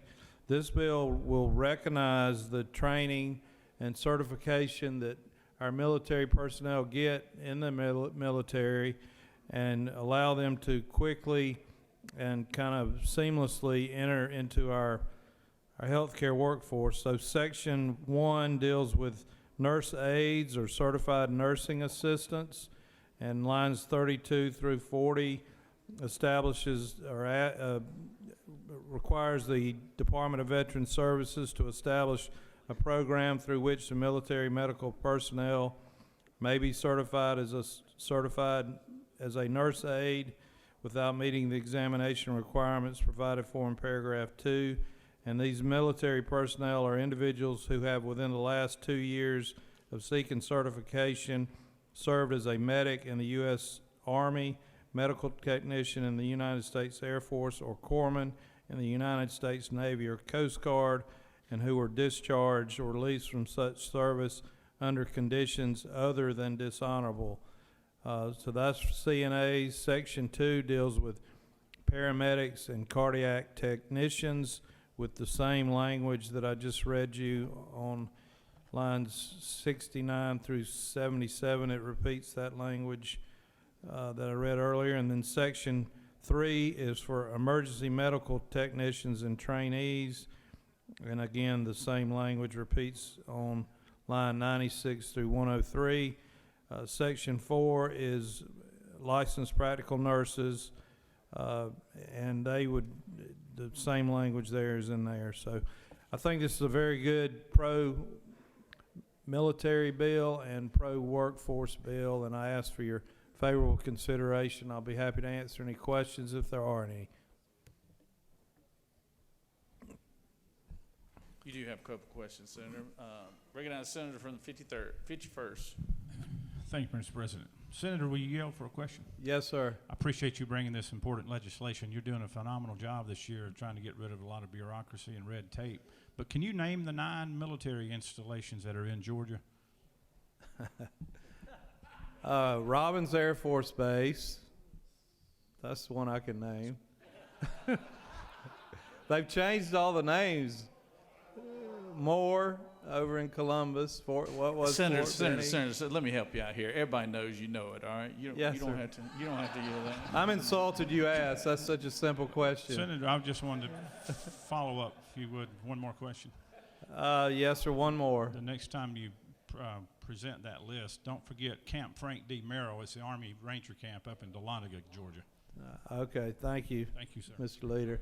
This bill will recognize the training and certification that our military personnel get in the military and allow them to quickly and kind of seamlessly enter into our healthcare workforce. So Section 1 deals with nurse aides or certified nursing assistants, and lines 32 through 40 establishes or requires the Department of Veteran Services to establish a program through which the military medical personnel may be certified as a nurse aide without meeting the examination requirements provided for in paragraph 2. And these military personnel are individuals who have, within the last 2 years of seeking certification, served as a medic in the U.S. Army, medical technician in the United States Air Force, or corpsman in the United States Navy or Coast Guard, and who were discharged or released from such service under conditions other than dishonorable. So that's CNAs. Section 2 deals with paramedics and cardiac technicians with the same language that I just read you on lines 69 through 77. It repeats that language that I read earlier. And then Section 3 is for emergency medical technicians and trainees. And again, the same language repeats on line 96 through 103. Section 4 is licensed practical nurses, and they would, the same language there is in there. So I think this is a very good pro-military bill and pro-workforce bill, and I ask for your favorable consideration. I'll be happy to answer any questions if there are any. You do have a couple questions, Senator. Recognize Senator from the 51st. Thank you, Mr. President. Senator, will you yield for a question? Yes, sir. I appreciate you bringing this important legislation. You're doing a phenomenal job this year trying to get rid of a lot of bureaucracy and red tape. But can you name the 9 military installations that are in Georgia? Robbins Air Force Base. That's the one I can name. They've changed all the names. Moore over in Columbus. What was Senator, Fort Benning? Senator, let me help you out here. Everybody knows you know it, all right? Yes, you don't sir. have to. You don't have to yell that. I'm insulted you asked. That's such a simple question. Senator, I just wanted to follow up, if you would, one more question. Yes, sir. One more. The next time you present that list, don't forget Camp Frank D. Merrill. It's the Army Ranger Camp up in Dahlonega, Georgia. Okay, thank you. Thank you, sir. Mr. Leader.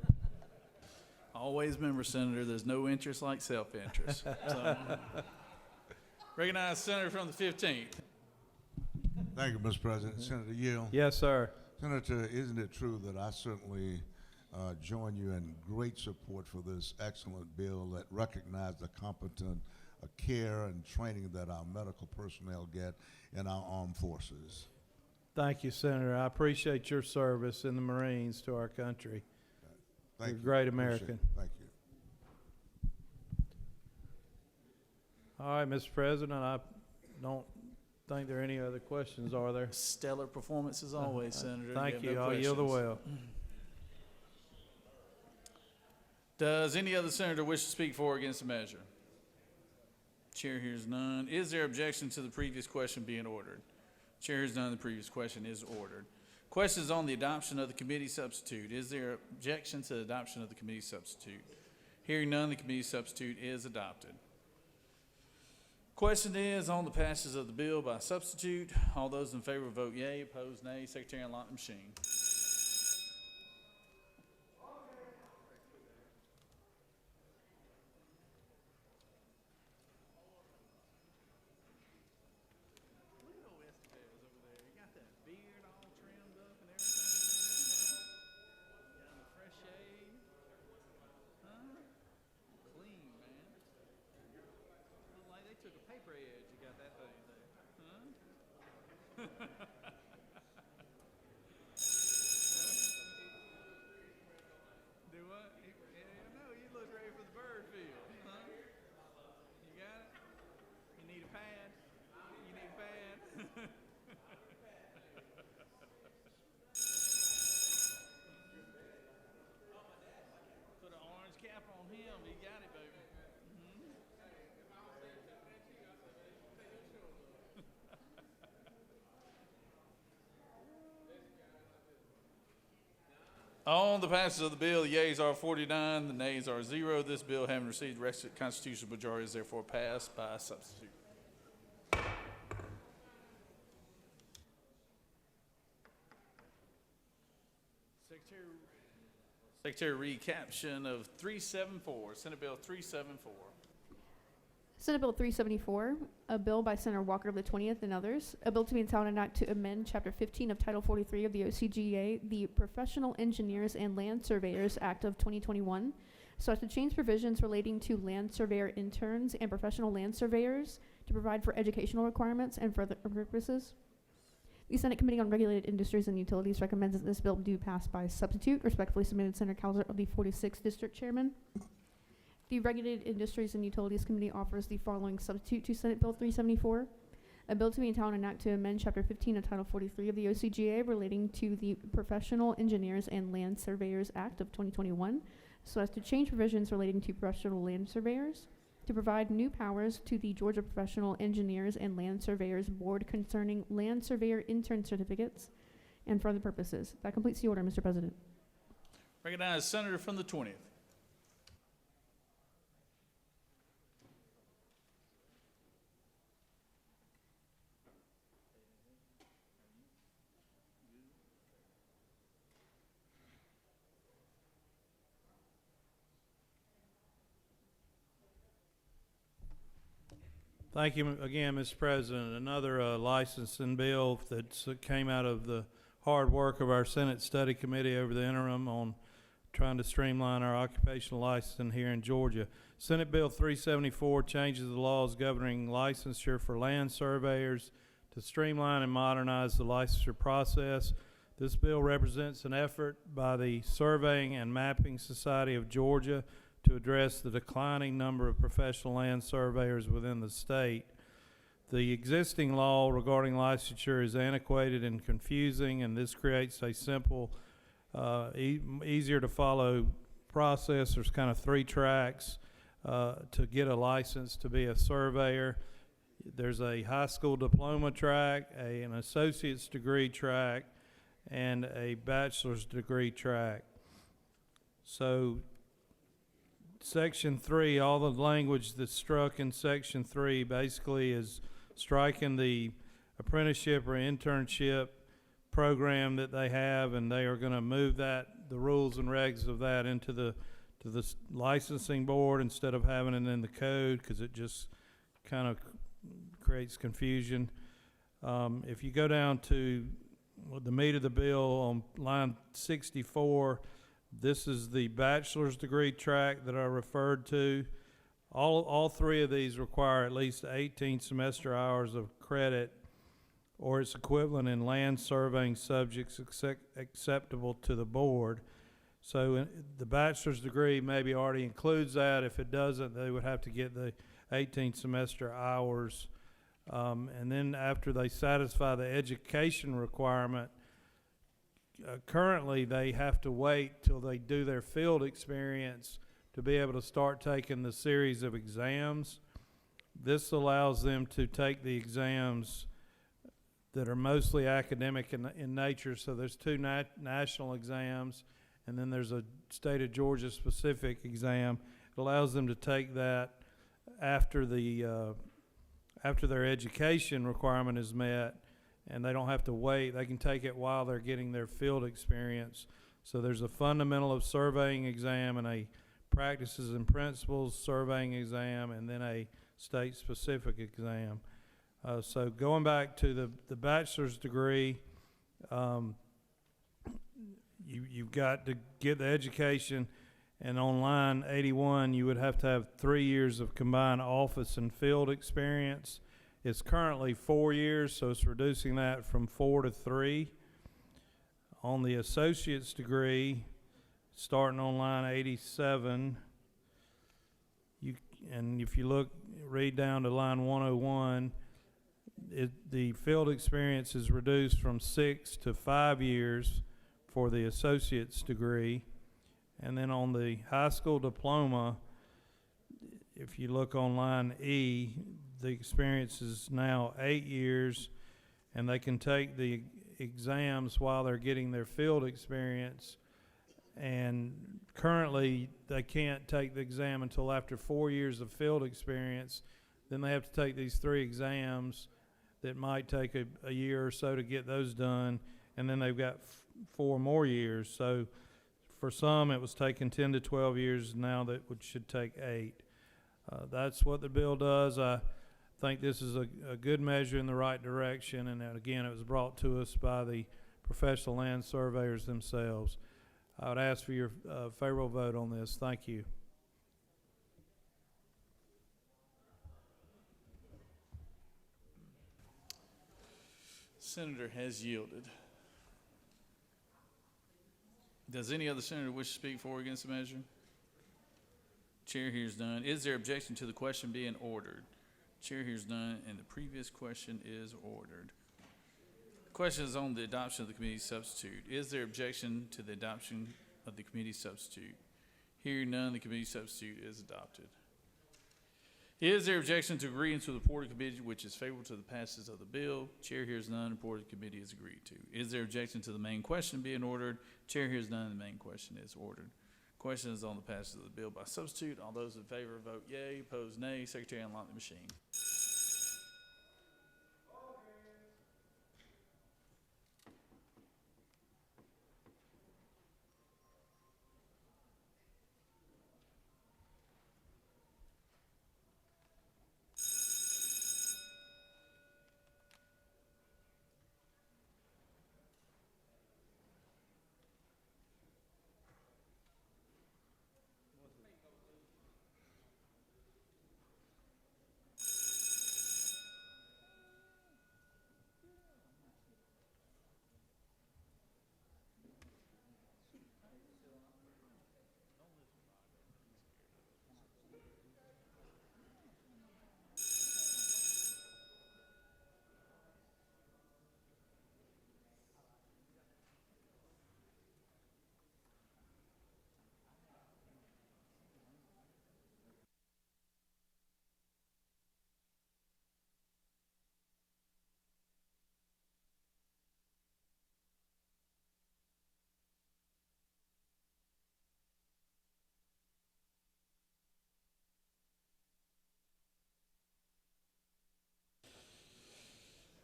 Always remember, Senator, there's no interest like self-interest. So, recognize Senator from the 15th. Thank you, Mr. President. Senator Yield. Yes, sir. Senator, isn't it true that I certainly join you in great support for this excellent bill that recognizes the competent care and training that our medical personnel get in our armed forces? Thank you, Senator. I appreciate your service in the Marines to our country. Thank You're a you. great Appreciate American. it. Thank you. All right, Mr. President, I don't think there are any other questions, are there? Stellar performance as always, Senator. Thank have you. no I'll yield the questions. well. Does any other senator wish to speak for or against the measure? Chair hears none. Is there objection to the previous question being ordered? Chair hears none. The previous question is ordered. Questions on the adoption of the committee substitute. Is there objection to the adoption of the committee substitute? Hearing none, the committee substitute is adopted. Question is on the passage of the bill by substitute. All those in favor vote yea, opposed nay. Secretary unlock the machine. Do what? Yeah, no, you look ready for the bird field, huh? You got it? You need a pad? You need a pad? Put an orange cap on him. He got it, baby. On the passage of the bill, the yeas are 49, the nays are 0. This bill, having received the requisite constitutional majority, is therefore passed by substitute. Secretary read caption of 374, Senate Bill 374. Senate Bill 374, a bill by Senator Walker of the 20th and others, a bill to be entitled an act to amend Chapter 15 of Title 43 of the OCGA, the Professional Engineers and Land Surveyors Act of 2021, so as to change provisions relating to land surveyor interns and professional land surveyors to provide for educational requirements and for other purposes. The Senate Committee on Regulated Industries and Utilities recommends that this bill do pass by substitute. Respectfully submitted, Senator Cowser of the 46th District Chairman. The Regulated Industries and Utilities Committee offers the following substitute to Senate Bill 374. A bill to be entitled an act to amend Chapter 15 of Title 43 of the OCGA relating to the Professional Engineers and Land Surveyors Act of 2021, so as to change provisions relating to professional land surveyors, to provide new powers to the Georgia Professional Engineers and Land Surveyors Board concerning land surveyor intern certificates, and for other purposes. That completes the order, Mr. President. Recognize Senator from the 20th. Thank you again, Mr. President. Another licensing bill that came out of the hard work of our Senate Study Committee over the interim on trying to streamline our occupational licensing here in Georgia. Senate Bill 374 changes the laws governing licensure for land surveyors to streamline and modernize the licensure process. This bill represents an effort by the Surveying and Mapping Society of Georgia to address the declining number of professional land surveyors within the state. The existing law regarding licensure is antiquated and confusing, and this creates a simple, easier to follow process. There's kind of 3 tracks. to get a license to be a surveyor. There's a high school diploma track, an associate's degree track, and a bachelor's degree track. So Section 3, all the language that's struck in Section 3 basically is striking the apprenticeship or internship program that they have, and they are going to move that, the rules and regs of that, into the licensing board instead of having it in the code, because it just kind of creates confusion. If you go down to the meat of the bill on line 64, this is the bachelor's degree track that I referred to. All three of these require at least 18 semester hours of credit or its equivalent in land surveying subjects acceptable to the board. So the bachelor's degree maybe already includes that. If it doesn't, they would have to get the 18 semester hours. And then after they satisfy the education requirement, currently they have to wait till they do their field experience to be able to start taking the series of exams. This allows them to take the exams that are mostly academic in nature. So there's two national exams, and then there's a state of Georgia specific exam. It allows them to take that after their education requirement is met, and they don't have to wait. They can take it while they're getting their field experience. So there's a fundamental of surveying exam and a practices and principles surveying exam, and then a state specific exam. So going back to the bachelor's degree, you've got to get the education, and on line 81 you would have to have 3 years of combined office and field experience. It's currently 4 years, so it's reducing that from 4 to 3. On the associate's degree, starting on line 87, and if you read down to line 101, the field experience is reduced from 6 to 5 years for the associate's degree. And then on the high school diploma, if you look on line E, the experience is now 8 years, and they can take the exams while they're getting their field experience. And currently, they can't take the exam until after 4 years of field experience. Then they have to take these 3 exams that might take a year or so to get those done, and then they've got 4 more years. So for some, it was taking 10 to 12 years. Now that should take 8. That's what the bill does. I think this is a good measure in the right direction, and again, it was brought to us by the professional land surveyors themselves. I would ask for your favorable vote on this. Thank you. Senator has yielded. Does any other senator wish to speak for or against the measure? Chair hears none. Is there objection to the question being ordered? Chair hears none, and the previous question is ordered. Question is on the adoption of the committee substitute. Is there objection to the adoption of the committee substitute? Hearing none, the committee substitute is adopted. Is there objection to agreeing to the report of committee which is favorable to the passage of the bill? Chair hears none. Report of committee is agreed to. Is there objection to the main question being ordered? Chair hears none. The main question is ordered. Question is on the passage of the bill by substitute. All those in favor vote yea. Opposed nay. Secretary, unlock the machine.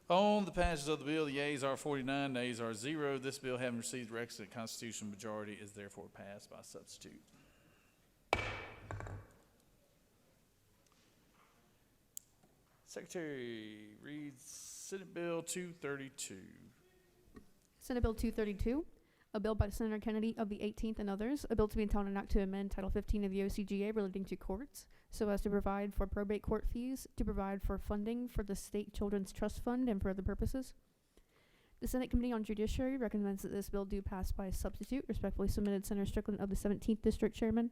On the passage of the bill, the yeas are 49, nays are 0. This bill, having received the requisite constitutional majority, is therefore passed by substitute. Secretary reads Senate Bill 232. Senate Bill 232, a bill by Senator Kennedy of the 18th and others, a bill to be entitled an act to amend Title 15 of the OCGA relating to courts, so as to provide for probate court fees, to provide for funding for the State Children's Trust Fund, and for other purposes. The Senate Committee on Judiciary recommends that this bill do pass by substitute. Respectfully submitted, Senator Strickland of the 17th District Chairman.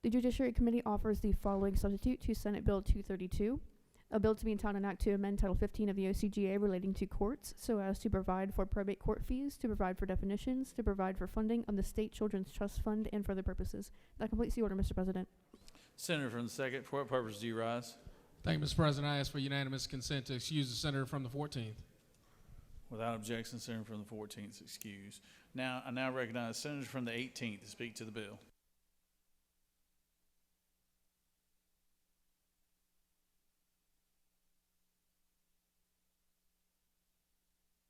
The Judiciary Committee offers the following substitute to Senate Bill 232. A bill to be entitled an act to amend Title 15 of the OCGA relating to courts, so as to provide for probate court fees, to provide for definitions, to provide for funding of the State Children's Trust Fund, and for other purposes. That completes the order, Mr. President. Senator from the 2nd, for what purpose do you rise? Thank you, Mr. President. I ask for unanimous consent to excuse the senator from the 14th. Without objection, Senator from the 14th is excused. Now, I now recognize Senator from the 18th to speak to the bill.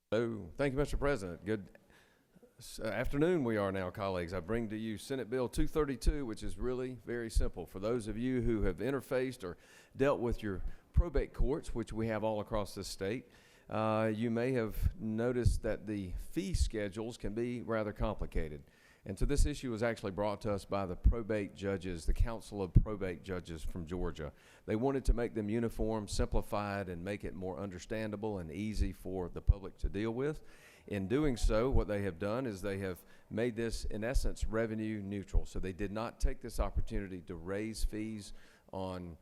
Hello. Thank you, Mr. President. Good afternoon we are now, colleagues. I bring to you Senate Bill 232, which is really very simple. For those of you who have interfaced or dealt with your probate courts, which we have all across this state, you may have noticed that the fee schedules can be rather complicated. And so this issue was actually brought to us by the probate judges, the Council of Probate Judges from Georgia. They wanted to make them uniform, simplified, and make it more understandable and easy for the public to deal with. In doing so, what they have done is they have made this, in essence, revenue neutral. So they did not take this opportunity to raise fees on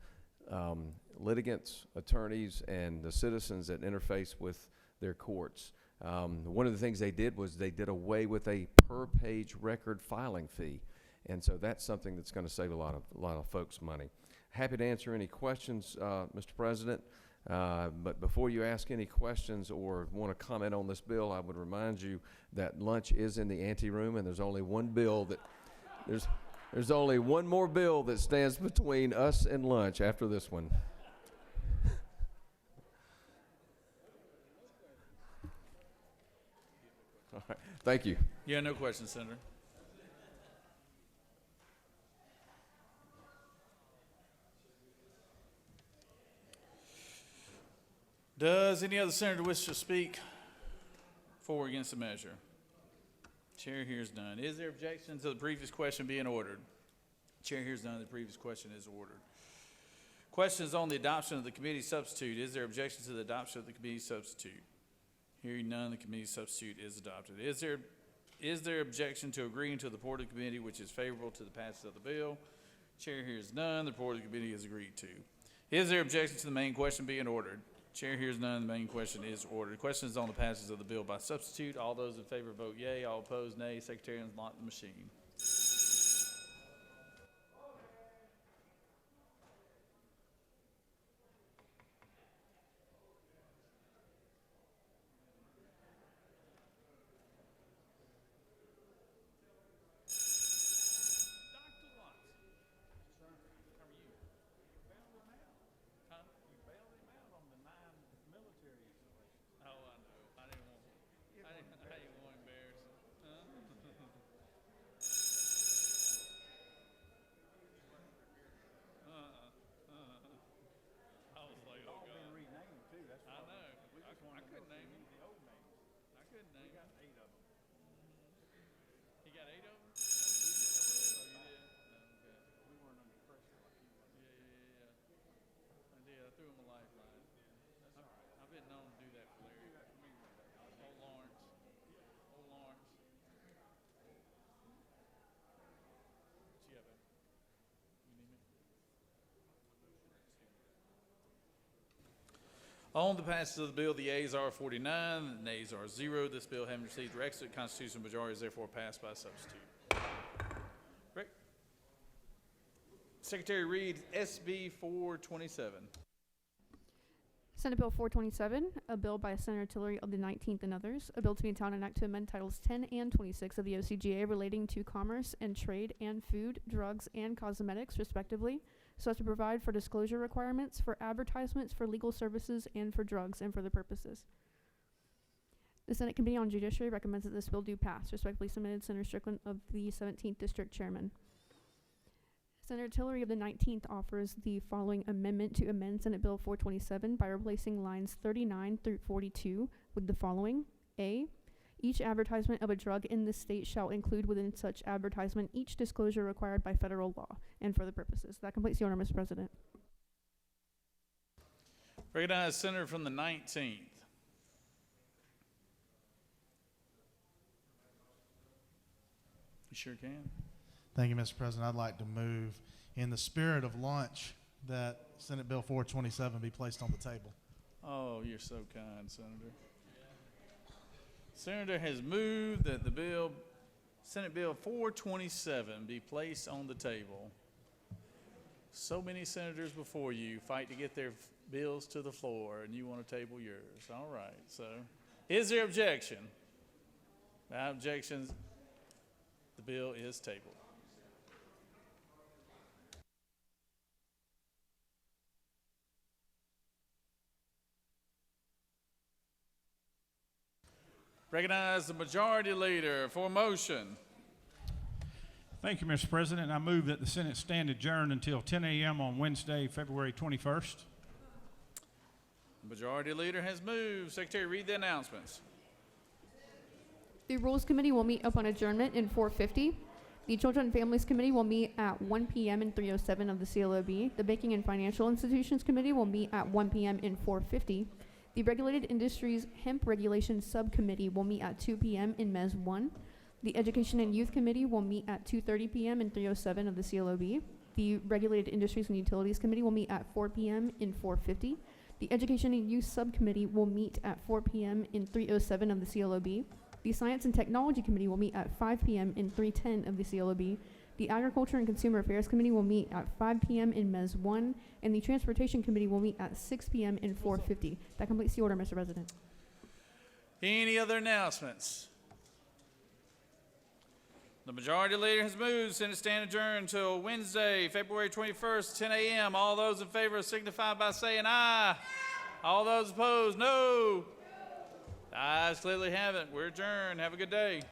litigants, attorneys, and the citizens that interface with their courts. One of the things they did was they did away with a per-page record filing fee, and so that's something that's going to save a lot of folks money. Happy to answer any questions, Mr. President. But before you ask any questions or want to comment on this bill, I would remind you that lunch is in the anteroom, and there's only one bill that there's only one more bill that stands between us and lunch after this one. All right. Thank you. Yeah, no questions, Senator. Does any other senator wish to speak for or against the measure? Chair hears none. Is there objection to the previous question being ordered? Chair hears none. The previous question is ordered. Questions on the adoption of the committee substitute. Is there objection to the adoption of the committee substitute? Hearing none, the committee substitute is adopted. Is there objection to agreeing to the report of the committee which is favorable to the passage of the bill? Chair hears none. The report of the committee is agreed to. Is there objection to the main question being ordered? Chair hears none. The main question is ordered. Questions on the passage of the bill by substitute. All those in favor vote yea. All opposed, nay. Secretary unlock the machine. On the passage of the bill, the yeas are 49, the nays are 0. This bill, having received the requisite constitutional majority, is therefore passed by substitute. Great. Secretary reads SB 427. Senate Bill 427, a bill by Senator Tillery of the 19th and others, a bill to be entitled an act to amend Titles 10 and 26 of the OCGA relating to commerce and trade and food, drugs, and cosmetics, respectively, so as to provide for disclosure requirements for advertisements for legal services and for drugs and for the purposes. The Senate Committee on Judiciary recommends that this bill do pass. Respectfully submitted, Senator Strickland of the 17th District Chairman. Senator Tillery of the 19th offers the following amendment to amend Senate Bill 427 by replacing lines 39 through 42 with the following. A, each advertisement of a drug in this state shall include within such advertisement each disclosure required by federal law and for the purposes. That completes the order, Mr. President. Recognize Senator from the 19th. You sure can. Thank you, Mr. President. I'd like to move, in the spirit of lunch, that Senate Bill 427 be placed on the table. Oh, you're so kind, Senator. Senator has moved that the bill, Senate Bill 427, be placed on the table. So many senators before you fight to get their bills to the floor, and you want to table yours. All right, so is there objection? Without objections, the bill is tabled. Recognize the Majority Leader for motion. Thank you, Mr. President. I move that the Senate stand adjourned until 10 a.m. on Wednesday, February 21st. The Majority Leader has moved. Secretary, read the announcements. The Rules Committee will meet upon adjournment in 4:50. The Children and Families Committee will meet at 1 p.m. in 307 of the CLOB. The Banking and Financial Institutions Committee will meet at 1 p.m. in 450. The Regulated Industries Hemp Regulation Subcommittee will meet at 2 p.m. in MES 1. The Education and Youth Committee will meet at 2:30 p.m. in 307 of the CLOB. The Regulated Industries and Utilities Committee will meet at 4 p.m. in 450. The Education and Youth Subcommittee will meet at 4 p.m. in 307 of the CLOB. The Science and Technology Committee will meet at 5 p.m. in 310 of the CLOB. The Agriculture and Consumer Affairs Committee will meet at 5 p.m. in MES 1, and the Transportation Committee will meet at 6 p.m. in 450. That completes the order, Mr. President. Any other announcements? The Majority Leader has moved. Senate stand adjourned until Wednesday, February 21st, 10 a.m. All those in favor signify by saying aye. All those opposed, no. The ayes clearly have it. We're adjourned. Have a good day.